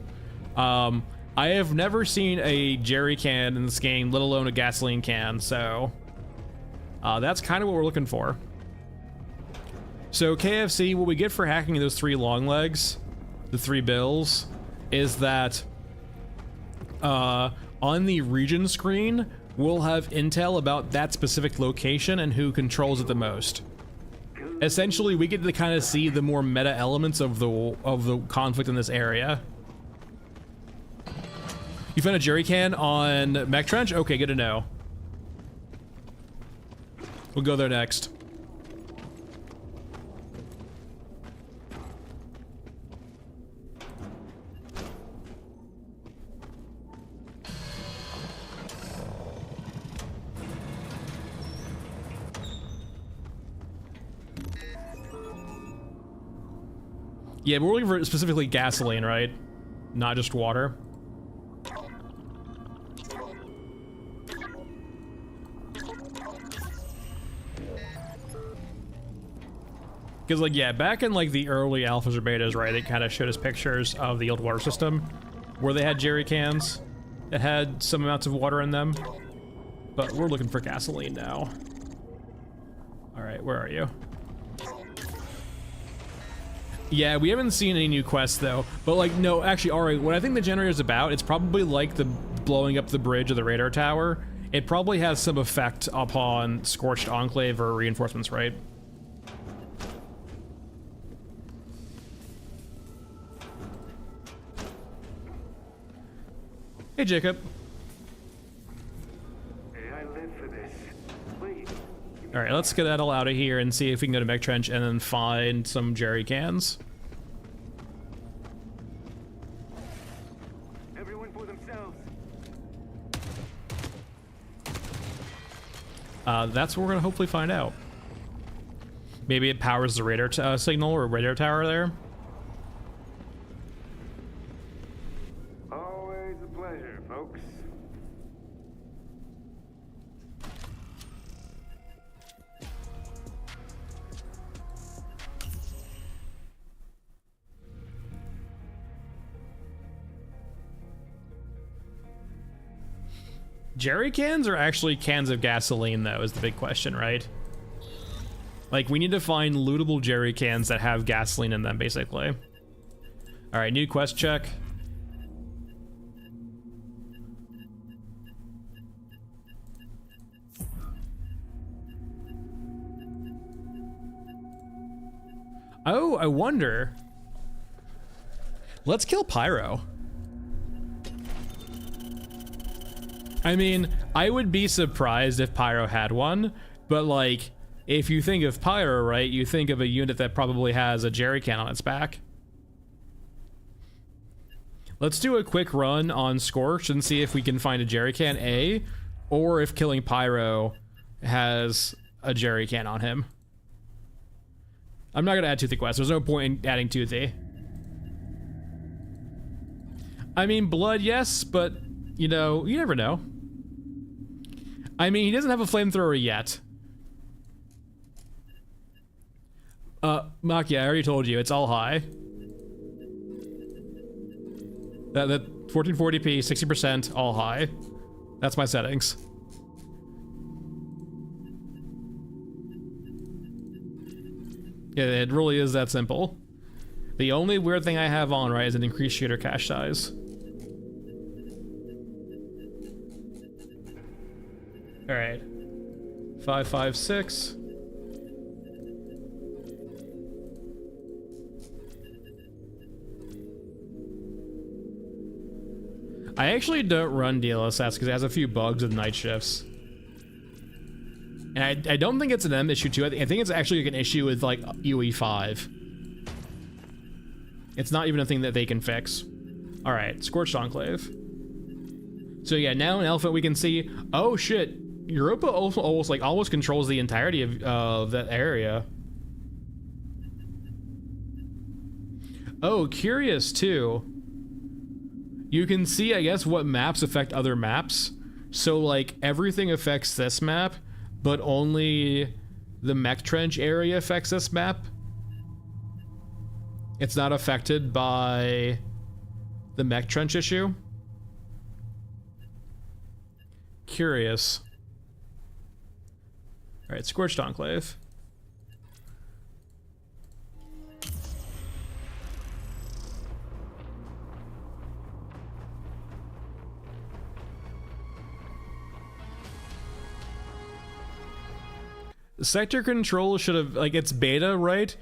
I have never seen a jerry can in this game, let alone a gasoline can, so that's kind of what we're looking for. So KFC, what we get for hacking those 3 long legs, the 3 bills, is that on the region screen, we'll have intel about that specific location and who controls it the most. Essentially, we get to kind of see the more meta elements of the conflict in this area. You found a jerry can on Mech Trench? Okay, good to know. We'll go there next. Yeah, but we're looking for specifically gasoline, right? Not just water. Because, like, yeah, back in, like, the early alphas or betas, right, it kind of showed us pictures of the old water system where they had jerry cans that had some amounts of water in them. But we're looking for gasoline now. All right, where are you? Yeah, we haven't seen any new quests though, but like, no, actually, alright, what I think the generator's about, it's probably like the blowing up the bridge of the radar tower. It probably has some effect upon Scorched Enclave or reinforcements, right? Hey, Jacob. Hey, I live for this. Please. All right, let's get that all out of here and see if we can go to Mech Trench and then find some jerry cans. Everyone for themselves. That's what we're gonna hopefully find out. Maybe it powers the radar signal or radar tower there. Always a pleasure, folks. Jerry cans are actually cans of gasoline, though, is the big question, right? Like, we need to find lootable jerry cans that have gasoline in them, basically. All right, new quest check. Oh, I wonder. Let's kill Pyro. I mean, I would be surprised if Pyro had one, but like, if you think of Pyro, right, you think of a unit that probably has a jerry can on its back. Let's do a quick run on Scorch and see if we can find a jerry can A, or if killing Pyro has a jerry can on him. I'm not gonna add Toothy Quest, there's no point in adding Toothy. I mean, blood, yes, but, you know, you never know. I mean, he doesn't have a flamethrower yet. Maki, I already told you, it's all high. That 1440p, 60%, all high. That's my settings. Yeah, it really is that simple. The only weird thing I have on, right, is an increased shooter cache size. All right. 556. I actually don't run DLSS because it has a few bugs with night shifts. And I don't think it's an M issue too. I think it's actually like an issue with like UE5. It's not even a thing that they can fix. All right, Scorched Enclave. So yeah, now in Elephant we can see, oh shit, Europa also almost controls the entirety of that area. Oh, curious too. You can see, I guess, what maps affect other maps. So like everything affects this map, but only the mech trench area affects this map. It's not affected by the mech trench issue. Curious. All right, Scorched Enclave. Sector control should have, like, it's beta, right?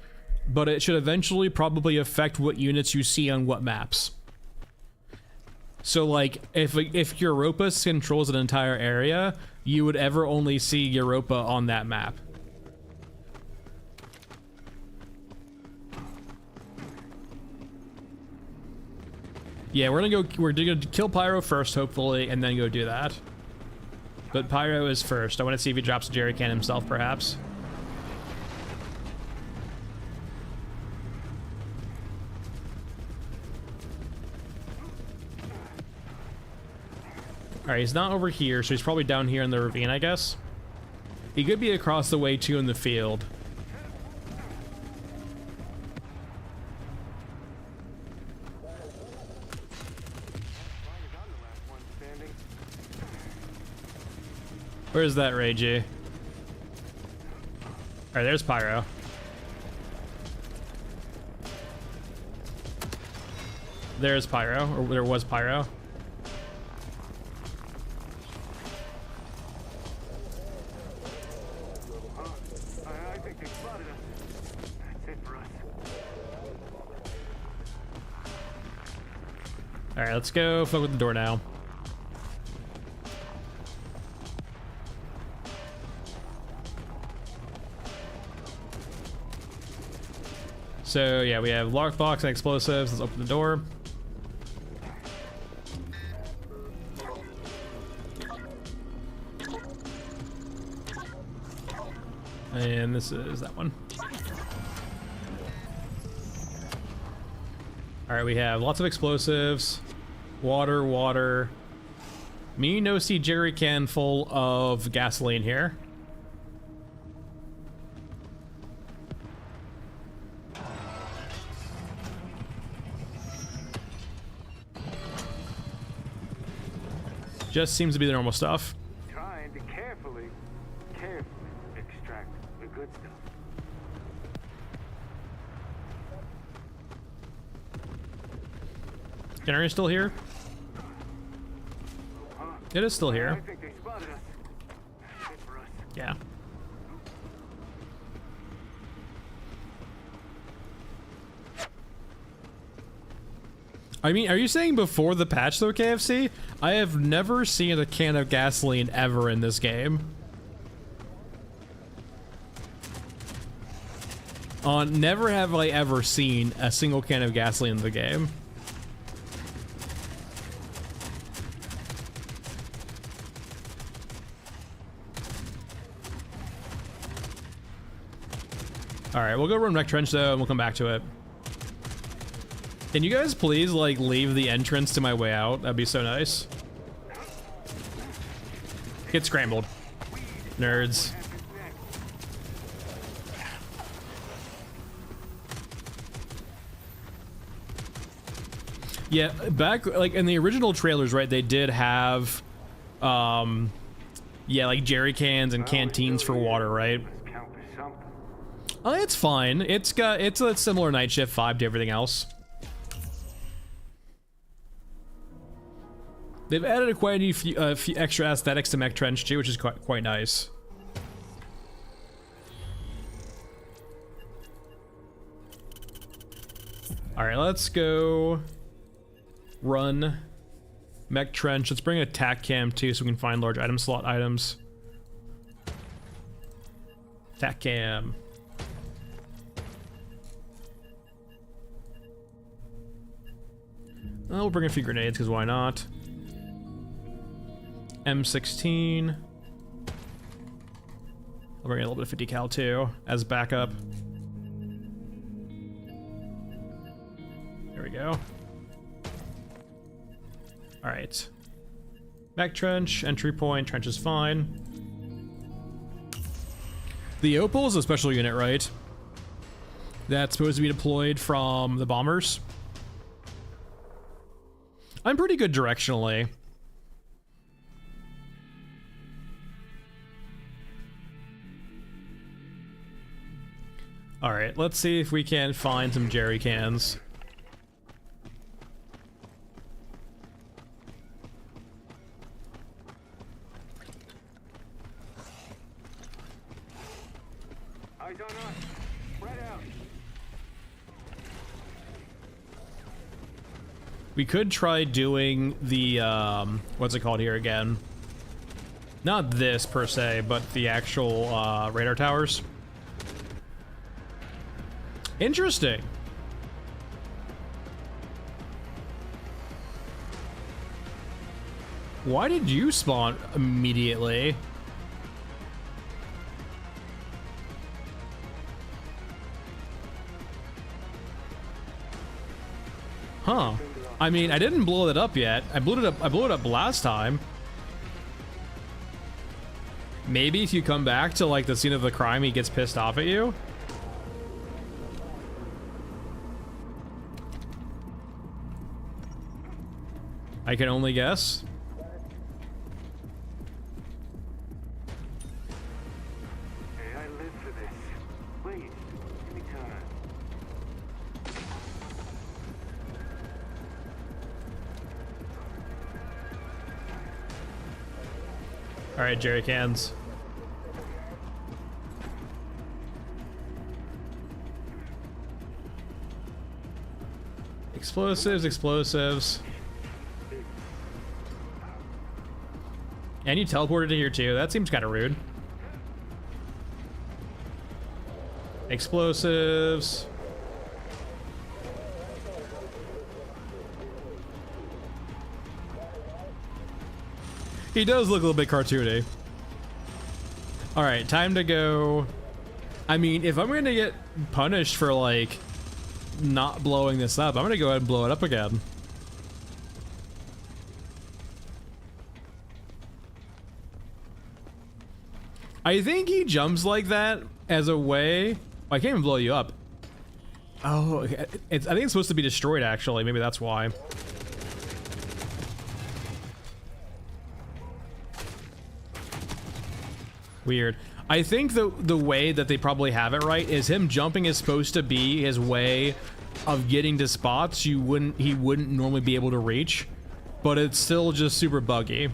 But it should eventually probably affect what units you see on what maps. So, like, if Europa controls an entire area, you would ever only see Europa on that map. Yeah, we're gonna kill Pyro first, hopefully, and then go do that. But Pyro is first. I want to see if he drops a jerry can himself, perhaps. Alright, he's not over here, so he's probably down here in the ravine, I guess. He could be across the way, too, in the field. Where's that Ragey? Alright, there's Pyro. There's Pyro, or there was Pyro. I think they spotted us. That's it for us. Alright, let's go fuck with the door now. So yeah, we have lockbox and explosives. Let's open the door. And this is that one. All right, we have lots of explosives, water. Me no see jerry can full of gasoline here. Just seems to be the normal stuff. Trying to carefully extract the good stuff. Generator still here? It is still I here. think they spotted us. That's it for us. Yeah. I mean, are you saying before the patch though, KFC? I have never seen a can of gasoline ever in this game. Never have I ever seen a single can of gasoline in the game. Alright, we'll go run Mech Trench though, and we'll come back to it. Can you guys please, like, leave the entrance to my way out? That'd be so nice. Get scrambled. Nerds. Yeah, back, like, in the original trailers, right, they did have, yeah, like, jerry cans and canteens for water, right? Count for something. Oh, it's fine. It's a similar night shift vibe to everything else. They've added quite a few extra aesthetics to Mech Trench too, which is quite nice. All right, let's go run Mech Trench. Let's bring attack cam too, so we can find large item slot items. Attack cam. Well, we'll bring a few grenades, because why not? M16. I'll bring a little bit of 50 cal too, as backup. There we go. Alright. Mech Trench, entry point, trench is fine. The Opal is a special unit, right? That's supposed to be deployed from the bombers. I'm pretty good directionally. Alright, let's see if we can find some jerry cans. Eyes on us. Spread out. We could try doing the, what's it called here again? Not this per se, but the actual radar towers. Interesting. Why did you spawn immediately? Huh. I mean, I didn't blow it up yet. I blew it up last time. Maybe if you come back to like the scene of the crime, he gets pissed off at you. I can only guess. Hey, I live for this. Please, give me time. All right, jerry cans. Explosives, explosives. And you teleported to here too. That seems kind of rude. Explosives. He does look a little bit cartoony. All right, time to go. I mean, if I'm gonna get punished for like not blowing this up, I'm gonna go ahead and blow it up again. I think he jumps like that as a way. Oh, I can't even blow you up. Oh, I think it's supposed to be destroyed actually. Maybe that's why. Weird. I think the way that they probably have it right is him jumping is supposed to be his way of getting to spots he wouldn't normally be able to reach, but it's still just super buggy.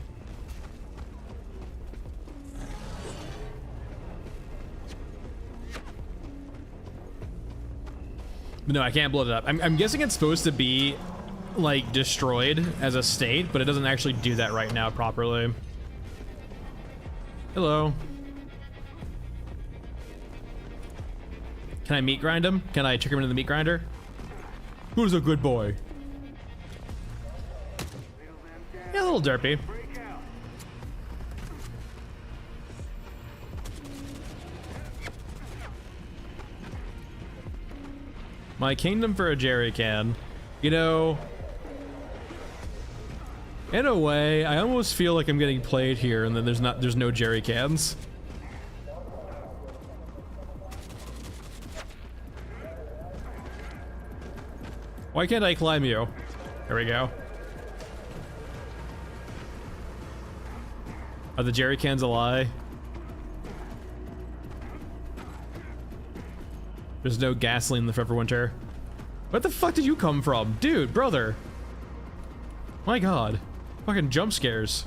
No, I can't blow it up. I'm guessing it's supposed to be like destroyed as a state, but it doesn't actually do that right now properly. Hello. Can I meat grind him? Can I trick him into the meat grinder? Who's a good boy? Yeah, a little derpy. Break out. My kingdom for a jerry can. You know, in a way, I almost feel like I'm getting played here, and then there's no jerry cans. Why can't I climb you? There we go. Are the jerry cans a lie? There's no gasoline in the Winter. Where the fuck did you come from? Dude, brother. My god. Fucking jump scares.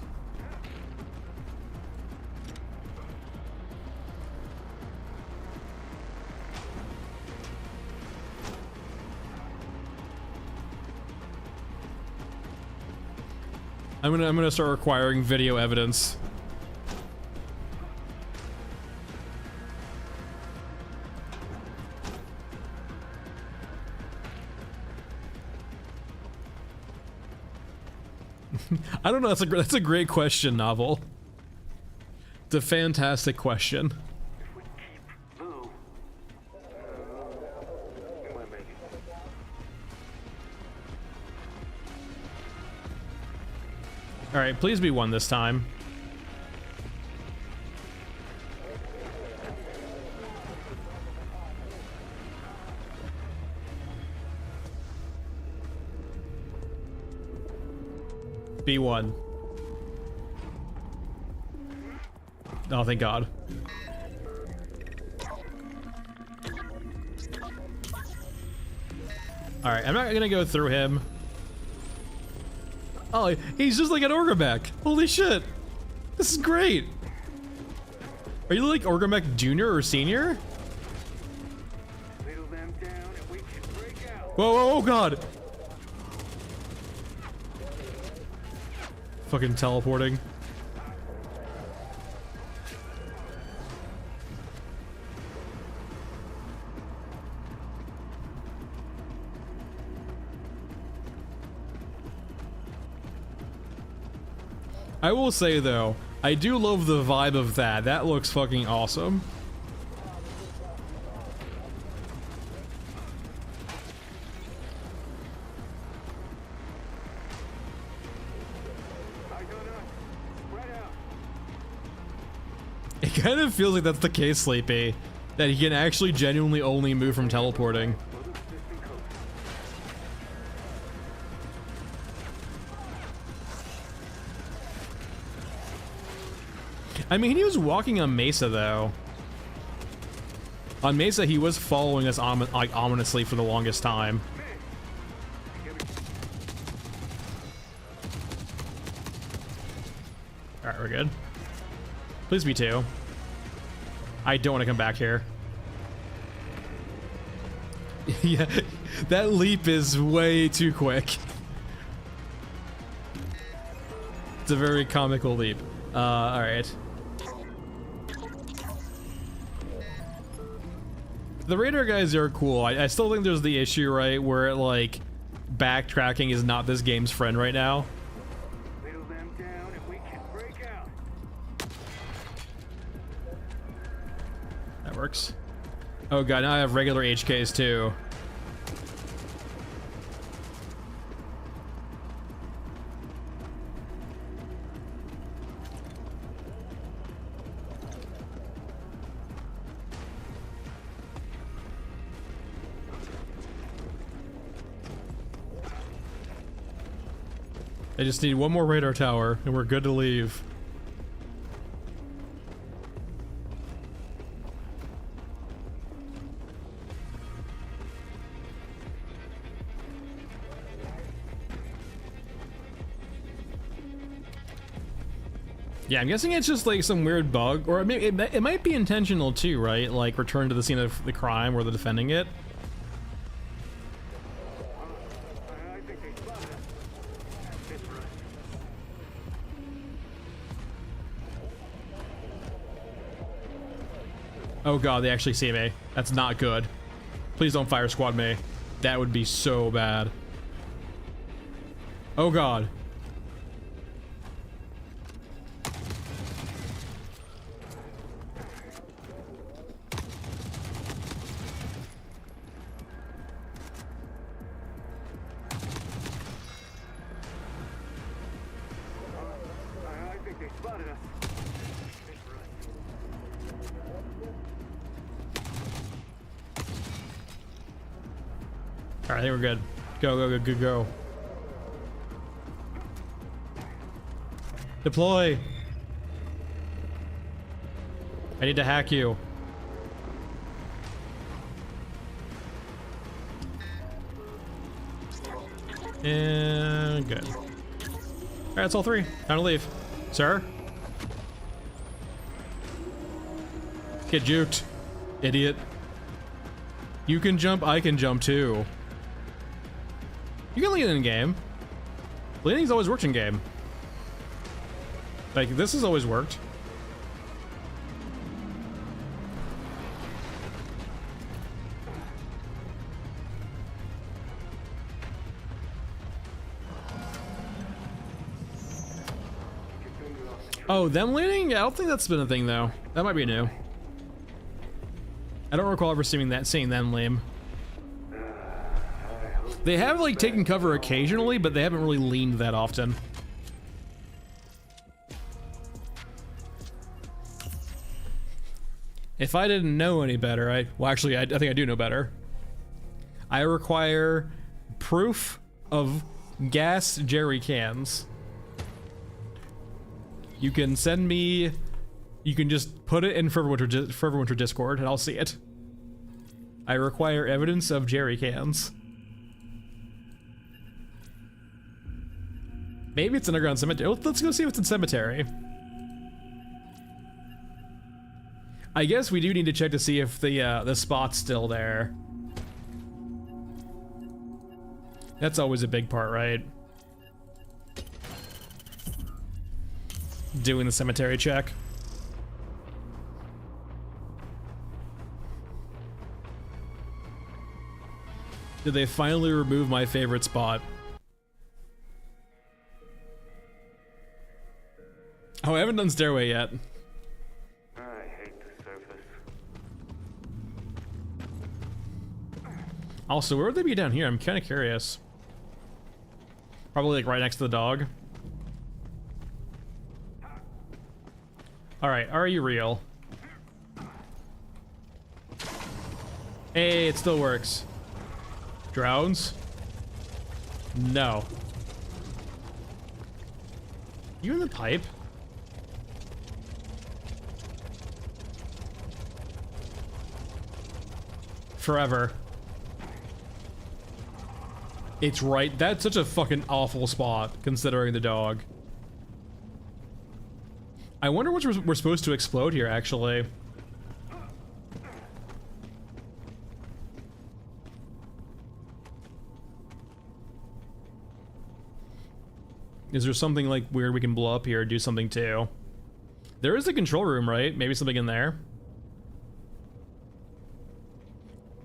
I'm gonna start requiring video evidence. I don't know. That's a great question, Novel. It's a fantastic question. If we keep Lou, we might make it. All right, please be one this time. B1. Oh, thank God. Alright, I'm not gonna go through him. Oh, he's just like an Orgamek. Holy shit. This is great. Are you like Orgamek Junior or Senior? Whittle them down and we can break out. Whoa, whoa, oh God. Fucking teleporting. I will say though, I do love the vibe of that. That looks fucking awesome. It kind of feels like that's the case, Sleepy. That he can actually genuinely only move from teleporting. I mean, he was walking on Mesa, though. On Mesa, he was following us like ominously for the longest time. Alright, we're good. Please be two. I don't want to come back here. Yeah, that leap is way too quick. It's a very comical leap. Alright. The radar guys are cool. I still think there's the issue, right, where like backtracking is not this game's friend right now. Whittle them down and we can break out. That works. Oh god, now I have regular HKs too. I just need one more radar tower and we're good to leave. Yeah, I'm guessing it's just like some weird bug, or it might be intentional too, right? Like return to the scene of the crime where they're defending it. I think they spotted us. That's right. Oh god, they actually see me. That's not good. Please don't fire squad me. That would be so bad. Oh god. I think they spotted us. That's right. Alright, I think we're good. Go, go, go, go, go. Deploy! I need to hack you. And good. right, that's all three. Time to leave. Sir? Get juked, idiot. You can jump, I can jump too. You can lean in game. Leaning's always worked in game. Like, this has always worked. Oh, them leaning? Yeah, I don't think that's been a thing though. That might be new. I don't recall ever seeing them lean. They have like taken cover occasionally, but they haven't really leaned that often. If I didn't know any better, well actually I think I do know better. I require proof of gas jerry cans. You can send me, you can just put it in Foreverwinter Discord and I'll see it. I require evidence of jerry cans. Maybe it's underground cemetery. Let's go see what's in cemetery. I guess we do need to check to see if the spot's still there. That's always a big part, right? Doing the cemetery check. Did they finally remove my favorite spot? Oh, I haven't done stairway yet. I hate the surface. Also, where would they be down here? I'm kind of curious. Probably like right next to the dog. Alright, are you real? Hey, it still works. Drowns? No. You in the pipe? Forever. It's right. That's such a fucking awful spot, considering the dog. I wonder what we're supposed to explode here, actually. Is there something like weird we can blow up here or do something too? There is a control room, right? Maybe something in there.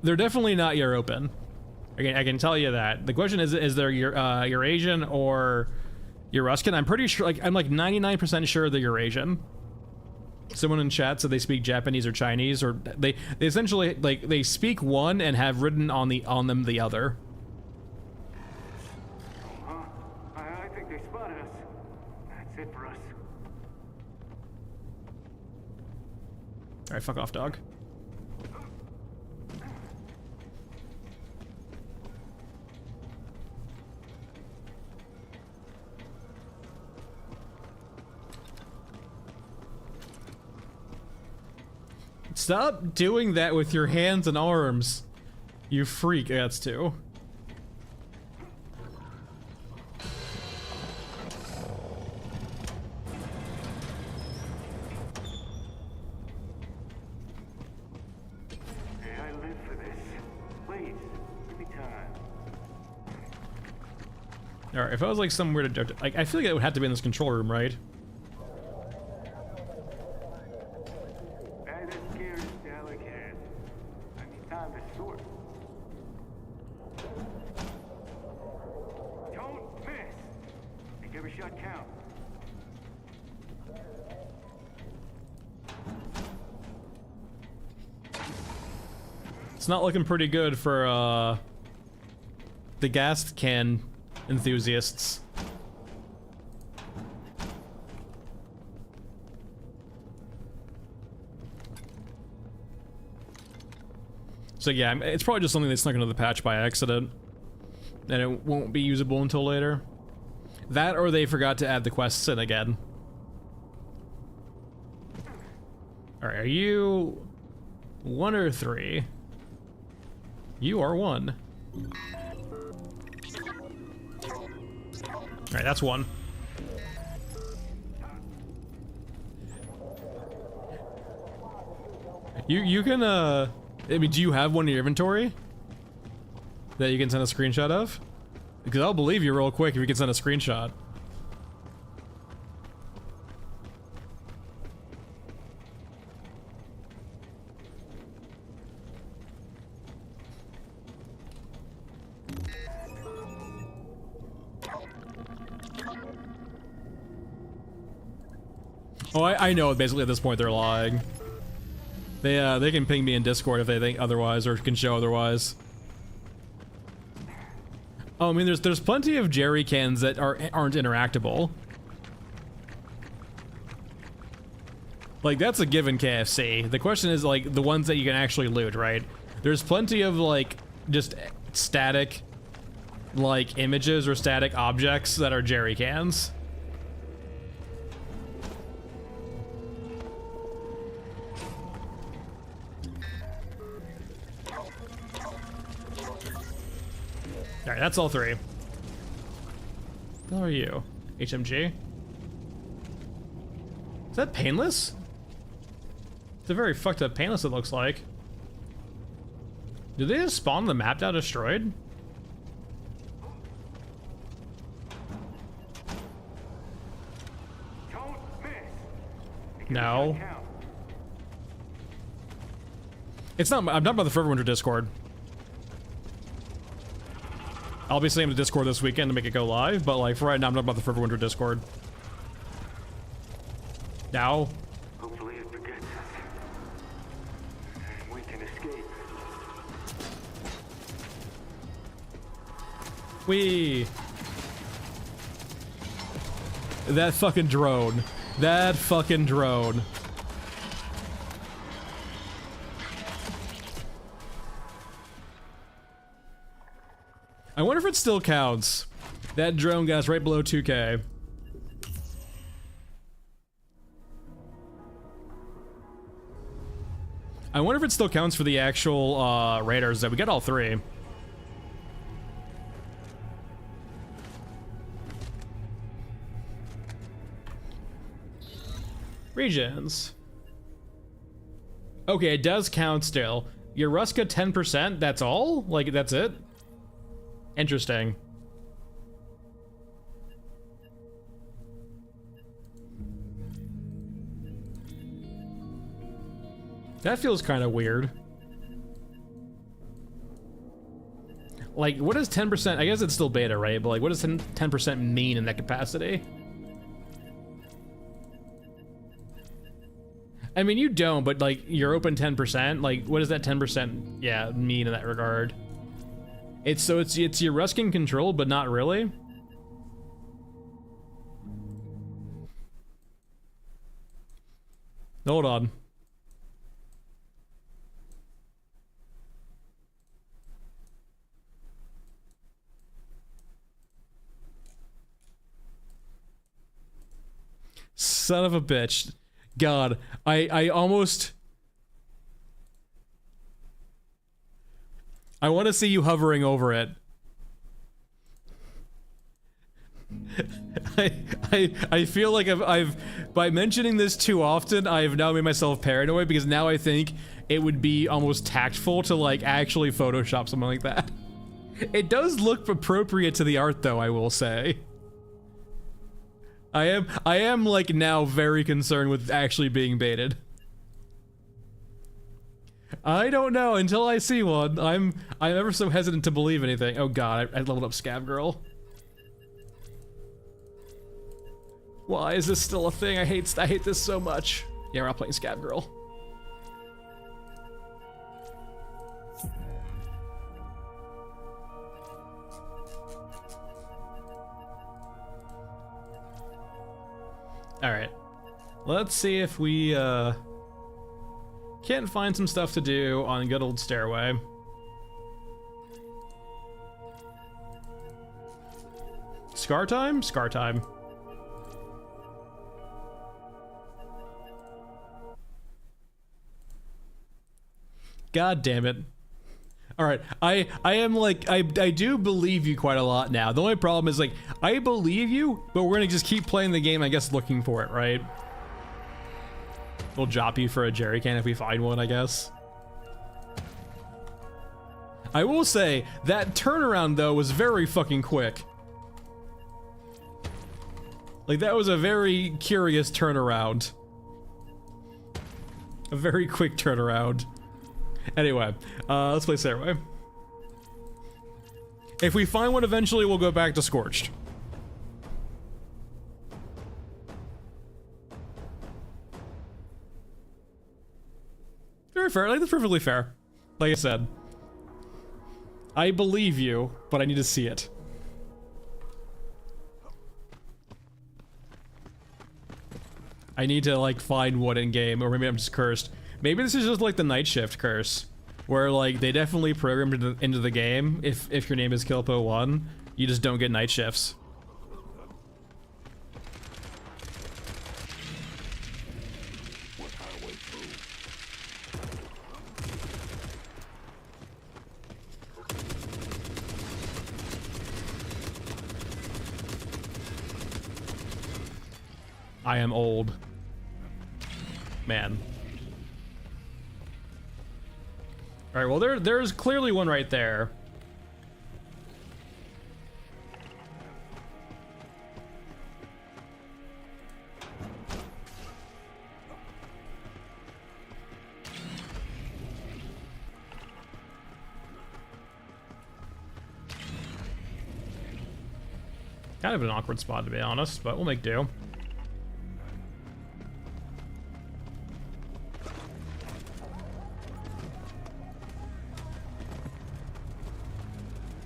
They're definitely not European. I can tell you that. The question is there Eurasian or Euruscan? I'm pretty sure, I'm like 99% sure they're Eurasian. Someone in chat said they speak Japanese or Chinese, or they essentially, like, they speak one and have written on them the other. I think they spotted us. That's it for us. Alright, fuck off, dog. Stop doing that with your hands and arms. You freak. That's two. Hey, I live for this. Please, give me time. Alright, if I was like somewhere to, like, I feel like it would have to be in this control room, right? It's not looking pretty good for the gas can enthusiasts. So yeah, it's probably just something they snuck into the patch by accident, and it won't be usable until later. That, or they forgot to add the quests in again. Alright, are you 1 or 3? You are 1. Alright, that's 1. You can I mean, do you have one in your inventory that you can send a screenshot of? Because I'll believe you real quick if you can send a screenshot. Oh, I know basically at this point they're lying. They can ping me in Discord if they think otherwise or can show otherwise. Oh, I mean, there's plenty of jerry cans that aren't interactable. Like, that's a given KFC. The question is, like, the ones that you can actually loot, right? There's plenty of, like, just static, like, images or static objects that are jerry cans. Alright, that's all three. How are you? HMG? Is that painless? It's a very fucked up painless, it looks like. Did they just spawn the map now destroyed? Don't miss. No. It's not, I'm not by the Forever Winter Discord. I'll be saying the Discord this weekend to make it go live, but like for right now, I'm not about the Forever Winter Discord. Now. Hopefully it forgets us. And we can escape. Wee. That fucking drone. That fucking drone. I wonder if it still counts. That drone got us right below 2K. I wonder if it still counts for the actual raiders that we got all three. Regions. Okay, it does count still. Yoruska 10%, that's all? Like, that's it? Interesting. That feels kind of weird. Like, what is 10%? I guess it's still beta, right? But like, what does 10% mean in that capacity? I mean, you don't, but like, you're open 10%. Like, what does that 10%, yeah, mean in that regard? It's your Ruskin control, but not really. Hold on. Son of a bitch. God, I almost... I want to see you hovering over it. I feel like I've by mentioning this too often, I've now made myself paranoid because now I think it would be almost tactful to like actually Photoshop something like that. It does look appropriate to the art though, I will say. I am like now very concerned with actually being baited. I don't know until I see one. I'm ever so hesitant to believe anything. Oh god, I leveled up Scav Girl. Why is this still a thing? I hate this so much. Yeah, we're not playing Scav Girl. All right, let's see if we can't find some stuff to do on good old Stairway. Scar time? Scar time. God damn it. Alright, I am like, I do believe you quite a lot now. The only problem is like, I believe you, but we're gonna just keep playing the game, I guess, looking for it, right? We'll drop you for a jerry can if we find one, I guess. I will say, that turnaround, though, was very fucking quick. Like, that was a very curious turnaround. A very quick turnaround. Anyway, let's play Stairway. If we find one eventually, we'll go back to Scorched. Very fair, like, that's perfectly fair. Like I said. I believe you, but I need to see it. I need to, like, find one in game, or maybe I'm just cursed. Maybe this is just like the night shift curse, where like they definitely programmed into the game. If your name is Kilpo1, you just don't get night shifts. I am old. Man. Alright, well there's clearly one right there. Kind of an awkward spot, to be honest, but we'll make do.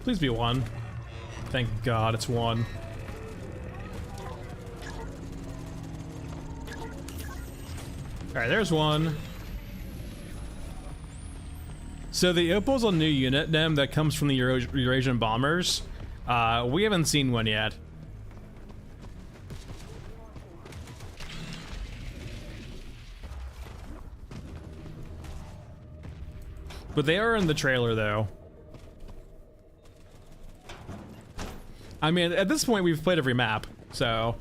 Please be one. Thank God it's one. Alright, there's one. So the Opal's a new unit, Dem, that comes from the Eurasian Bombers. We haven't seen one yet. But they are in the trailer, though. I mean, at this point, we've played every map, so...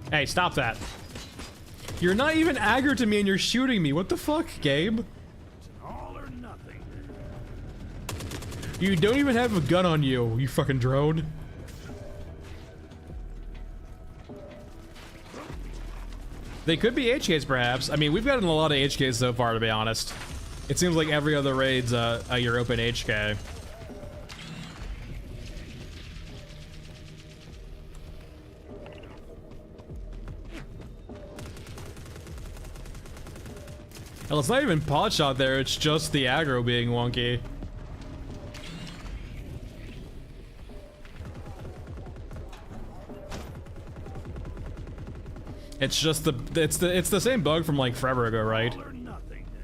Hey, stop that. You're not even aggro to me and you're shooting me. What the fuck, Gabe? All or nothing. You don't even have a gun on you, you fucking drone. They could be HKs, perhaps. I mean, we've gotten a lot of HKs so far, to be honest. It seems like every other raid's a European HK. Well, it's not even pot shot there, it's just the aggro being wonky. It's just it's the same bug from like forever ago, right?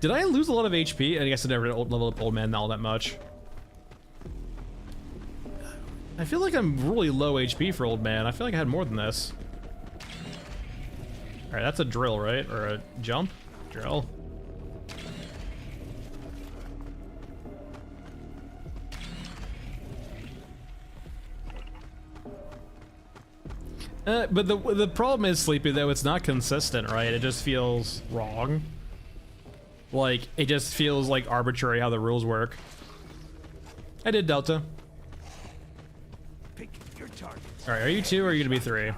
Did I lose a lot of HP? I guess I never leveled up Old Man all that much. I feel like I'm really low HP for Old Man. I feel like I had more than this. Alright, that's a drill, right? Or a jump? Drill. But the problem is, Sleepy, though, it's not consistent, right? It just feels wrong. Like, it just feels like arbitrary how the rules work. I did Delta. Pick your target. Alright, are you 2 or are you gonna be 3?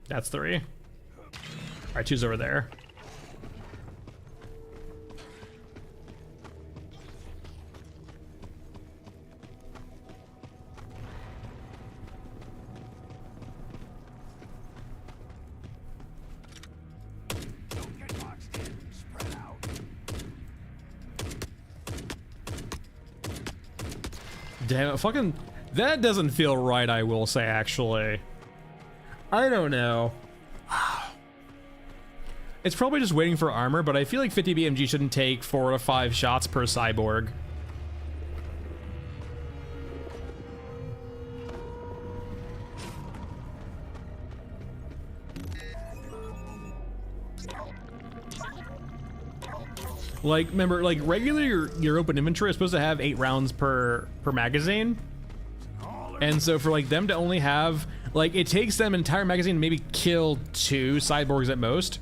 That's 3. Alright, 2's over there. Don't get boxed in. Spread out. Damn it, fucking... That doesn't feel right, I will say, actually. I don't know. It's probably just waiting for armor, but I feel like 50 BMG shouldn't take 4 to 5 shots per cyborg. Like, remember, like regular your open inventory is supposed to have 8 rounds per magazine. And so for like them to only have, like, it takes them an entire magazine to maybe kill 2 cyborgs at most.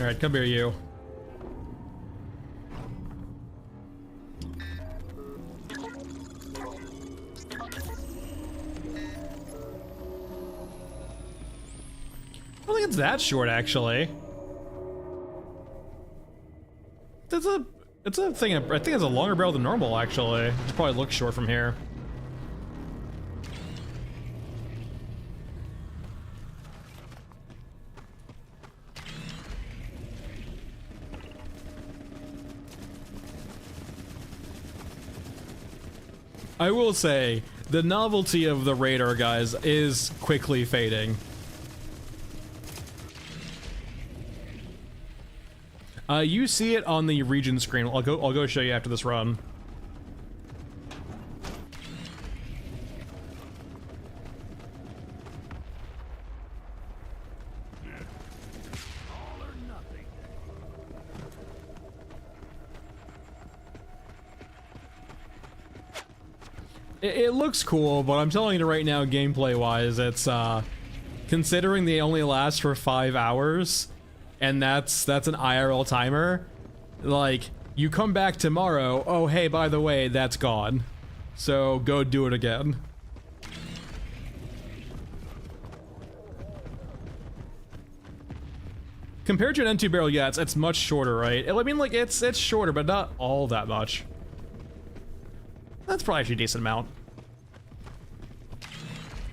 All right, come here, you. I don't think it's that short, actually. It's a thing. I think it's a longer barrel than normal, actually. It probably looks short from here. I will say, the novelty of the radar, guys, is quickly fading. You see it on the region screen. I'll go show you after this run. It looks cool, but I'm telling you right now, gameplay-wise, it's considering they only last for 5 hours, and that's an IRL timer. Like, you come back tomorrow, oh hey, by the way, that's gone. So go do it again. Compared to an M2 barrel, yeah, it's much shorter, right? I mean, like, it's shorter, but not all that much. That's probably actually a decent amount.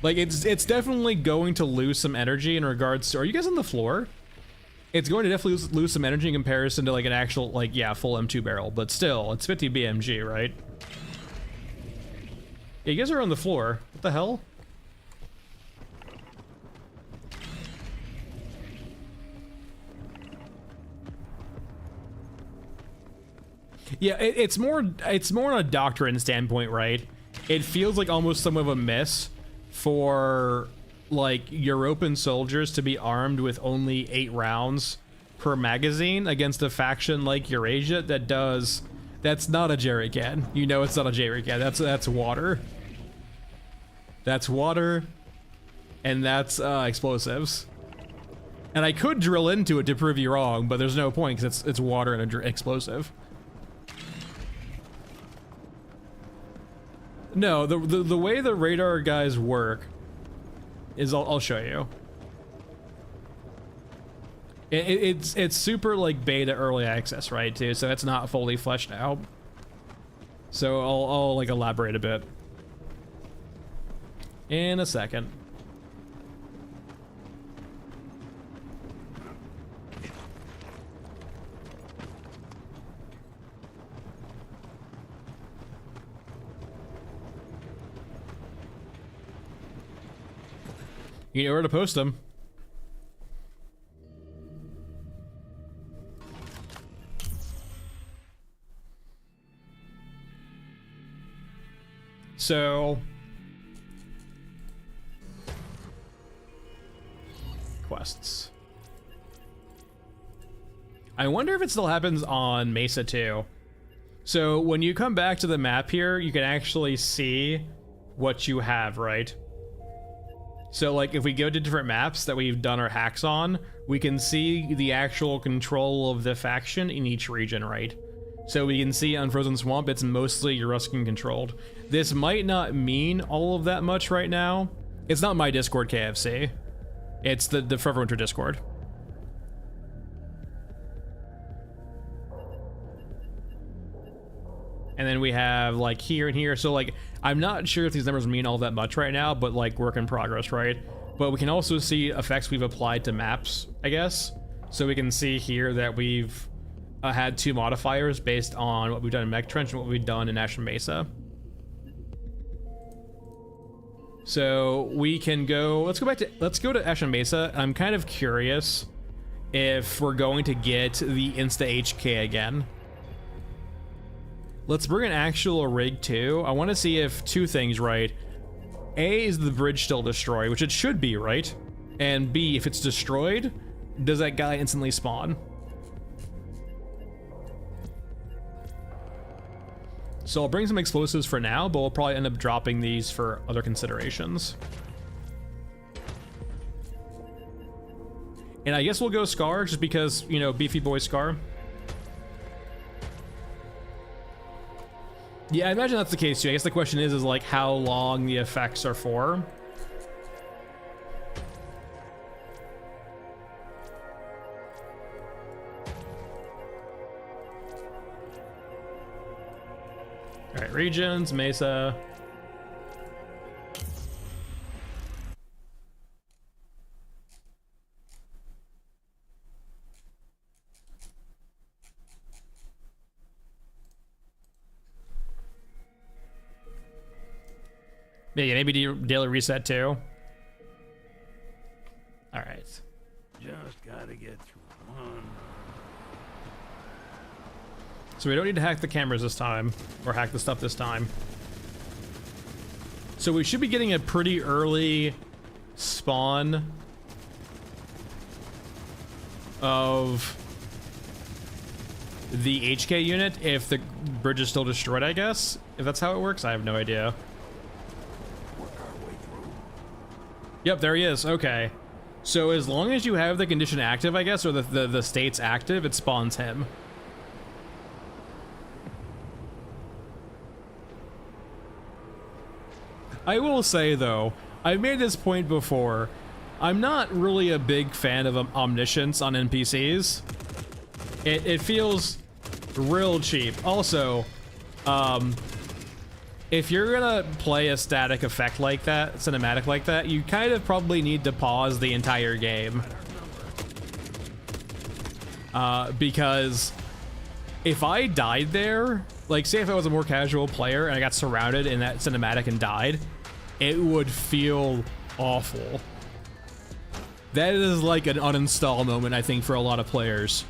Like, it's definitely going to lose some energy in regards to... Are you guys on the floor? It's going to definitely lose some energy in comparison to, like, an actual, like, yeah, full M2 barrel. But still, it's 50 BMG, right? Yeah, you guys are on the floor. What the hell? Yeah, it's more on a doctrine standpoint, right? It feels like almost some of a miss for like European soldiers to be armed with only 8 rounds per magazine against a faction like Eurasia that's not a jerry can. You know it's not a jerry can. That's water. That's water, and that's explosives. And I could drill into it to prove you wrong, but there's no point because it's water and an explosive. No, the way the radar guys work is I'll show you. It's super like beta early access, right, too, so it's not fully fleshed out. So I'll like elaborate a bit in a second. You know where to post them. So, quests. I wonder if it still happens on Mesa too. So when you come back to the map here, you can actually see what you have, right? So like if we go to different maps that we've done our hacks on, we can see the actual control of the faction in each region, right? So we can see on Frozen Swamp, it's mostly Euruscan controlled. This might not mean all of that much right now. It's not my Discord, KFC. It's the Forever Winter Discord. And then we have like here and here. So like, I'm not sure if these numbers mean all that much right now, but like work in progress, right? But we can also see effects we've applied to maps, I guess. So we can see here that we've had 2 modifiers based on what we've done in Mech Trench and what we've done in Ashen Mesa. So we can go, let's go to Ashen Mesa. I'm kind of curious if we're going to get the Insta HK again. Let's bring an actual rig too. I want to see if two things, right? A, is the bridge still destroyed, which it should be, right? And B, if it's destroyed, does that guy instantly spawn? So I'll bring some explosives for now, but we'll probably end up dropping these for other considerations. And I guess we'll go Scar, just because, you know, beefy boy Scar. Yeah, I imagine that's the case too. I guess the question is like how long the effects are for. All right, regions, Mesa. Yeah, maybe daily reset too. All right. Just gotta get through one. So we don't need to hack the cameras this time, or hack the stuff this time. So we should be getting a pretty early spawn of the HK unit if the bridge is still destroyed, I guess. If that's how it works, I have no idea. Yep, there he is. Okay. So as long as you have the condition active, I guess, or the state's active, it spawns him. I will say, though, I've made this point before. I'm not really a big fan of omniscience on NPCs. It feels real cheap. Also, if you're gonna play a static effect like that, cinematic like that, you kind of probably need to pause the entire game. Because if I died there, like say if I was a more casual player and I got surrounded in that cinematic and died, it would feel awful. That is like an uninstall moment, I think, for a lot of players,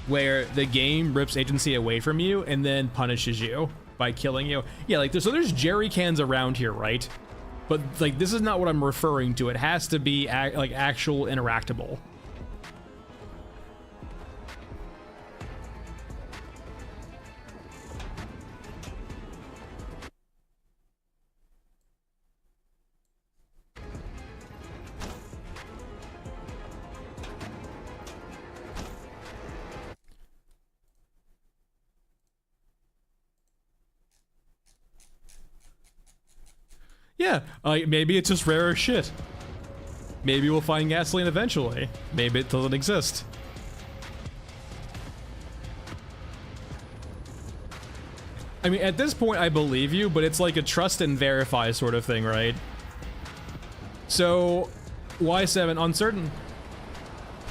where the game rips agency away from you and then punishes you by killing you. Yeah, like so there's jerry cans around here, right? But like this is not what I'm referring to. It has to be like actual interactable. Yeah, maybe it's just rare as shit. Maybe we'll find gasoline eventually. Maybe it doesn't exist. I mean, at this point, I believe you, but it's like a trust and verify sort of thing, right? So, Y7,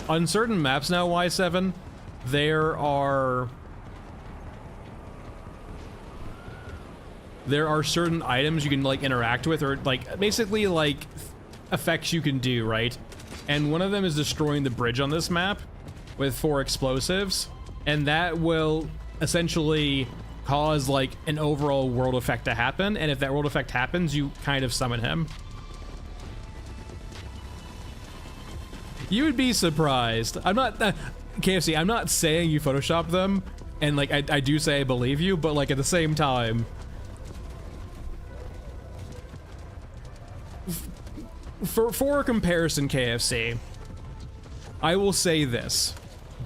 on certain maps now, Y7, there are certain items you can like interact with, or like basically like effects you can do, right? And one of them is destroying the bridge on this map with 4 explosives, and that will essentially cause like an overall world effect to happen, and if that world effect happens, you kind of summon him. You would be surprised. I'm not KFC, I'm not saying you Photoshop them, and like I do say I believe you, but like at the same time, for a comparison, KFC, I will say this.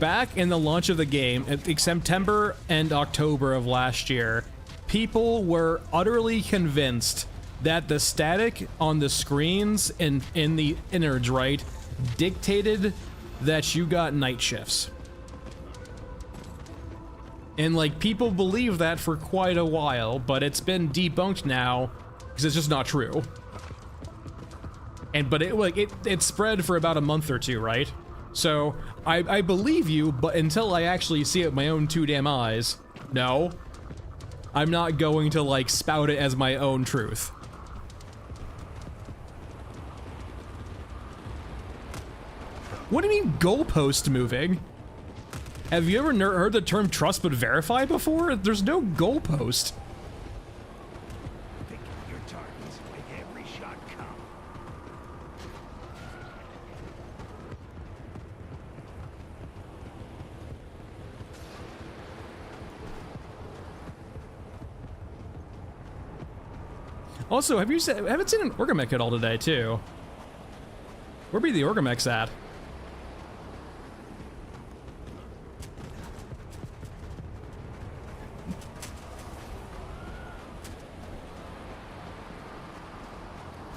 Back in the launch of the game, in September and October of last year, people were utterly convinced that the static on the screens in the innards, right, dictated that you got night shifts. And like people believed that for quite a while, but it's been debunked now because it's just not true. But it spread for about a month or two, right? So I believe you, but until I actually see it with my own 2 damn eyes, no, I'm not going to like spout it as my own truth. What do you mean goalpost moving? Have you ever heard the term trust but verify before? There's no goalpost. Pick your targets. Make every shot count. Also, I haven't seen an Orgamech at all today, too. Where be the Orgamechs at?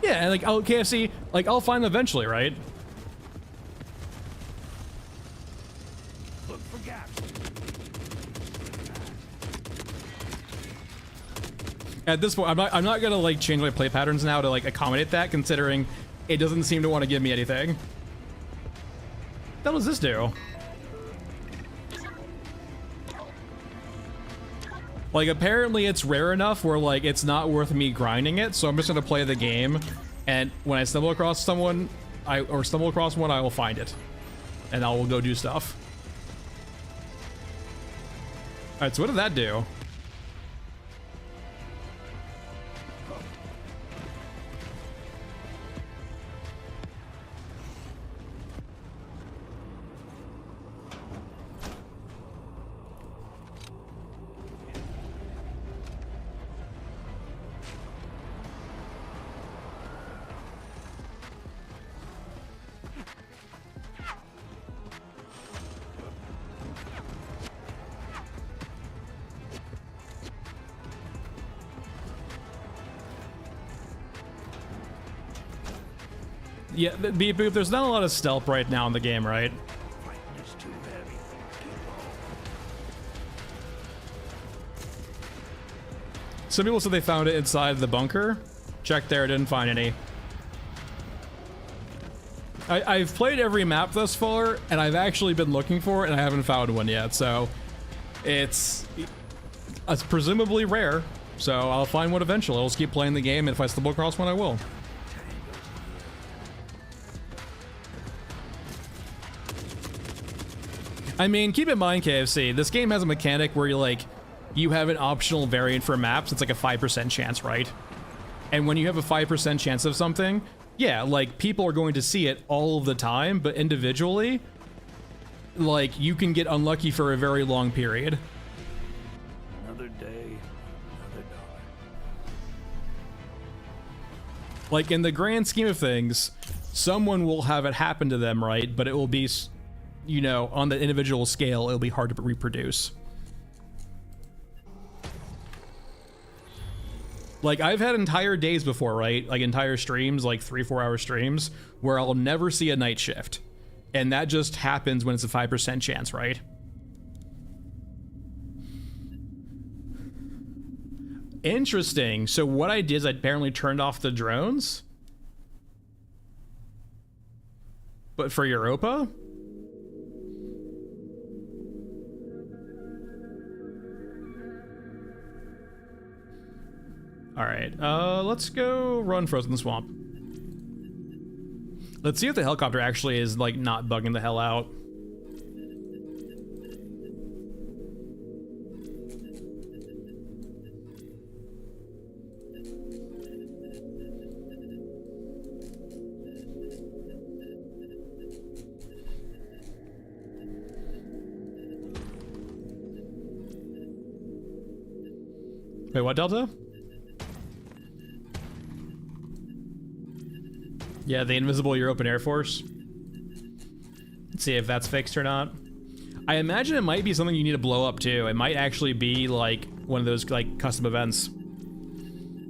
Yeah, like, oh, KFC, like, I'll find them eventually, right? Look for gaps. At this point, I'm not gonna like change my play patterns now to like accommodate that, considering it doesn't seem to want to give me anything. What the hell does this do? Like, apparently it's rare enough where like it's not worth me grinding it, so I'm just gonna play the game, and when I stumble across someone, or stumble across one, I will find it, and I will go do stuff. All right, so what did that do? Yeah, Beep Boop, there's not a lot of stealth right now in the game, right? Fighting is too heavy. Some people said they found it inside the bunker. Checked there, didn't find any. I've played every map thus far, and I've actually been looking for it, and I haven't found one yet, so it's presumably rare, so I'll find one eventually. I'll just keep playing the game, and if I stumble across one, I will. I mean, keep in mind, KFC, this game has a mechanic where you have an optional variant for maps. It's like a 5% chance, right? And when you have a 5% chance of something, yeah, like, people are going to see it all of the time, but individually, like, you can get unlucky for a very long period. Another day, another dollar. Like, in the grand scheme of things, someone will have it happen to them, right? But it will be, you know, on the individual scale, it'll be hard to reproduce. Like, I've had entire days before, right? Like, entire streams, like 3-4 hour streams, where I'll never see a night shift. And that just happens when it's a 5% chance, right? Interesting. So what I did is I apparently turned off the drones. But for Europa? All right, let's go run Frozen Swamp. Let's see if the helicopter actually is, like, not bugging the hell out. Wait, what, Delta? Yeah, the invisible European Air Force. Let's see if that's fixed or not. I imagine it might be something you need to blow up too. It might actually be like one of those like custom events.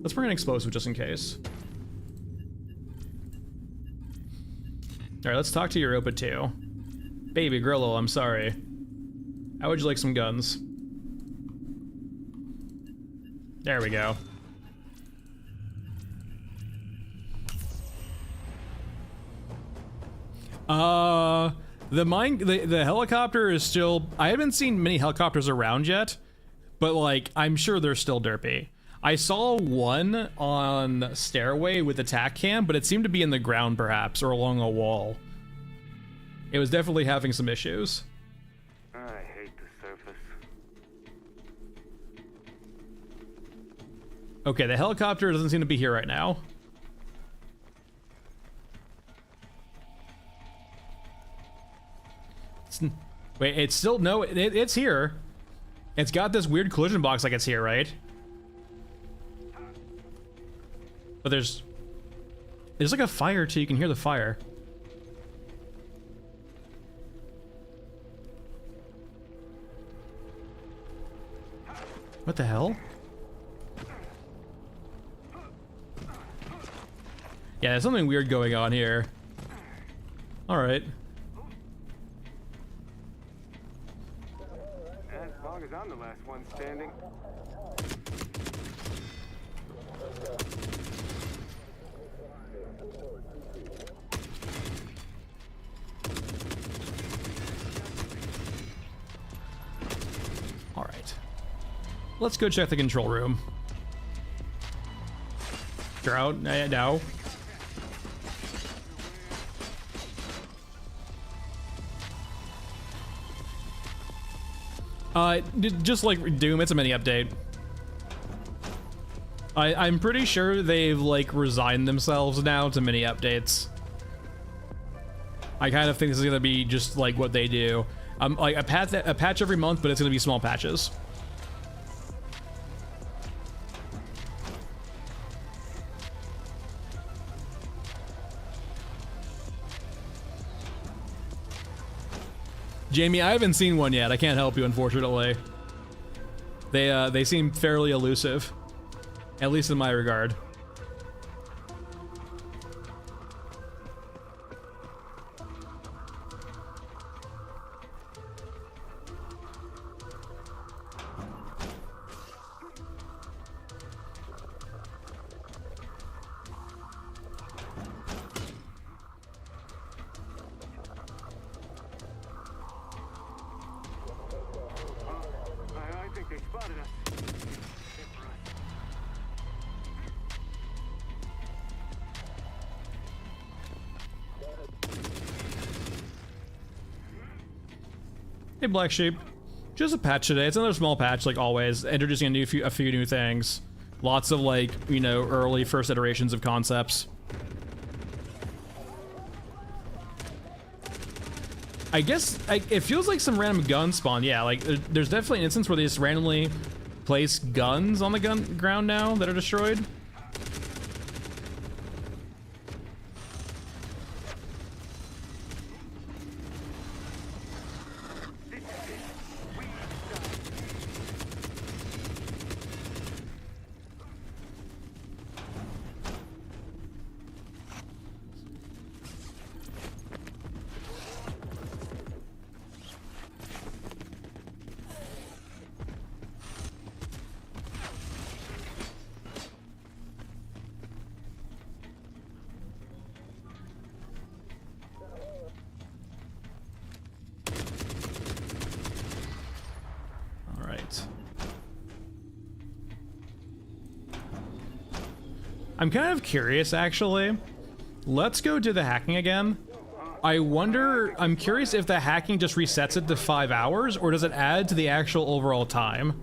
Let's bring an explosive just in case. All right, let's talk to Europa too. Baby Grillo, I'm sorry. How would you like some guns? There we go. The helicopter is still, I haven't seen many helicopters around yet, but like, I'm sure they're still derpy. I saw one on Stairway with attack cam, but it seemed to be in the ground perhaps, or along a wall. It was definitely having some issues. I hate the surface. Okay, the helicopter doesn't seem to be here right now. Wait, it's still, no, it's here. It's got this weird collision box like it's here, right? But there's like a fire too, you can hear the fire. What the hell? Yeah, there's something weird going on here. Alright. As long as I'm the last one standing. Alright. Let's go check the control room. You're out? No. Just like Doom, it's a mini update. I'm pretty sure they've like resigned themselves now to mini updates. I kind of think this is gonna be just like what they do. Like a patch every month, but it's gonna be small patches. Jamie, I haven't seen one yet. I can't help you, unfortunately. They seem fairly elusive, at least in my regard. I think they spotted us. Hey, Black Sheep. Just a patch today. It's another small patch, like always, introducing a few new things. Lots of, like, you know, early first iterations of concepts. I guess it feels like some random gun spawn. Yeah, like there's definitely an instance where they just randomly place guns on the ground now that are destroyed. I'm kind of curious, actually. Let's go do the hacking again. I'm curious if the hacking just resets it to 5 hours, or does it add to the actual overall time?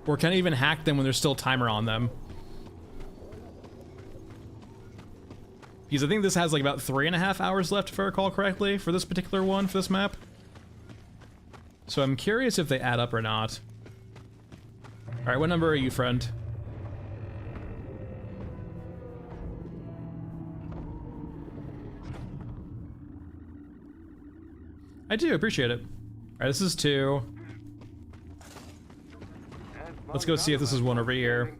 Or can I even hack them when there's still timer on them? Because I think this has like about 3.5 hours left, if I recall correctly, for this particular one, for this map. So I'm curious if they add up or not. Alright, what number are you, friend? I do appreciate it. All right, this is 2. Let's go see if this is 1 over here.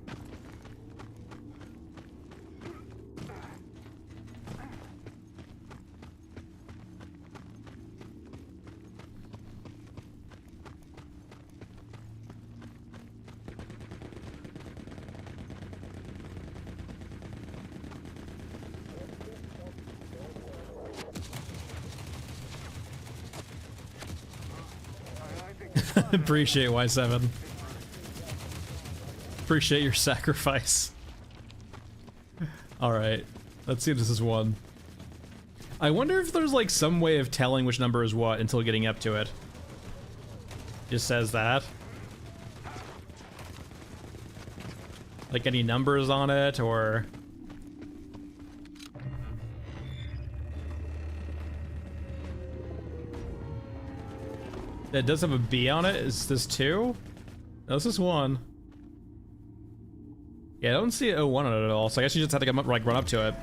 Appreciate Y7. Appreciate your sacrifice. Alright, let's see if this is 1. I wonder if there's like some way of telling which number is what until getting up to it. Just says that. Like any numbers on it or... It does have a B on it. Is this 2? No, this is 1. Yeah, I don't see a 1 on it at all, so I guess you just have to come up, like, run up to it.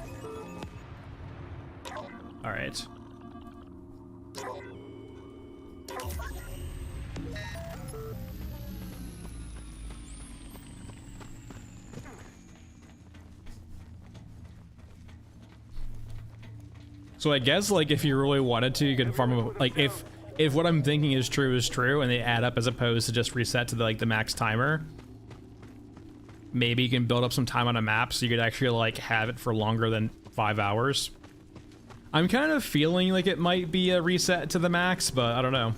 Alright. So I guess, like, if you really wanted to, you could farm them, like, if what I'm thinking is true, and they add up as opposed to just reset to the, like, the max timer, maybe you can build up some time on a map so you could actually, like, have it for longer than 5 hours. I'm kind of feeling like it might be a reset to the max, but I don't know.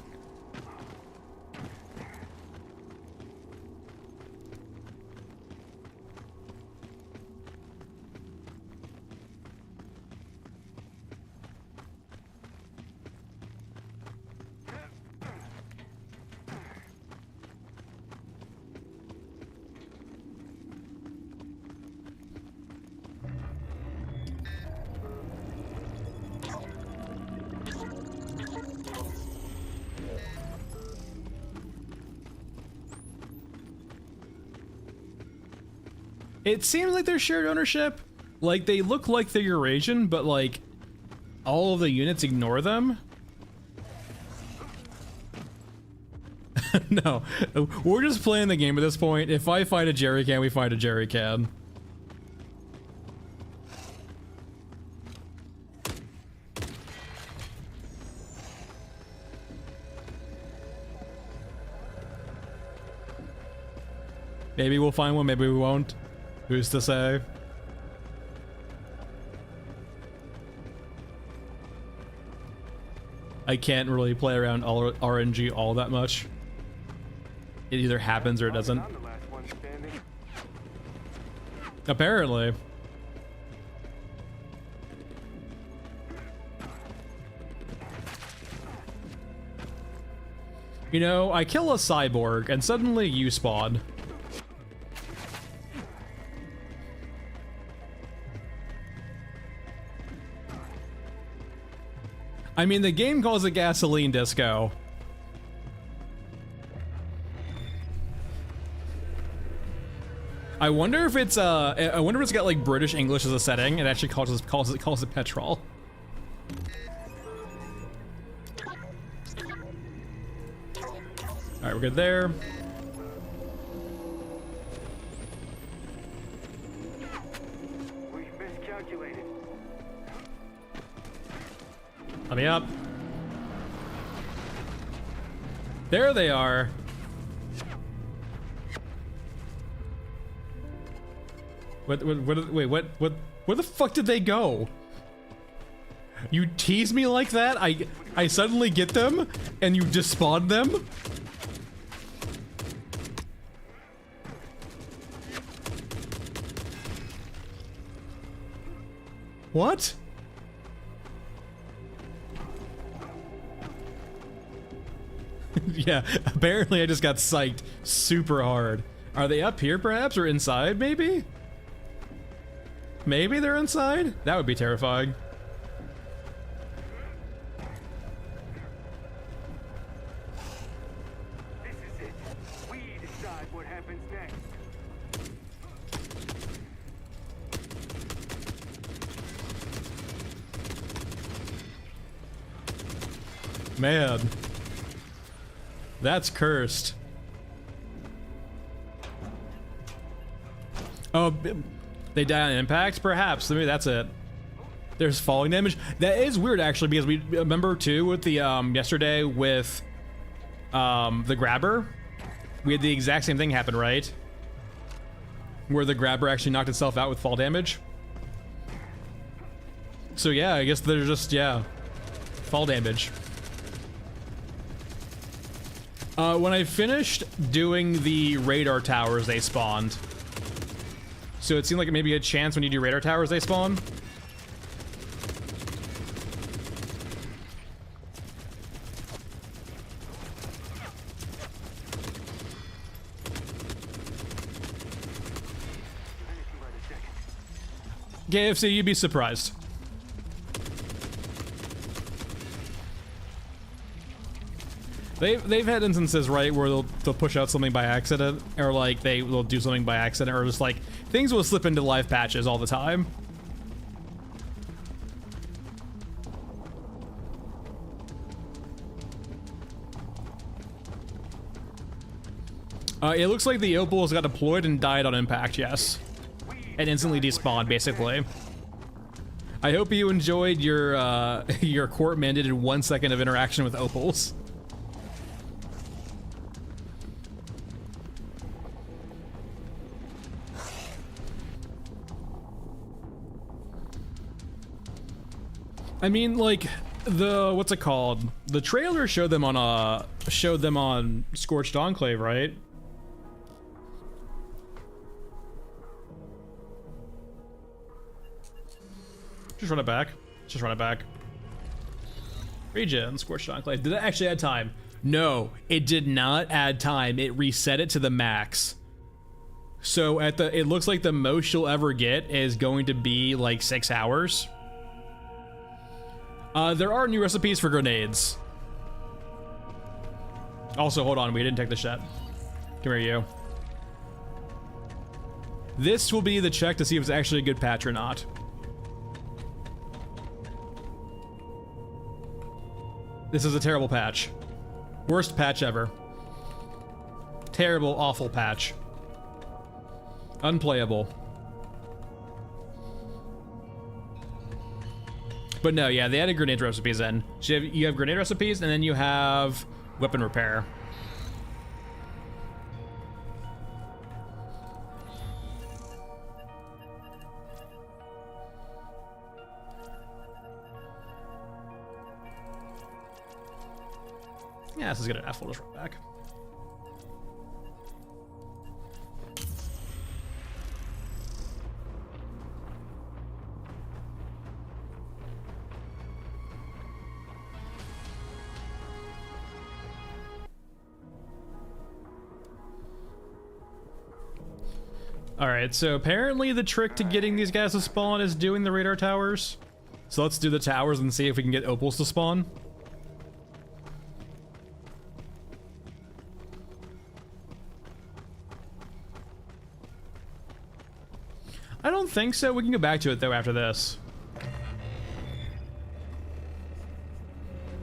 It seems like they're shared ownership. Like, they look like they're Eurasian, but, like, all of the units ignore them. No, we're just playing the game at this point. If I find a jerry can, we find a jerry can. Maybe we'll find one, maybe we won't. Who's to say? I can't really play around RNG all that much. It either happens or it doesn't. I'm the last one standing. Apparently. You know, I kill a cyborg and suddenly you spawn. I mean, the game calls it gasoline disco. I wonder if it's got like British English as a setting. It actually calls it petrol. All right, we're good there. We miscalculated. Let me up. There they are. Wait, where the fuck did they go? You tease me like that? I suddenly get them and you despawn them? What? Yeah, apparently I just got psyched super hard. Are they up here perhaps, or inside maybe? Maybe they're inside? That would be terrifying. This is it. We decide what happens next. Man. That's cursed. Oh, they die on impact? Perhaps. Maybe that's it. There's falling damage. That is weird, actually, because we remember, too, with the, yesterday with, the grabber. We had the exact same thing happen, right? Where the grabber actually knocked itself out with fall damage. So, yeah, I guess they're just, yeah, fall damage. When I finished doing the radar towers, they spawned. So it seemed like maybe a chance when you do radar towers, they spawn. KFC, you'd be surprised. They've had instances, right, where they'll push out something by accident, or like they'll do something by accident, or just like things will slip into live patches all the time. It looks like the opals got deployed and died on impact, yes. And instantly despawned, basically. I hope you enjoyed your your court-mandated 1 second of interaction with opals. I mean, like, what's it called? The trailer showed them on Scorched Enclave, right? Just run it back. Just run it back. Region, Scorched Enclave. Did that actually add time? No, it did not add time. It reset it to the max. So it looks like the most you'll ever get is going to be like 6 hours. There are new recipes for grenades. Also, hold on, we didn't take the shot. Come here, you. This will be the check to see if it's actually a good patch or not. This is a terrible patch. Worst patch ever. Terrible, awful patch. Unplayable. But no, yeah, they added grenade recipes in. So you have grenade recipes, and then you have weapon repair. Yeah, this is good enough. We'll just run back. Alright, so apparently the trick to getting these guys to spawn is doing the radar towers. So let's do the towers and see if we can get opals to spawn. I don't think so. We can go back to it though after this.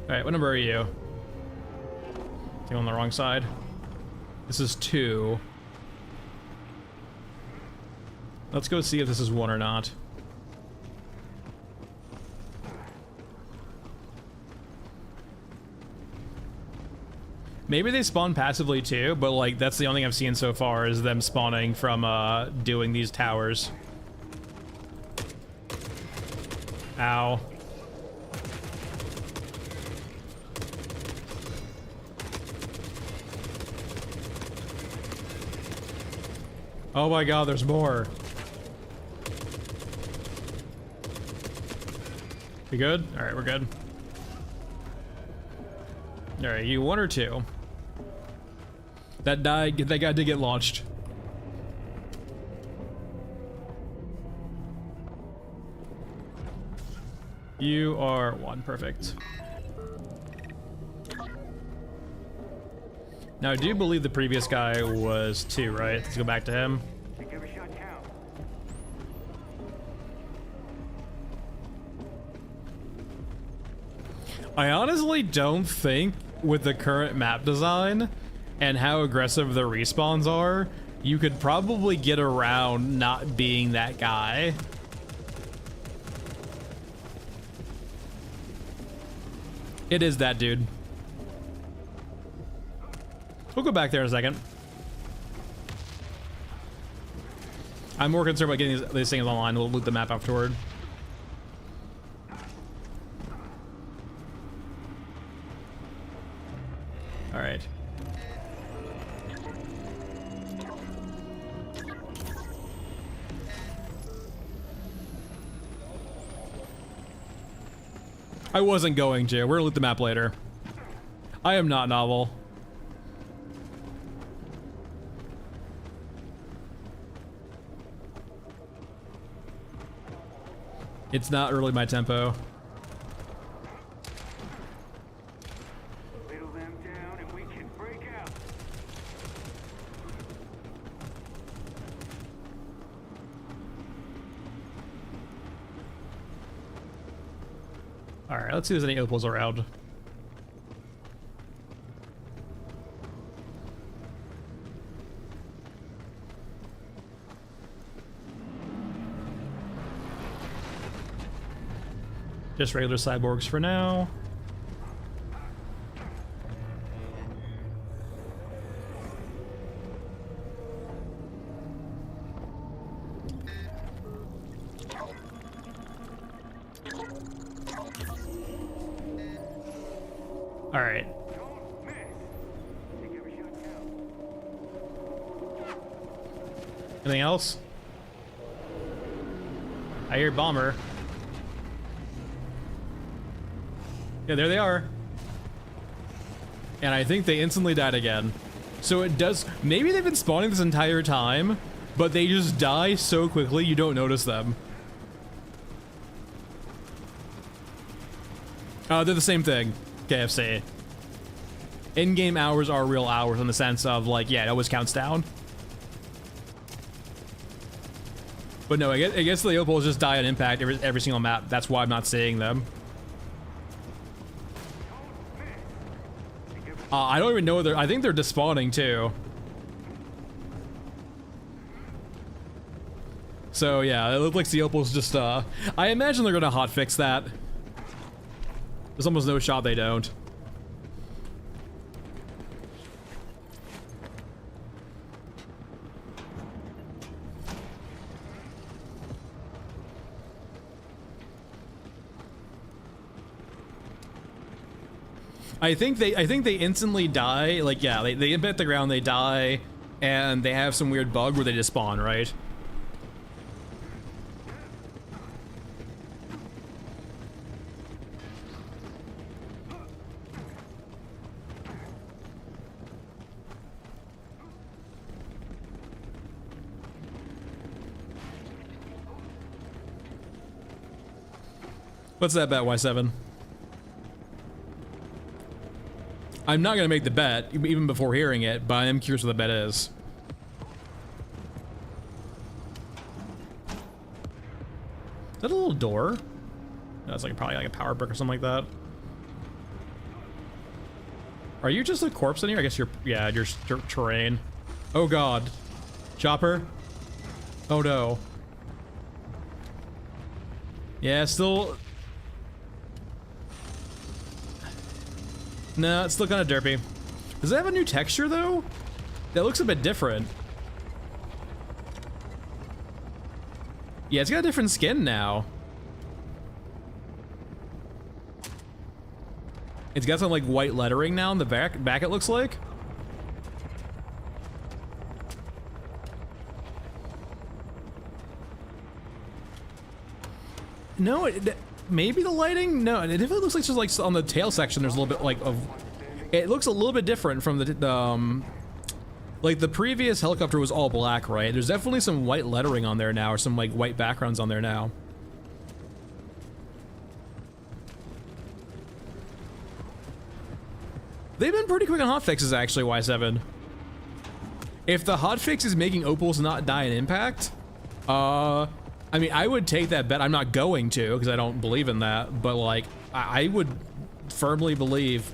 Alright, what number are you? I think I'm on the wrong side. This is 2. Let's go see if this is 1 or not. Maybe they spawn passively too, but like that's the only thing I've seen so far is them spawning from doing these towers. Ow. Oh my god, there's more. We good? Alright, we're good. Alright, you 1 or 2? That guy did get launched. You are 1, perfect. Now I do believe the previous guy was 2, right? Let's go back to him. Think every shot counts. I honestly don't think with the current map design and how aggressive the respawns are, you could probably get around not being that guy. It is that dude. We'll go back there in a second. I'm more concerned about getting these things online. We'll loot the map afterward. All right. I wasn't going to. We're gonna loot the map later. I am not novel. It's not really my tempo. Whittle them down and we can break out. All right, let's see if there's any opals around. Just regular cyborgs for now. All right. Don't miss. Take every shot count. Anything else? I hear bomber. Yeah, there they are. And I think they instantly died again. So it does, maybe they've been spawning this entire time, but they just die so quickly you don't notice them. They're the same thing, KFC. In-game hours are real hours in the sense of like, yeah, it always counts down. But no, I guess the opals just die on impact every single map. That's why I'm not seeing them. I don't even know whether, I think they're despawning too. So yeah, it looks like the opals just, I imagine they're gonna hotfix that. There's almost no shot they don't. I think they instantly die. Like, yeah, they impact the ground, they die, and they have some weird bug where they just spawn, right? What's that bet, Y7? I'm not gonna make the bet, even before hearing it, but I am curious what the bet is. Is that a little door? That's like probably like a power brick or something like that. Are you just a corpse in here? I guess you're, yeah, you're terrain. Oh god. Chopper? Oh no. Yeah, still... No, it's still kind of derpy. Does it have a new texture though? That looks a bit different. Yeah, it's got a different skin now. It's got some like white lettering now in the back it looks like. No, maybe the lighting? No, it definitely looks like just like on the tail section there's a little bit like of... It looks a little bit different from the like the previous helicopter was all black, right? There's definitely some white lettering on there now, or some like white backgrounds on there now. They've been pretty quick on hotfixes actually, Y7. If the hotfix is making opals not die in impact, I mean, I would take that bet. I'm not going to, because I don't believe in that, but like, I would firmly believe,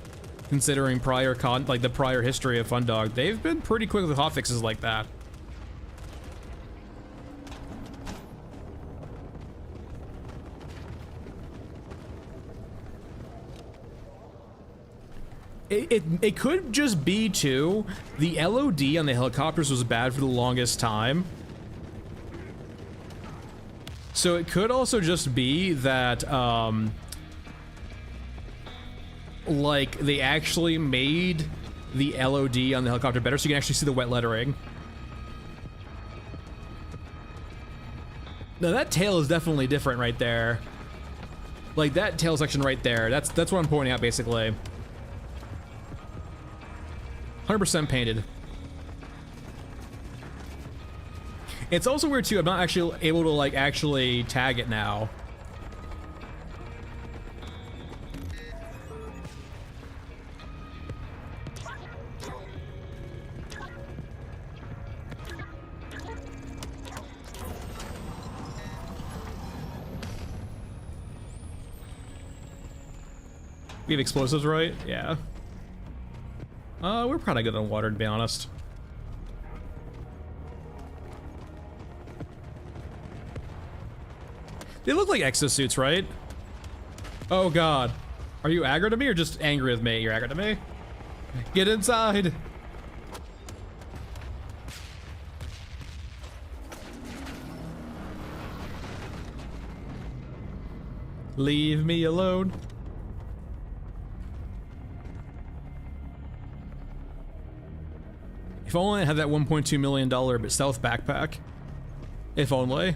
considering the prior history of Fundog, they've been pretty quick with hotfixes like that. It could just be too, the LOD on the helicopters was bad for the longest time. So it could also just be that, like, they actually made the LOD on the helicopter better so you can actually see the wet lettering. Now that tail is definitely different right there. Like, that tail section right there, that's what I'm pointing out, basically. 100% painted. It's also weird too, I'm not actually able to like actually tag it now. We have explosives, right? Yeah. We're probably good on water, to be honest. They look like exosuits, right? Oh god. Are you aggro to me or just angry with me? You're aggro to me? Get inside! Leave me alone. If only I had that $1.2 million stealth backpack. If only.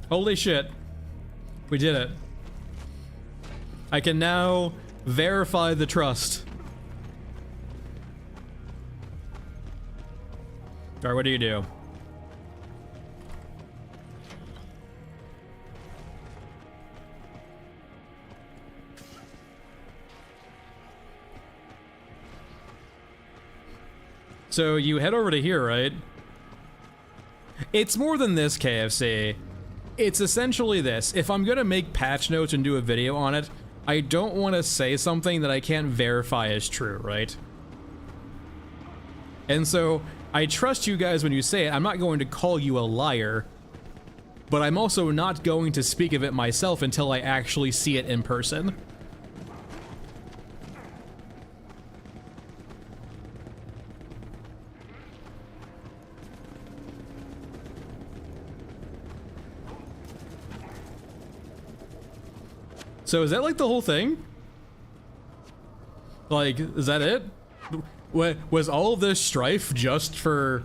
Holy shit. We did it. I can now verify the trust. Alright, what do you do? So you head over to here, right? It's more than this, KFC. It's essentially this. If I'm gonna make patch notes and do a video on it, I don't want to say something that I can't verify as true, right? And so, I trust you guys when you say it. I'm not going to call you a liar, but I'm also not going to speak of it myself until I actually see it in person. So is that like the whole thing? Like, is that it? Was all of this strife just for...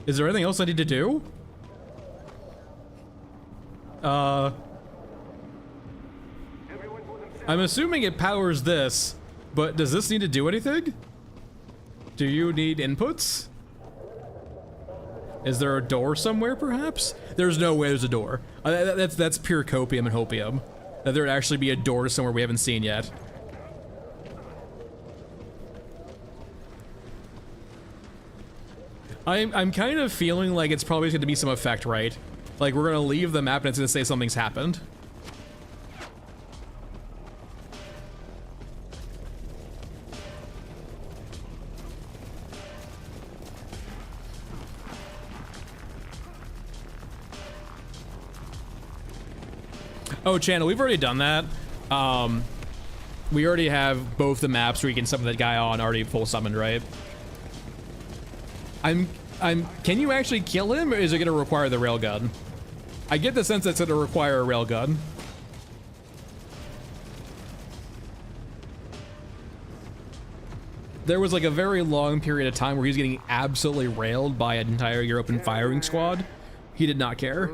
Is there anything else I need to do? I'm assuming it powers this, but does this need to do anything? Do you need inputs? Is there a door somewhere, perhaps? There's no way there's a door. That's pure copium and hopium. That there'd actually be a door somewhere we haven't seen yet. I'm kind of feeling like it's probably going to be some effect, right? Like we're going to leave the map and it's going to say something's happened. Oh, channel, we've already done that. We already have both the maps where you can summon that guy on already full summoned, right? Can you actually kill him, or is it gonna require the railgun? I get the sense it's gonna require a railgun. There was like a very long period of time where he was getting absolutely railed by an entire European firing squad. He did not care.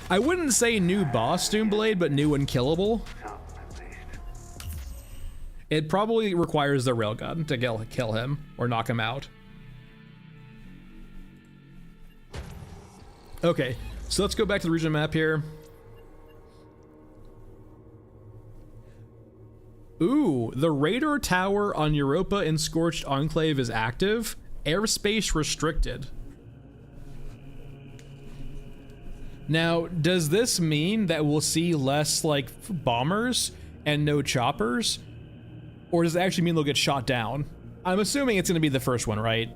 I wouldn't say new boss Doomblade, but new and killable. It probably requires the railgun to kill him or knock him out. Okay, so let's go back to the region map here. Ooh, the radar tower on Europa and Scorched Enclave is active. Airspace restricted. Now, does this mean that we'll see less, like, bombers and no choppers? Or does it actually mean they'll get shot down? I'm assuming it's gonna be the first one, right?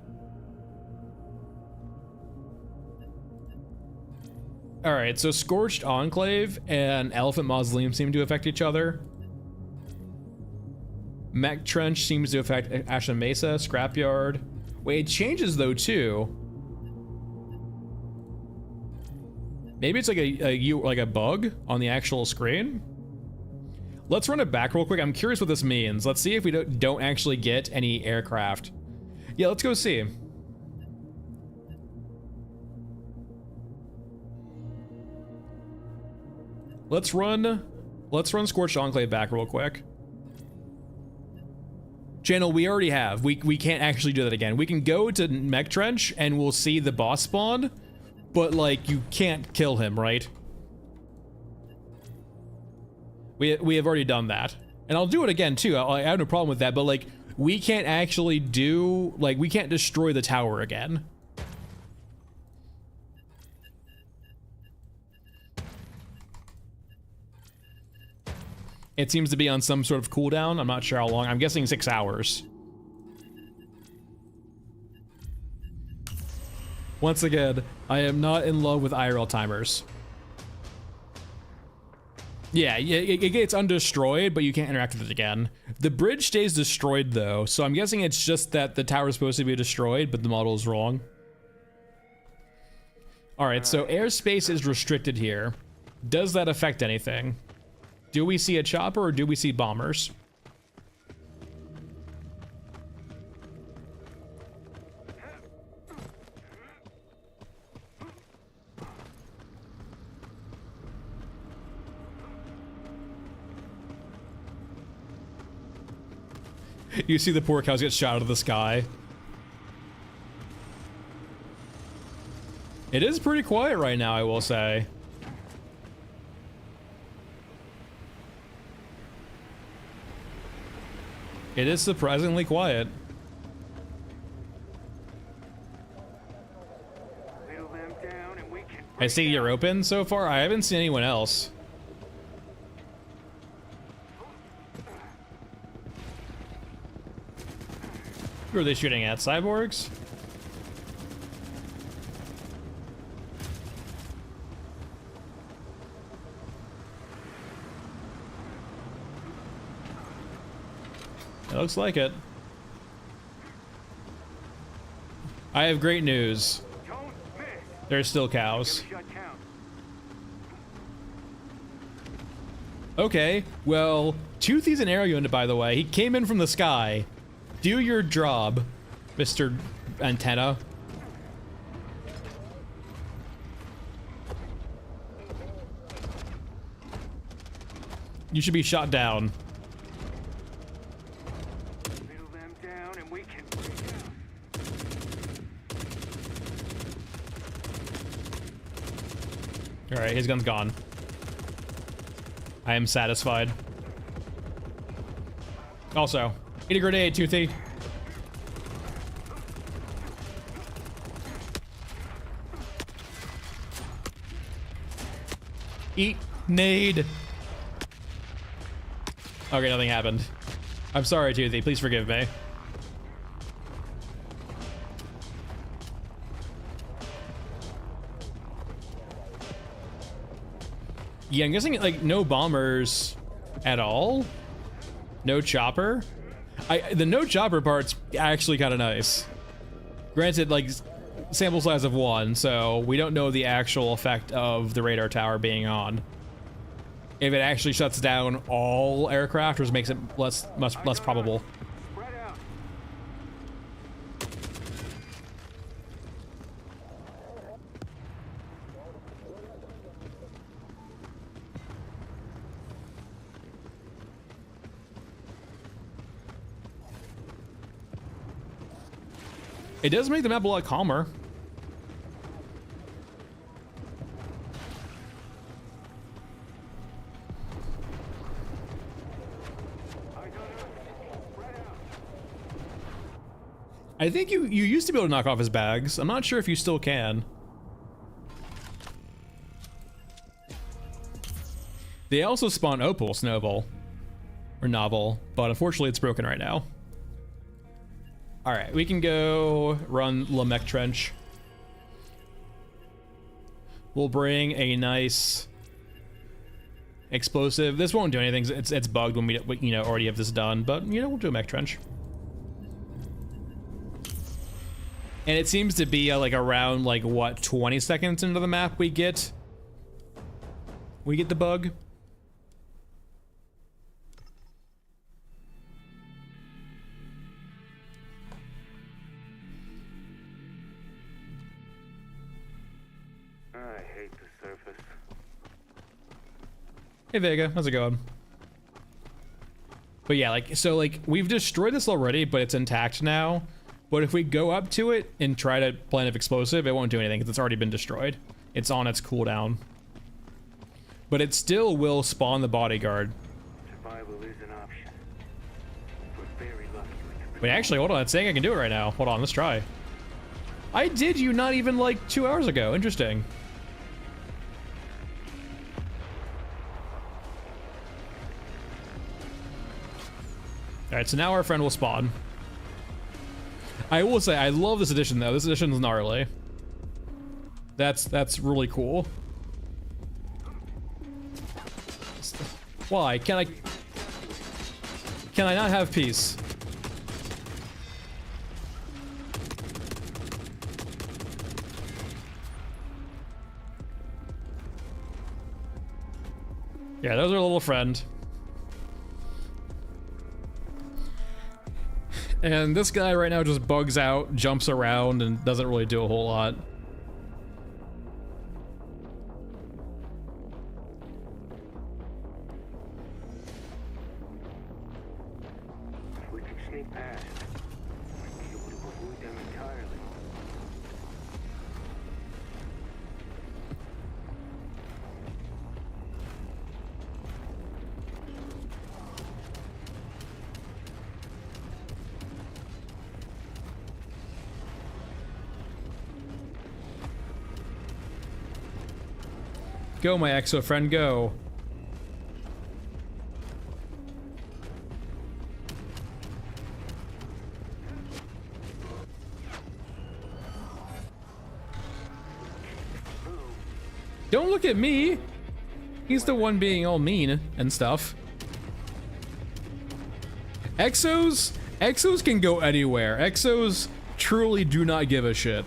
Alright, so Scorched Enclave and Elephant Mausoleum seem to affect each other. Mech Trench seems to affect Ashen Mesa, Scrapyard. Wait, it changes though, too. Maybe it's like a bug on the actual screen. Let's run it back real quick. I'm curious what this means. Let's see if we don't actually get any aircraft. Yeah, let's go see. Let's run Scorched Enclave back real quick. Channel, we already have. We can't actually do that again. We can go to Mech Trench and we'll see the boss spawn. But, like, you can't kill him, right? We have already done that. And I'll do it again too. I have no problem with that, but like, we can't actually do, like, we can't destroy the tower again. It seems to be on some sort of cooldown. I'm not sure how long. I'm guessing 6 hours. Once again, I am not in love with IRL timers. Yeah, it gets undestroyed, but you can't interact with it again. The bridge stays destroyed though, so I'm guessing it's just that the tower is supposed to be destroyed, but the model is wrong. All right, so airspace is restricted here. Does that affect anything? Do we see a chopper or do we see bombers? You see the poor cows get shot out of the sky. It is pretty quiet right now, I will say. It is surprisingly quiet. Whittle them down and we can I see you're open so far. I haven't seen anyone else. Who are they shooting at? Cyborgs? It looks like it. I have great news. don't miss. There's still cows. Every shot counts. Okay, well, Toothy's an aerial unit, by the way. He came in from the sky. Do your job, Mr. Antenna. You should be shot down. Whittle them down and we can All right, his gun's gone. I am satisfied. Also, eat a grenade, Toothy. Eat nade. Okay, nothing happened. I'm sorry, Toothy. Please forgive me. Yeah, I'm guessing like no bombers at all. No chopper. The no chopper part's actually kind of nice. Granted, like sample size of 1, so we don't know the actual effect of the radar tower being on. If it actually shuts down all aircraft, or makes it much less probable. spread out. It does make the map a lot calmer. I think you used to be able to knock off his bags. I'm not sure if you still can. They also spawn Opal Snowball. Or Novel, but unfortunately it's broken right now. Alright, we can go run Lamech Trench. We'll bring a nice explosive. This won't do anything. It's bugged when we already have this done, but we'll do a mech trench. And it seems to be like around like what 20 seconds into the map we get the bug. I hate the surface. Hey Vega, how's it going? But yeah, like we've destroyed this already, but it's intact now. But if we go up to it and try to plant an explosive, it won't do anything because it's already been destroyed. It's on its cooldown. But it still will spawn the bodyguard. Survival is an option. Wait, actually, hold on. It's saying I can do it right now. Hold on, let's try. I did you not even like 2 hours ago. Interesting. Alright, so now our friend will spawn. I will say, I love this edition though. This edition is gnarly. That's really cool. Why? Can I not have peace? Yeah, there's our little friend. And this guy right now just bugs out, jumps around, and doesn't really do a whole lot. If we could sneak past, we'd be able to avoid them entirely. Go, my exo friend, go. Don't look at me. He's the one being all mean and stuff. Exos can go anywhere. Exos truly do not give a shit.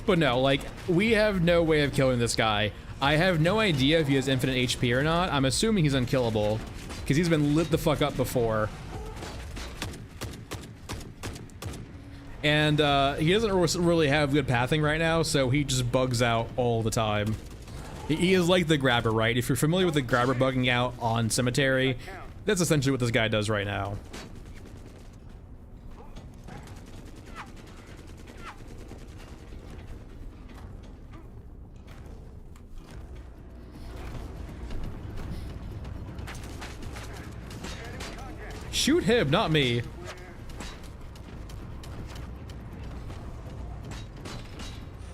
But no, like, we have no way of killing this guy. I have no idea if he has infinite HP or not. I'm assuming he's unkillable, because he's been lit the fuck up before. And he doesn't really have good pathing right now, so he just bugs out all the time. He is like the grabber, right? If you're familiar with the grabber bugging out on Cemetery, that's essentially what this guy does right now. Shoot him, not me.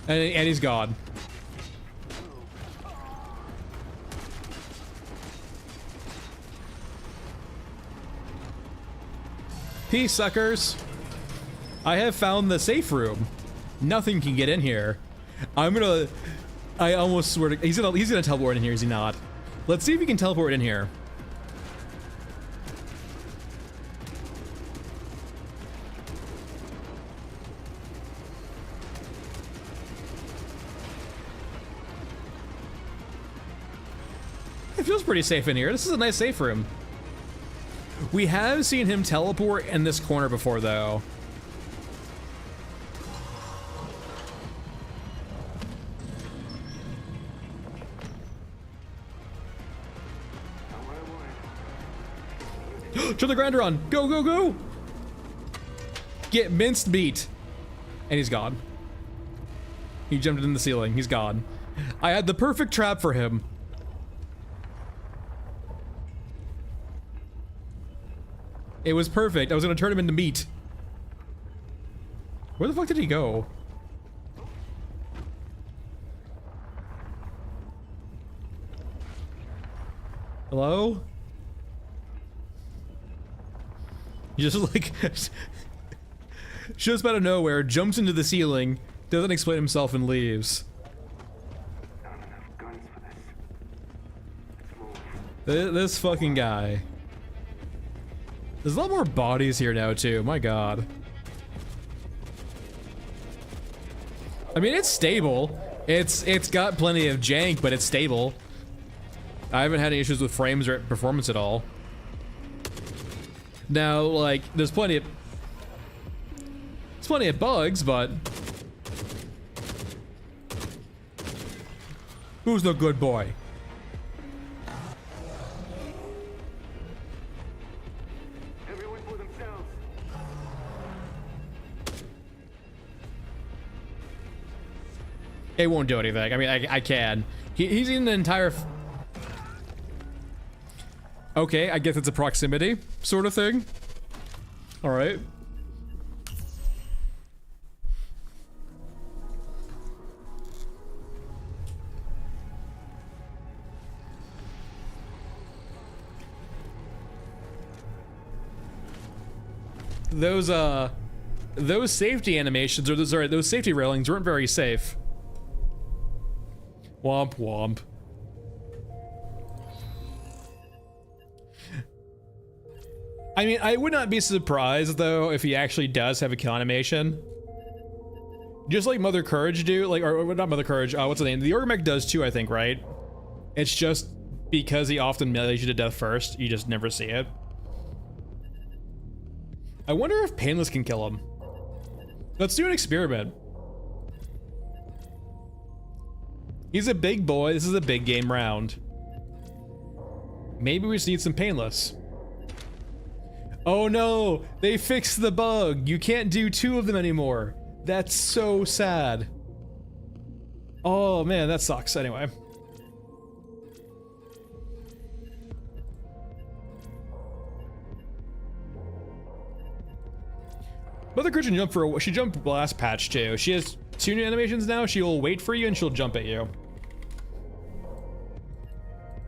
And he's gone. Peace, suckers. I have found the safe room. Nothing can get in here. I almost swear to, he's gonna teleport in here, is he not? Let's see if he can teleport in here. It feels pretty safe in here. This is a nice safe room. We have seen him teleport in this corner before, though. To the Grandron! Go, go, go! Get minced meat! And he's gone. He jumped in the ceiling. He's gone. I had the perfect trap for him. It was perfect. I was gonna turn him into meat. Where the fuck did he go? Hello? He just like just out of nowhere jumps into the ceiling, doesn't explain himself, and leaves. Not enough guns for this. Let's move. This fucking guy. There's a lot more bodies here now too, my god. I mean, it's stable. It's got plenty of jank, but it's stable. I haven't had any issues with frames or performance at all. Now, like, there's plenty of bugs, but who's the good boy? Everyone for themselves. It won't do anything. I mean, I can. He's eaten an entire. Okay, I guess it's a proximity sort of thing. All right. Those safety animations, or those safety railings weren't very safe. Womp womp. I mean, I would not be surprised though if he actually does have a kill animation. Just like Mother Courage do, like, or not Mother Courage, what's the name? The Orgmech does too, I think, right? It's just because he often melees you to death first, you just never see it. I wonder if Painless can kill him. Let's do an experiment. He's a big boy, this is a big game round. Maybe we just need some Painless. Oh no, they fixed the bug. You can't do 2 of them anymore. That's so sad. Oh man, that sucks. Anyway. Mother Courage can jump for she jumped last patch too. She has 2 new animations now. She'll wait for you and she'll jump at you.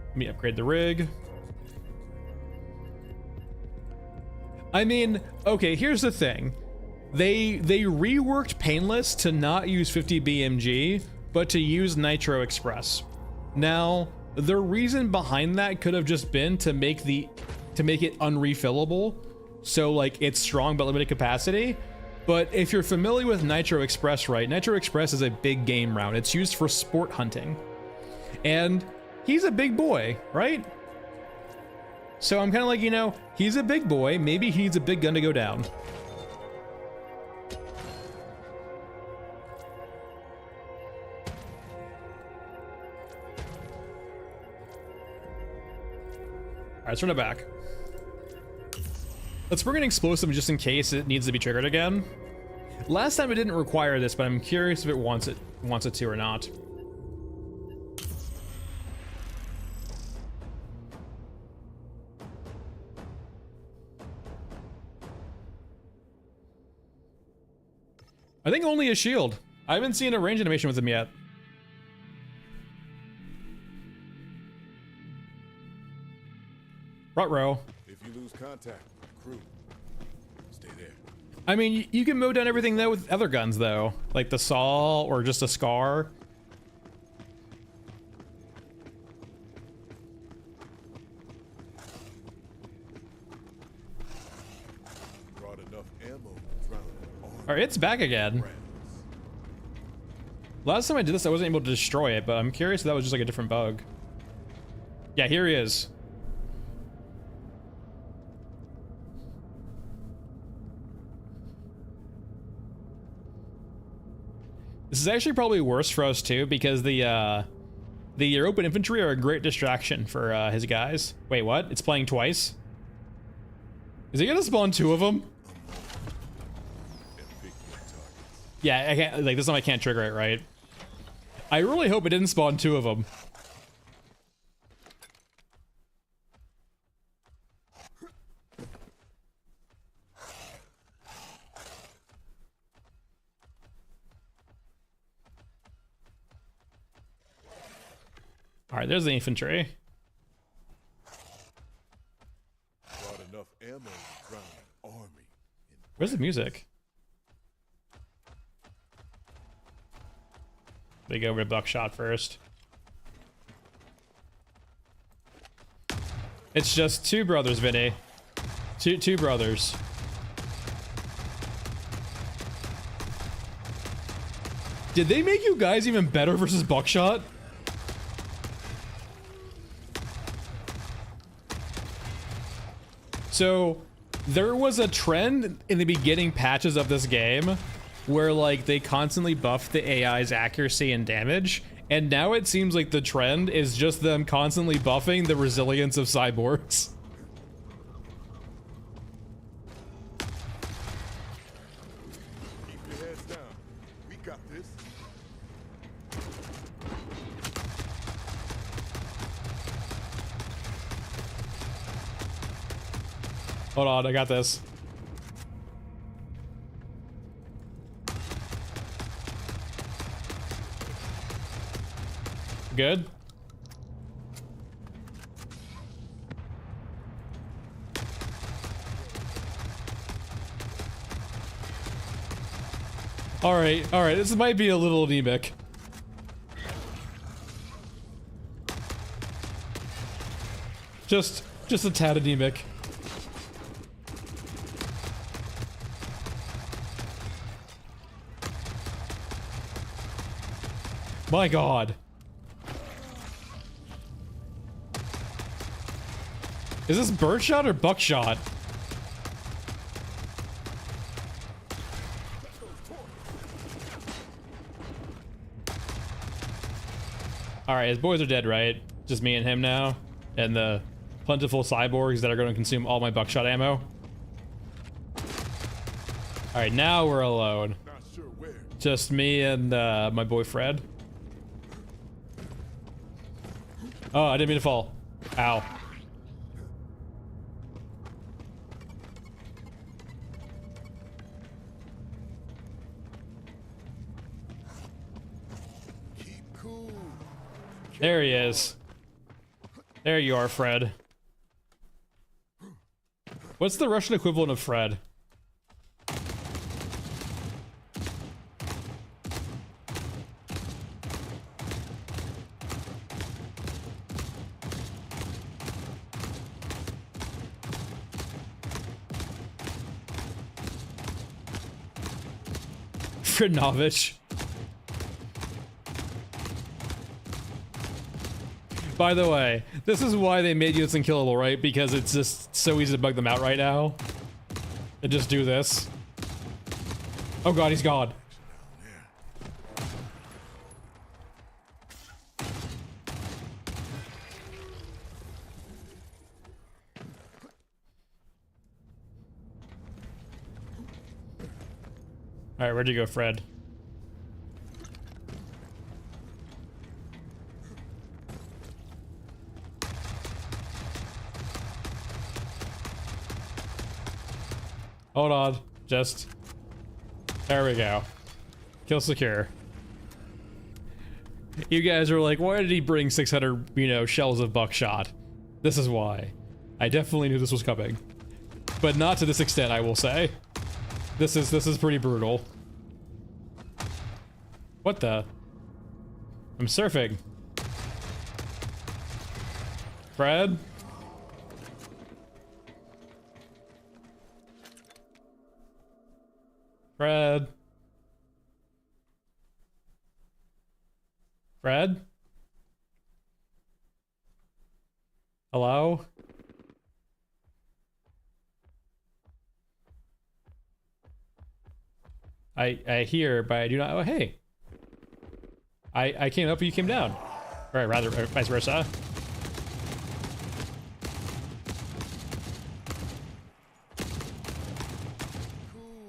Let me upgrade the rig. I mean, okay, here's the thing. They reworked Painless to not use 50 BMG, but to use Nitro Express. Now, the reason behind that could have just been to make it unrefillable, so like it's strong but limited capacity. But if you're familiar with Nitro Express, right? Nitro Express is a big game round. It's used for sport hunting. And he's a big boy, right? So I'm kind of like, you know, he's a big boy. Maybe he needs a big gun to go down. All right, let's run it back. Let's bring an explosive just in case it needs to be triggered again. Last time it didn't require this, but I'm curious if it wants it to or not. I think only a shield. I haven't seen a range animation with him yet. Ruh-roh. If you lose contact with the crew, stay there. I mean, you can mow down everything though with other guns though, like the Saw or just a Scar. Brought enough ammo to drown an army. All right, it's back again. Last time I did this, I wasn't able to destroy it, but I'm curious if that was just like a different bug. Yeah, here he is. This is actually probably worse for us too, because the open infantry are a great distraction for his guys. Wait, what? It's playing twice? Is he gonna spawn 2 of them? Yeah, I can't, like this time I can't trigger it, right? I really hope it didn't spawn 2 of them. All right, there's the infantry. Brought enough ammo to drown an army. Where's the music? They go over to Buckshot first. It's just 2 brothers, Vinny. Two brothers. Did they make you guys even better versus Buckshot? So, there was a trend in the beginning patches of this game where like they constantly buffed the AI's accuracy and damage, and now it seems like the trend is just them constantly buffing the resilience of cyborgs. Keep your heads down. We got this. Hold on, I got this. Good? Alright, this might be a little anemic. Just a tad anemic. My god. Is this birdshot or buckshot? Alright, his boys are dead, right? Just me and him now? And the plentiful cyborgs that are going to consume all my buckshot ammo? Alright, now we're alone. Not sure where. Just me and my boy Fred. Oh, I didn't mean to fall. Ow. Keep cool. There he is. There you are, Fred. What's the Russian equivalent of Fred? Frednovich. By the way, this is why they made units unkillable, right? Because it's just so easy to bug them out right now. And just do this. Oh god, he's gone. Alright, where'd you go, Fred? Hold on, just... There we go. Kill secure. You guys are like, why did he bring 600, you know, shells of buckshot? This is why. I definitely knew this was coming. But not to this extent, I will say. This is pretty brutal. What the? I'm surfing. Fred? Fred? Fred? Hello? I hear, but I do not. Oh, hey. I came up, but you came down. Or rather, vice versa.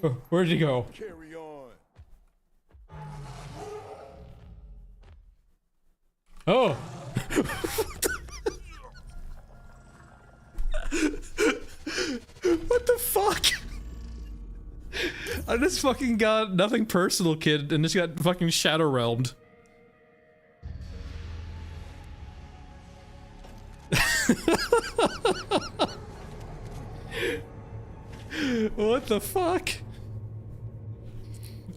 Oh, where'd you go? Carry on. Oh! What the fuck? I just fucking got nothing personal, kid, and just got fucking shadow realmed. What the fuck?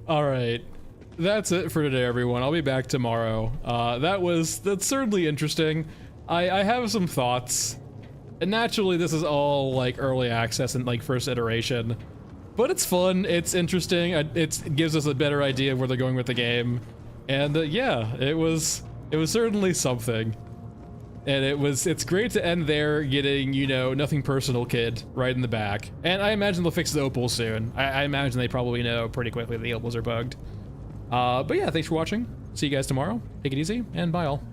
Alright. That's it for today, everyone. I'll be back tomorrow. That's certainly interesting. I have some thoughts. And naturally, this is all like early access and like first iteration. But it's fun, it's interesting, it gives us a better idea of where they're going with the game. And yeah, it was certainly something. And it's great to end there getting, you know, nothing personal, kid, right in the back. And I imagine they'll fix the opals soon. I imagine they probably know pretty quickly the opals are bugged. But yeah, thanks for watching. See you guys tomorrow. Take it easy, and bye all.